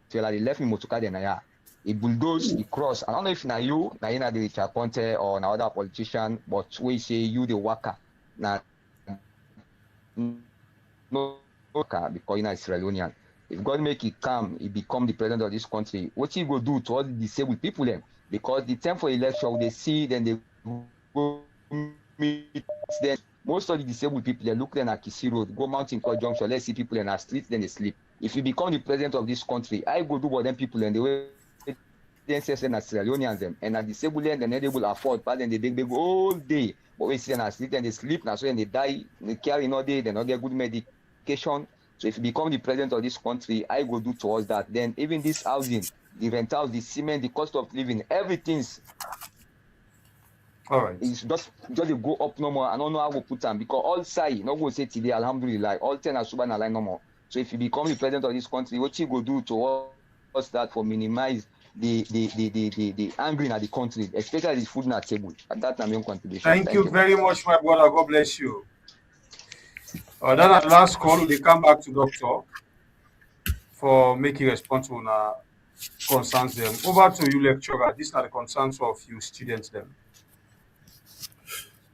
so like the left me motoka then yeah he bulldoze the cross. I don't know if now you na the Richard Conte or na other politician, but we say you the worker na no because in Sierra Leonean. If God make it come, he become the president of this country, what he will do to all the disabled people then? Because the time for election, they see, then they go meet them. Most of the disabled people, they look then at Kisi Road, go Mountain Conjunction, let's see people in our streets, then they sleep. If you become the president of this country, I go do what them people and the way then say Sierra Leoneans them and a disabled and then they will afford, but then they beg all day. But we see and sleep and they sleep now, so then they die, they carry all day, they not get good medication. So if you become the president of this country, I go do towards that. Then even this housing, the rentals, the cement, the cost of living, everything's all right. It's just go up no more. I don't know how we put them because all say no go say today, alhamdulillah, all 10 are subhanallah no more. So if you become the president of this country, what you go do towards that for minimize the angry at the country, especially the food not table. And that's my main contribution. Thank you very much, my brother. God bless you. Then at last call, we come back to Doctor for making response on concerns them. Over to you, lecturer. These are the concerns of you students them.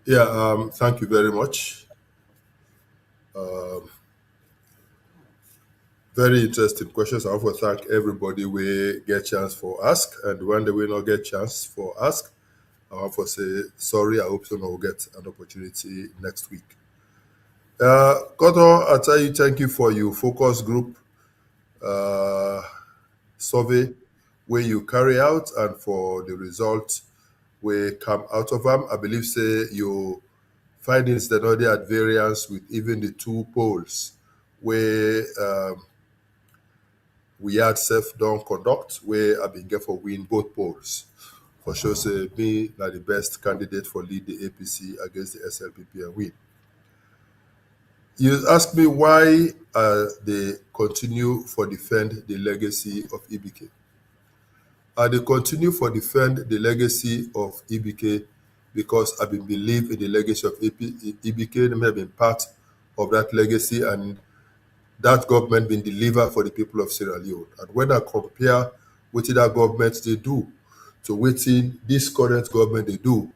Yeah, thank you very much. Very interesting questions. I want to thank everybody we get chance for ask, and when they will not get chance for ask, I want to say sorry. I hope someone will get an opportunity next week. Koto, I tell you, thank you for your focus group survey where you carry out and for the results we come out of them. I believe say your findings that are at variance with even the two polls where we had self-done conduct where I've been get for win both polls. For sure say me not the best candidate for lead the APC against the SLPP and win. You ask me why they continue for defend the legacy of EBK. They continue for defend the legacy of EBK because I believe in the legacy of EBK. They have been part of that legacy and that government been delivered for the people of Sierra Leone. And when I compare what that government they do to what this current government they do,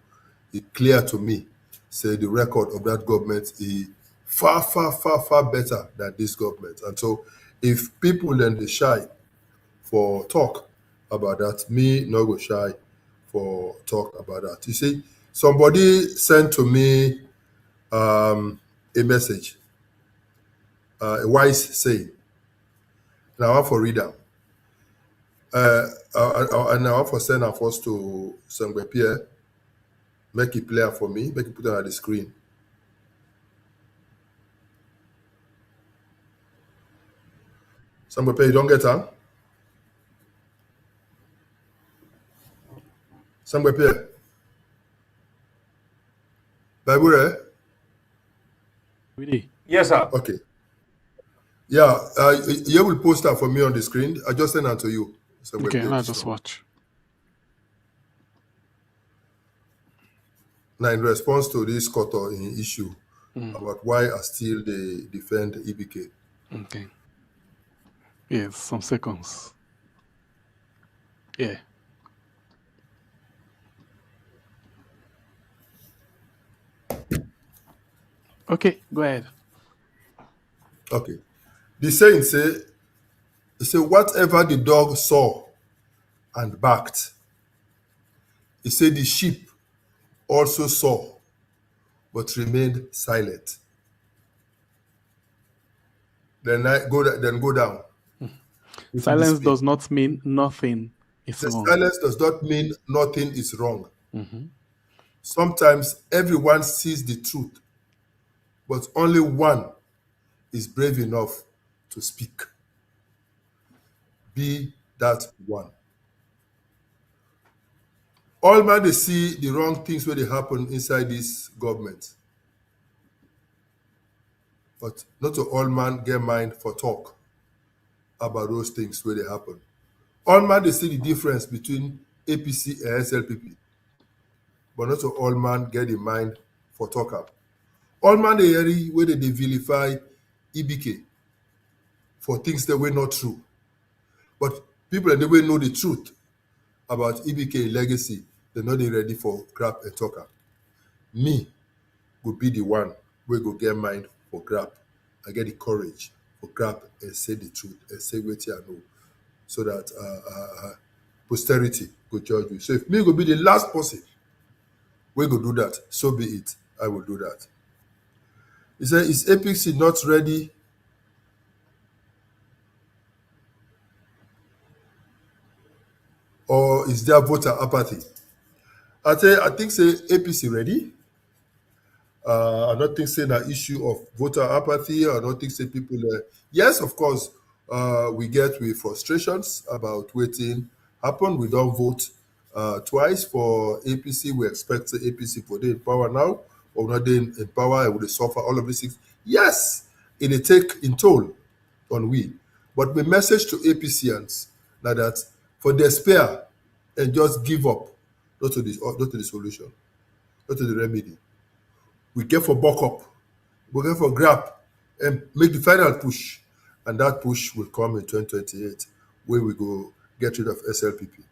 it's clear to me, say the record of that government is far better than this government. And so if people then they shy for talk about that, me no go shy for talk about that. You see, somebody sent to me a message, a wise saying, and I want for read them. And I want for send her first to Sangwe Pierre, make it play for me, make it put it on the screen. Sangwe Pierre, you don't get her? Sangwe Pierre? Bible, Really? Yes, sir. Okay. Yeah, you will post that for me on the screen. I just send that to you. Okay, I'll just watch. Now, in response to this Koto issue about why I still they defend EBK. Okay. Yes, some seconds. Yeah. Okay, go ahead. Okay. The saying say whatever the dog saw and barked, he said the sheep also saw but remained silent. Then go down. Silence does not mean nothing is wrong. Silence does not mean nothing is wrong. Sometimes everyone sees the truth, but only one is brave enough to speak. Be that one. All man they see the wrong things where they happen inside this government. But not all man get mind for talk about those things where they happen. All man they see the difference between APC and SLPP. But not all man get the mind for talk up. All man they hear where they vilify EBK for things that were not true. But people that way know the truth about EBK legacy, they're not ready for crap and talker. Me would be the one we go get mind for grab. I get the courage for grab and say the truth and say what I know, so that posterity go judge me. So if me go be the last person, we go do that. So be it. I will do that. He said, is APC not ready? Or is there voter apathy? I think say APC ready. I don't think say an issue of voter apathy. I don't think say people. Yes, of course, we get with frustrations about waiting happen. We don't vote twice for APC. We expect the APC for the in power now, or not in power. Will they suffer all of these things? Yes, it take in toll on we. But the message to APCians now that for despair and just give up, not to the solution, not to the remedy. We get for buck up, we get for grab, and make the final push. And that push will come in 2028, where we go get rid of SLPP.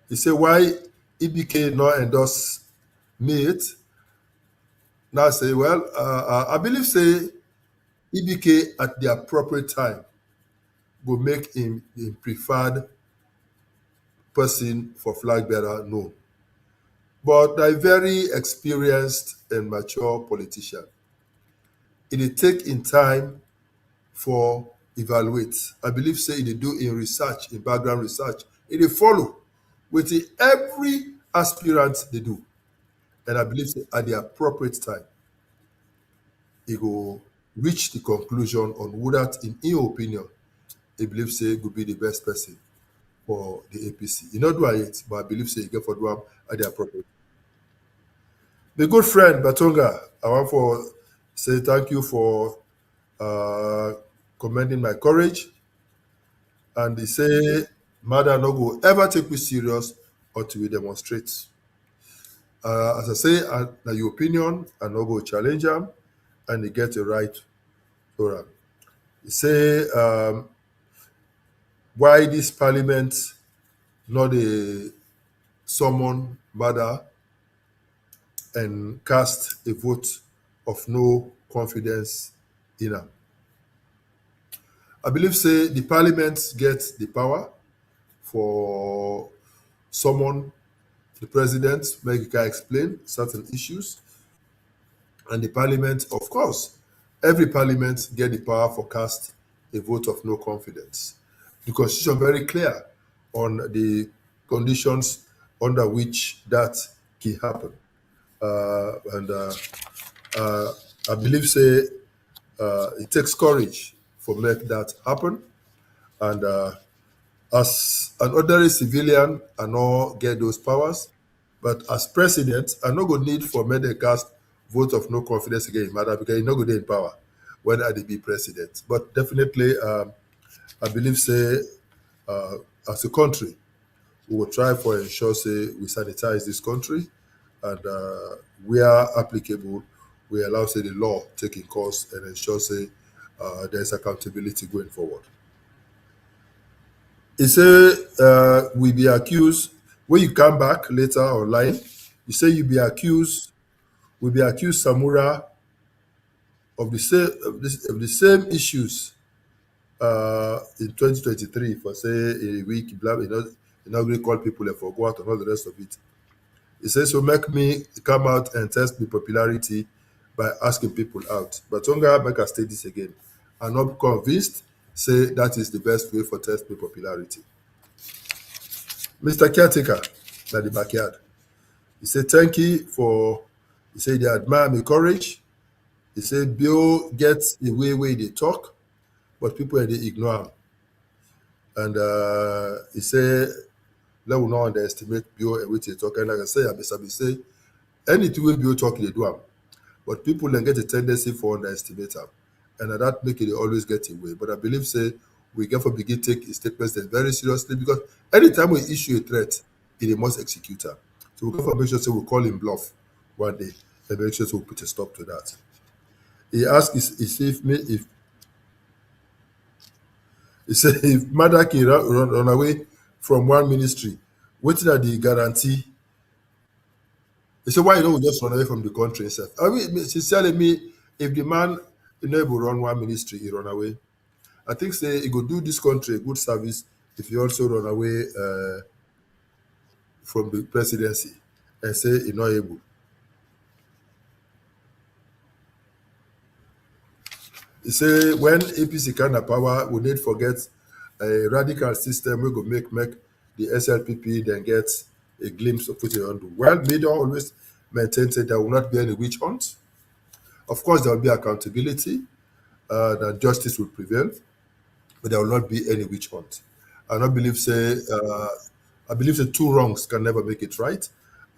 He say, why EBK not endorse MATE? Now I say, well, I believe say EBK at the appropriate time will make him the preferred person for flag bearer known. But a very experienced and mature politician. It will take in time for evaluate. I believe say it do in research, in background research. It will follow with every aspirant they do. And I believe say at the appropriate time, it will reach the conclusion on who that, in your opinion, he believes say could be the best person for the APC. You not do it, but I believe say you get for do at the appropriate. My good friend Batonga, I want to say thank you for commending my courage. And they say, Mother no go ever take me serious until we demonstrate. As I say, na your opinion, I no go challenge them, and they get the right for them. They say, why this parliament not a summon Mother and cast a vote of no confidence in her. I believe say the parliament gets the power for someone, the president, make explain certain issues. And the parliament, of course, every parliament get the power for cast a vote of no confidence. The constitution very clear on the conditions under which that can happen. I believe say it takes courage for make that happen. And as an ordinary civilian, I no get those powers. But as president, I no go need for me to cast vote of no confidence again, Mother, because you no go in power when I be president. But definitely, I believe say as a country, we will try for ensure say we sanitize this country, and where applicable, we allow say the law taking course and ensure say there's accountability going forward. He say we be accused when you come back later online. You say we be accused Samura of the same issues in 2023 for say a week, blah, you know, really call people and forgot and all the rest of it. He says, so make me come out and test the popularity by asking people out. But Tonga make us state this again. I'm not convinced, say that is the best way for test the popularity. Mr. Caretaker, at the backyard. He said, thank you for, he said, they admire my courage. He said, Bill gets the way they talk, but people, they ignore him. And he said, let us not underestimate Bill and what they talk. And like I say, I say, anything we Bill talk, they do him. But people then get a tendency for underestimate him. And that make it always get away. But I believe, say, we get for begin take statements that very seriously, because anytime we issue a threat, it must execute her. So we go for make sure say we call him bluff one day and make sure we put a stop to that. He asked if he said if Mother can run away from one ministry, what are the guarantee? He said, why you don't just run away from the country itself? I mean, sincerely, if the man able run one ministry, he run away. I think say he go do this country a good service if he also run away from the presidency and say he not able. He say when APC kind of power, we need forget a radical system we go make the SLPP then get a glimpse of what they want to do. Well, media always maintain that there will not be any witch hunt. Of course, there will be accountability, that justice will prevail, but there will not be any witch hunt. I believe say two wrongs can never make it right.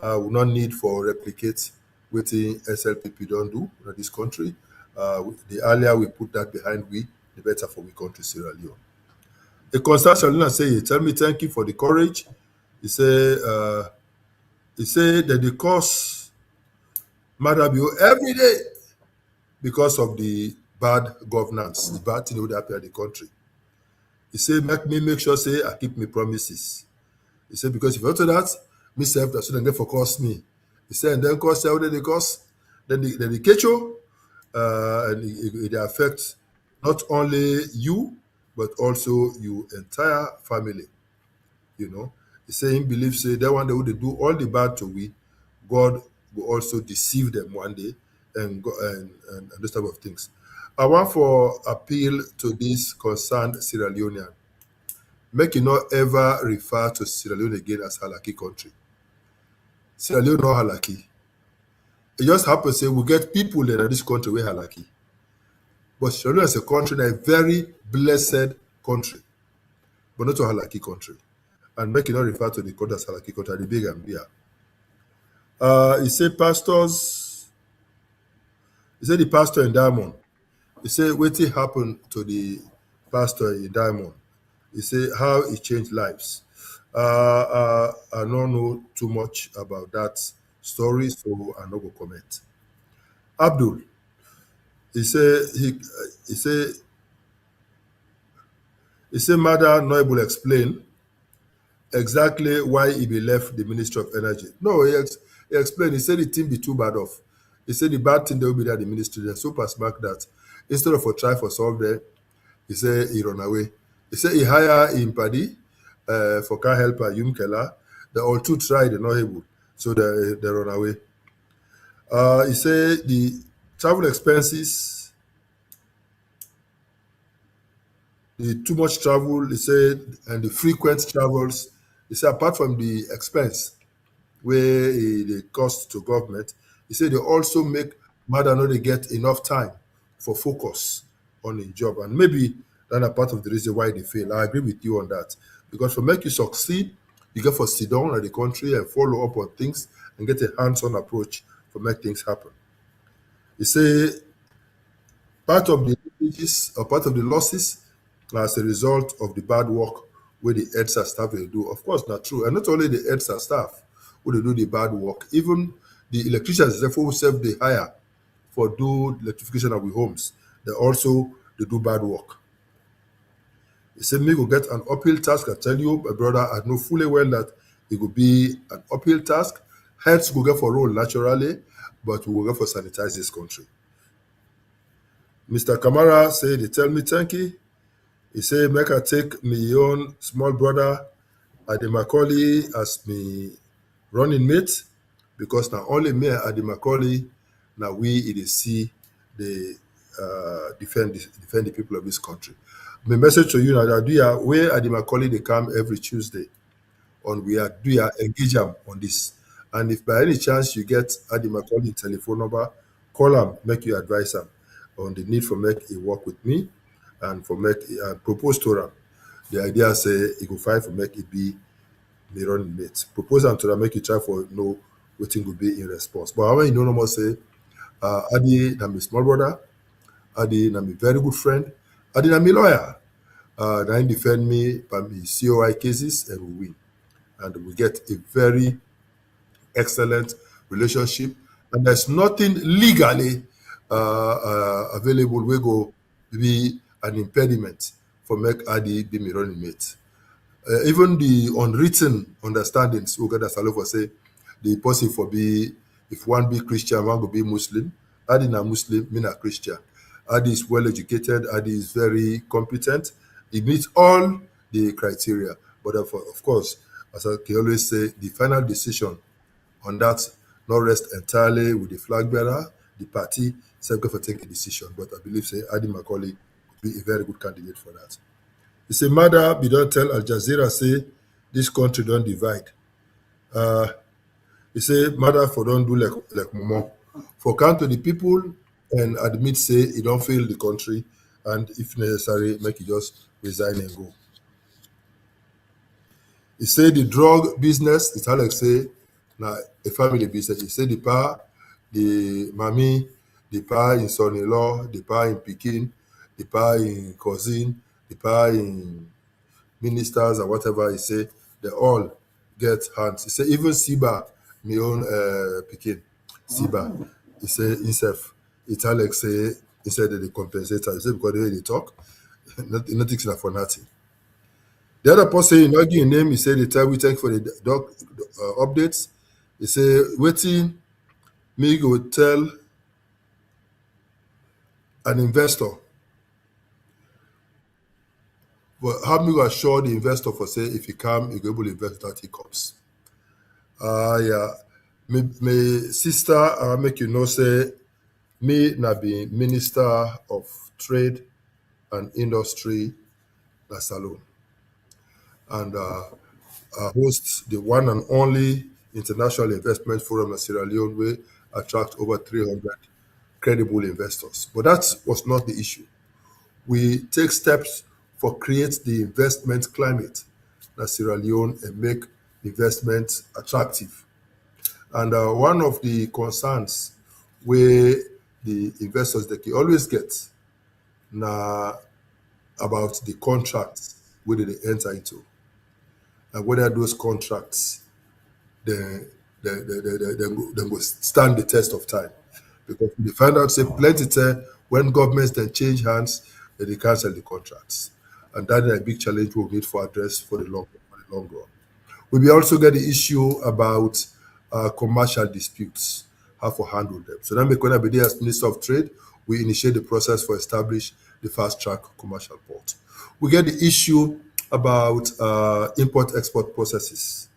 We not need for replicate what the SLPP don't do in this country. The earlier we put that behind we, the better for we country, Sierra Leone. The Constant Salone say, tell me thank you for the courage. He say that the cause matter every day because of the bad governance, the bad thing that happen in the country. He say, make sure say I keep my promises. He said, because if you do that, myself, that shouldn't for cost me. He said, and then cost how they cost, then they catch you, and it affects not only you, but also your entire family. You know, he said, he believes say that one day would do all the bad to we, God will also deceive them one day, and this type of things. I want for appeal to this concerned Sierra Leonean. Make you not ever refer to Sierra Leone again as Halaki country. Sierra Leone not Halaki. It just happens to say we get people in this country where Halaki. But Sierra Leone is a country, a very blessed country, but not a Halaki country. And make you not refer to the country as Halaki country, the big and beer. He said the pastor in Diamond. He said what happened to the pastor in Diamond. He said how he changed lives. I don't know too much about that story, so I'm not going to comment. Abdul, he said Mother not able to explain exactly why he be left the Ministry of Energy. No, he explained. He said the thing be too bad off. He said the bad thing they will be at the ministry. They're super smart that instead of try for solve there, he said he run away. He said he hire him paddy for car helper Yum Kela. They all two tried, they're not able. So they run away. He said the travel expenses, the too much travel, he said, and the frequent travels, he said apart from the expense where the cost to government, he said they also make mother not get enough time for focus on the job. And maybe that's a part of the reason why they fail. I agree with you on that. Because for make you succeed, you get for sit down at the country and follow up on things and get a hands-on approach for make things happen. He say part of the leakages or part of the losses as a result of the bad work where the EDSA staff will do. Of course, not true. And not only the EDSA staff who they do the bad work, even the electricians therefore who serve the hire for do electrification of the homes, they do bad work. He said, me go get an uphill task. I tell you, my brother, I know fully well that it will be an uphill task. Heads go get for role naturally, but we will get for sanitize this country. Mr. Kamara said, they tell me thank you. He said, make I take my own small brother Adi Macaulay as me running mate, because now only me Adi Macaulay, now we see the defend the people of this country. My message to you now that where Adi Macaulay they come every Tuesday, on we are engage them on this. And if by any chance you get Adi Macaulay telephone number, call him, make you advise him on the need for make it work with me and for make propose to him. The idea say he go fight for make it be the running mate. Propose him to them, make you try for know what thing will be in response. But how you know no more say Adi na my small brother, Adi na my very good friend, Adi na my lawyer. Then defend me by my COI cases and we win. And we get a very excellent relationship. And there's nothing legally available we go be an impediment for make Adi be my running mate. Even the unwritten understandings we get as Salone say the person for be if one be Christian, one will be Muslim, Adi na Muslim, me na Christian. Adi is well educated, Adi is very competent. He meets all the criteria. But of course, as I can always say, the final decision on that not rest entirely with the flag bearer, the party, go for take a decision. But I believe say Adi Macaulay would be a very good candidate for that. He say, Mother, we don't tell Al Jazeera say this country don't divide. He say, Mother, for don't do like Momo. For come to the people and admit say he don't fail the country, and if necessary, make it just resign and go. He say the drug business, it's Alex say, now a family business. He say the pa, the mommy, the pa in son-in-law, the pa in Pekin, the pa in cousin, the pa in ministers and whatever. He say they all get hands. He say even Siba, my own Pekin, Siba, he say himself, it's Alex say, he said that they compensate her. He say because the way they talk, nothing is for nothing. The other person, he not give a name, he said the time we take for the updates. He say, waiting, me go tell an investor. But how me go assure the investor for say if he come, he go able to invest that he comes. Yeah. My sister, make you know, say, me na be Minister of Trade and Industry na Salone. And host the one and only International Investment Forum in Sierra Leone, where attract over 300 credible investors. But that was not the issue. We take steps for create the investment climate in Sierra Leone and make investment attractive. And one of the concerns where the investors they can always get now about the contracts where they enter into. And whether those contracts they will stand the test of time. Because we find out say plenty time when governments then change hands, they cancel the contracts. And that is a big challenge we'll need for address for the long run. We will also get the issue about commercial disputes, how to handle them. So then when I be there as Minister of Trade, we initiate the process for establish the fast-track commercial port. We get the issue about import-export processes.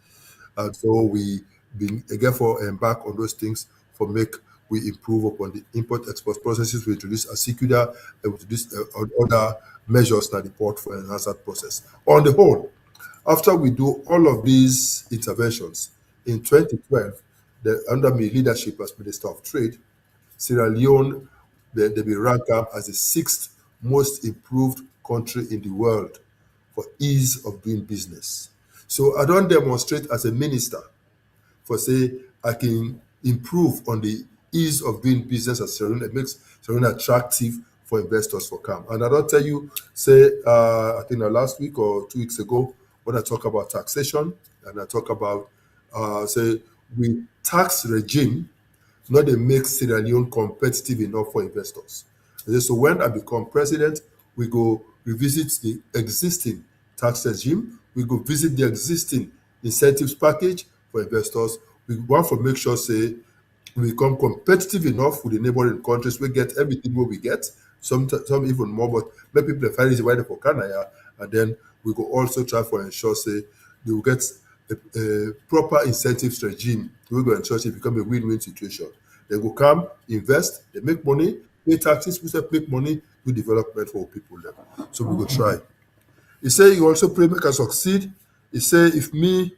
And so we therefore embark on those things for make we improve upon the import-export processes. We introduce a CQDA and we introduce other measures that the port for enhance that process. On the whole, after we do all of these interventions, in 2012, under my leadership as Minister of Trade, Sierra Leone, they be ranked up as the 6th most improved country in the world for ease of doing business. So I don't demonstrate as a minister for say I can improve on the ease of doing business at Sierra Leone. It makes Sierra Leone attractive for investors for come. And I don't tell you, say, I think last week or 2 weeks ago, when I talk about taxation and I talk about, say, we tax regime, not they make Sierra Leone competitive enough for investors. And so when I become president, we go revisit the existing tax regime. We go visit the existing incentives package for investors. We want to make sure, say, we become competitive enough with the neighboring countries. We get everything what we get, some even more, but let people find it why for Canada, and then we go also try for ensure, say, they will get a proper incentives regime. We go ensure it become a win-win situation. They go come, invest, they make money, pay taxes, we say make money, do development for people there. So we go try. He say he also pray make us succeed. He say if me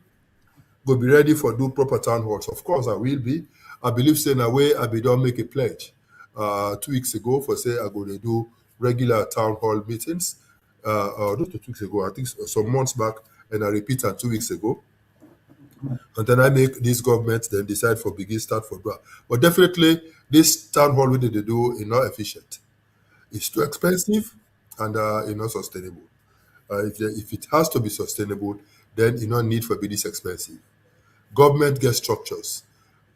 go be ready for do proper town halls, of course I will be. I believe say in a way I be done make a pledge 2 weeks ago for say I go to do regular town hall meetings. Not 2 weeks ago, I think some months back, and I repeat that 2 weeks ago. And then I make this government then decide for begin start for bra. But definitely this town hall we they do is not efficient. It's too expensive and it's not sustainable. If it has to be sustainable, then you don't need for be this expensive. Government gets structures.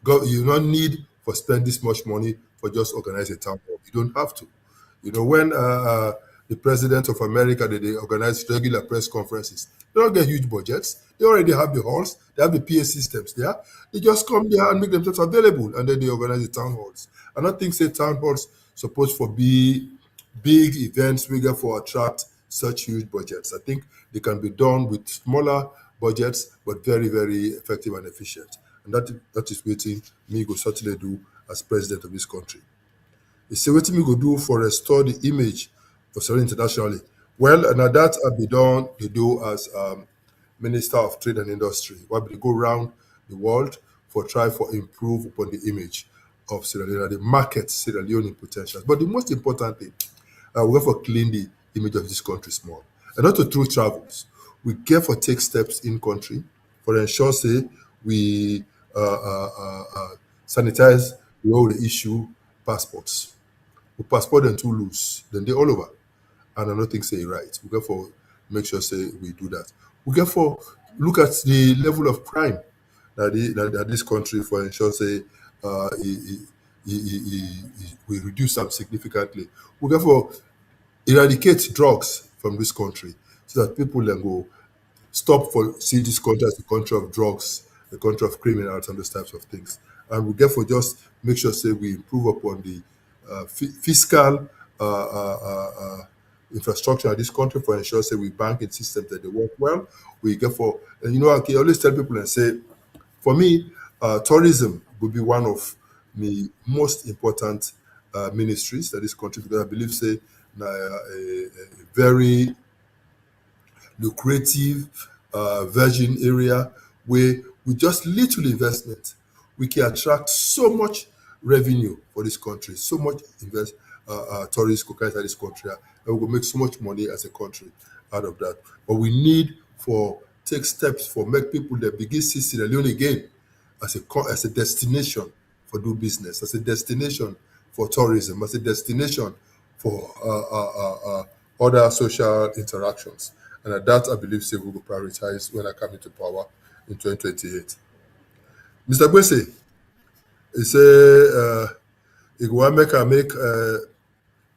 You don't need for spend this much money for just organize a town hall. You don't have to. You know, when the president of America, they organize regular press conferences. They don't get huge budgets. They already have the halls. They have the PA systems there. They just come there and make themselves available, and then they organize the town halls. I don't think say town halls supposed to be big events bigger for attract such huge budgets. I think they can be done with smaller budgets, but very, very effective and efficient. And that is what me go certainly do as president of this country. You see what me go do for restore the image of Sierra Leone internationally. Well, and that I be done, they do as Minister of Trade and Industry. Where they go around the world for try for improve upon the image of Sierra Leone, the market Sierra Leone potential. But the most important thing, we have to clean the image of this country small. And not to through travels. We get for take steps in country for ensure say we sanitize the whole issue passports. We passport them too loose, then they all over. And I don't think say right. We get for make sure say we do that. We get for look at the level of crime that this country for ensure say we reduce them significantly. We get for eradicate drugs from this country so that people then go stop for see this country as the country of drugs, the country of criminals and those types of things. And we therefore just make sure say we improve upon the fiscal infrastructure of this country for ensure say we banking systems that they work well. We get for and I can always tell people and say, for me, tourism would be one of the most important ministries that this country because I believe say a very lucrative virgin area where with just little investment we can attract so much revenue for this country, so much tourists could come into this country, and we will make so much money as a country out of that. But we need for take steps for make people that begin see Sierra Leone again as a destination for do business, as a destination for tourism, as a destination for other social interactions. And at that, I believe say we will prioritize when I come into power in 2028. Mr. Gwese, he say, he go make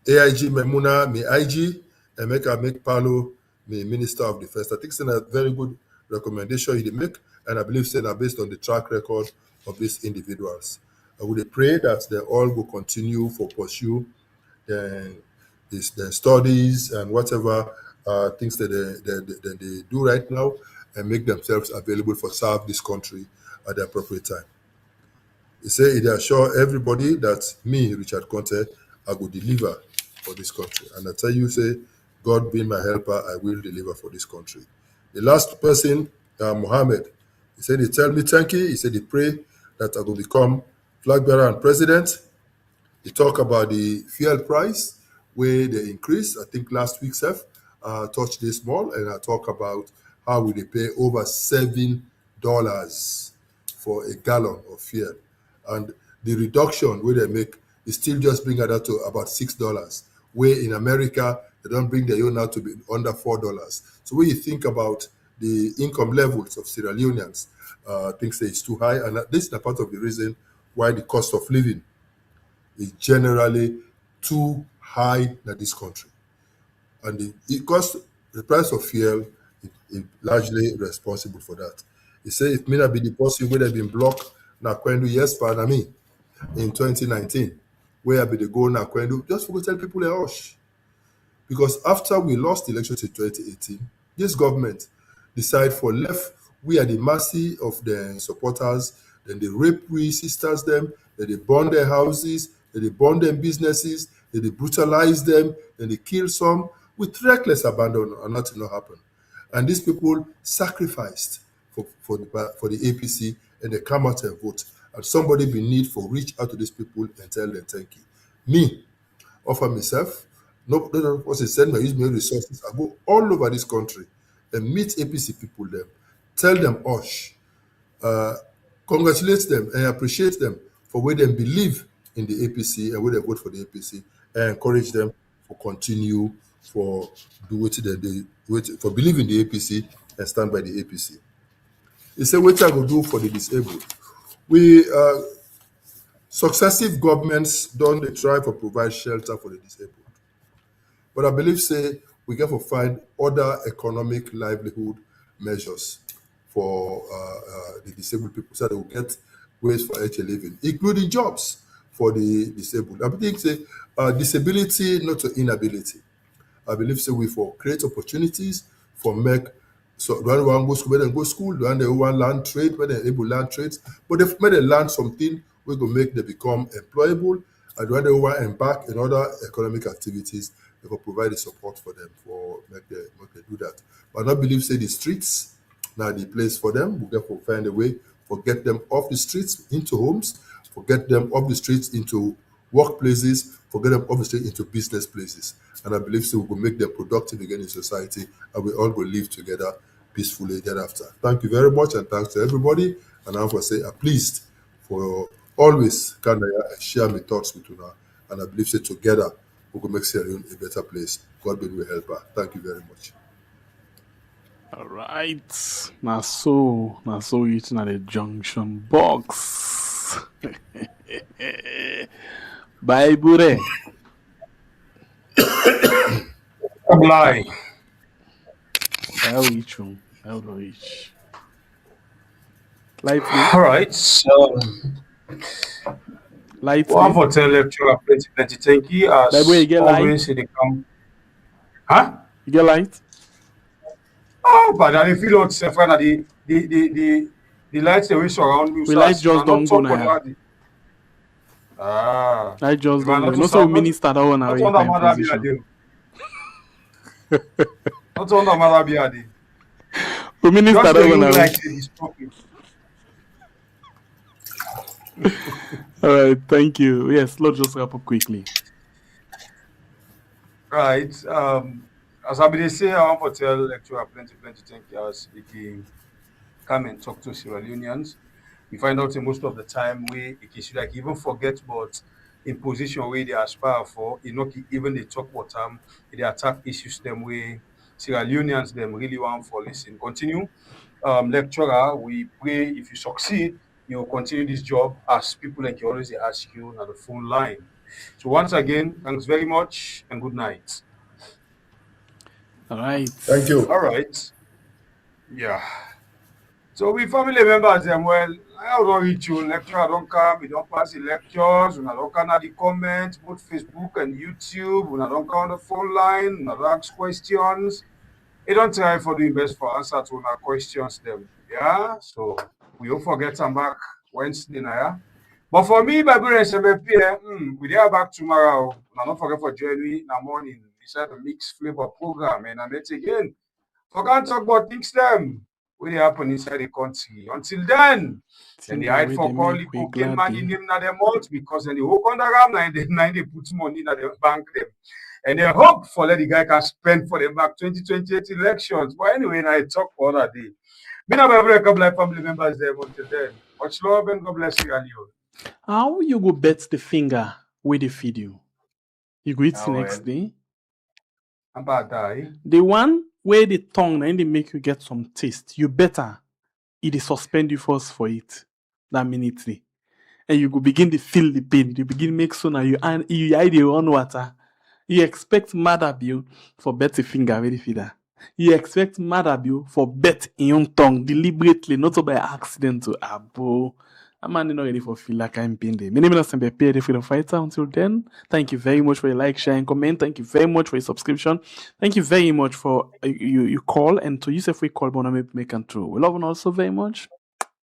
AIG Memuna, me IG, and make Paulo, me Minister of Defense. I think it's a very good recommendation he make, and I believe say that based on the track record of these individuals. I would pray that they all will continue for pursue their studies and whatever things that they do right now and make themselves available for serve this country at the appropriate time. He said they assure everybody that me, Richard Conte, I will deliver for this country. And I tell you, say, God being my helper, I will deliver for this country. The last person, Mohammed, he said, he tell me thank you. He said, he pray that I will become flag bearer and president. He talk about the fuel price, where they increase. I think last week, Seth, touched this small, and I talk about how will they pay over $7 for a gallon of fuel. And the reduction where they make is still just bring that to about $6, where in America, they don't bring their own now to be under $4. So when you think about the income levels of Sierra Leoneans, I think say it's too high. And this is a part of the reason why the cost of living is generally too high in this country. And the price of fuel is largely responsible for that. He said it may not be the person where they've been blocked now yes for me in 2019, where they go now just for to tell people a hush. Because after we lost the election in 2018, this government decided for left, we are the mercy of the supporters, then they rape we sisters them, then they burn their houses, then they burn their businesses, then they brutalize them, then they kill some with reckless abandon and nothing will happen. And these people sacrificed for the APC and they come out and vote. And somebody be need for reach out to these people and tell them thank you. Me, offer myself, no, once I send my use my resources, I go all over this country and meet APC people them, tell them hush, congratulate them and appreciate them for where they believe in the APC and where they vote for the APC and encourage them to continue for do what they for believe in the APC and stand by the APC. He said, what I will do for the disabled. We successive governments don't try to provide shelter for the disabled. But I believe, say, we get to find other economic livelihood measures for the disabled people so they will get ways for a living, including jobs for the disabled. I think, say, disability, not to inability. I believe, say, we for create opportunities for make, so do one want go school, then go school, do they want learn trade, when they're able to learn trades, but if they learn something, we go make them become employable, and when they want to embark in other economic activities, they will provide the support for them for make they do that. But I don't believe, say, the streets now the place for them. We get to find a way for get them off the streets into homes, for get them off the streets into workplaces, for get them off the street into business places. And I believe, so we will make them productive again in society, and we all will live together peacefully thereafter. Thank you very much, and thanks to everybody. And I want to say I'm pleased for always kind of share my thoughts with you now. And I believe, say, together we will make Sierra Leone a better place. God will help her. Thank you very much. All right. Now so eating at the junction box. Bye, Bure. Lie. I'll reach. Lightly. All right. So, lightly. One for 10 lecturer, plenty. Thank you. As always, they come. Huh? You get light? Oh, but I feel like the lights they will surround me. We light just don't go now. Light just don't go. Not so minister that one away by position. Not on the mother be the minister that one away. All right, thank you. Yes, let's just wrap up quickly. Right. As I been say, I want to tell lecturer plenty thank you as he can come and talk to Sierra Leoneans. We find out most of the time we should like even forget about in position where they aspire for, even they talk about they attack issues them way Sierra Leoneans them really want for listen. Continue. Lecturer, we pray if you succeed, you will continue this job as people like you always ask you on the phone line. So once again, thanks very much and good night. All right. Thank you. All right. Yeah. So we family members them well, I don't reach you, lecturer don't come, we don't pass the lectures, we don't come at the comments, both Facebook and YouTube, we don't come on the phone line, we don't ask questions. They don't try for doing best for answer to our questions them. Yeah. So we don't forget I'm back Wednesday night. Yeah? But for me, by being SMFP, we are back tomorrow. And don't forget for joining me in the morning. Inside the mixed flavor program. And I'm again. For can't talk about things them. What happen inside the country. Until then they hide for calling cocaine man in them the month because then they walk on the ram and they put money in the bank them. And they hope for let the guy can spend for them back 2028 elections. But anyway, I talk for other day. Me now a couple of family members there until then. Much love and God bless you and you. How you go bet the finger where they feed you? You go eat the next day? About that, the one where the tongue and they make you get some taste, you better it suspend you first for it that minute. And you go begin to feel the pain. You begin to make so now you hide your own water. You expect mad abuse for bet the finger where they feed her. You expect mad abuse for bet in your tongue deliberately, not by accident to abo. I'm not ready for feel like I'm being there. My name is Sembe, the freedom fighter. Until then, thank you very much for your like, share, and comment. Thank you very much for your subscription. Thank you very much for you call and to use a free call, but make and true. We love you also very much.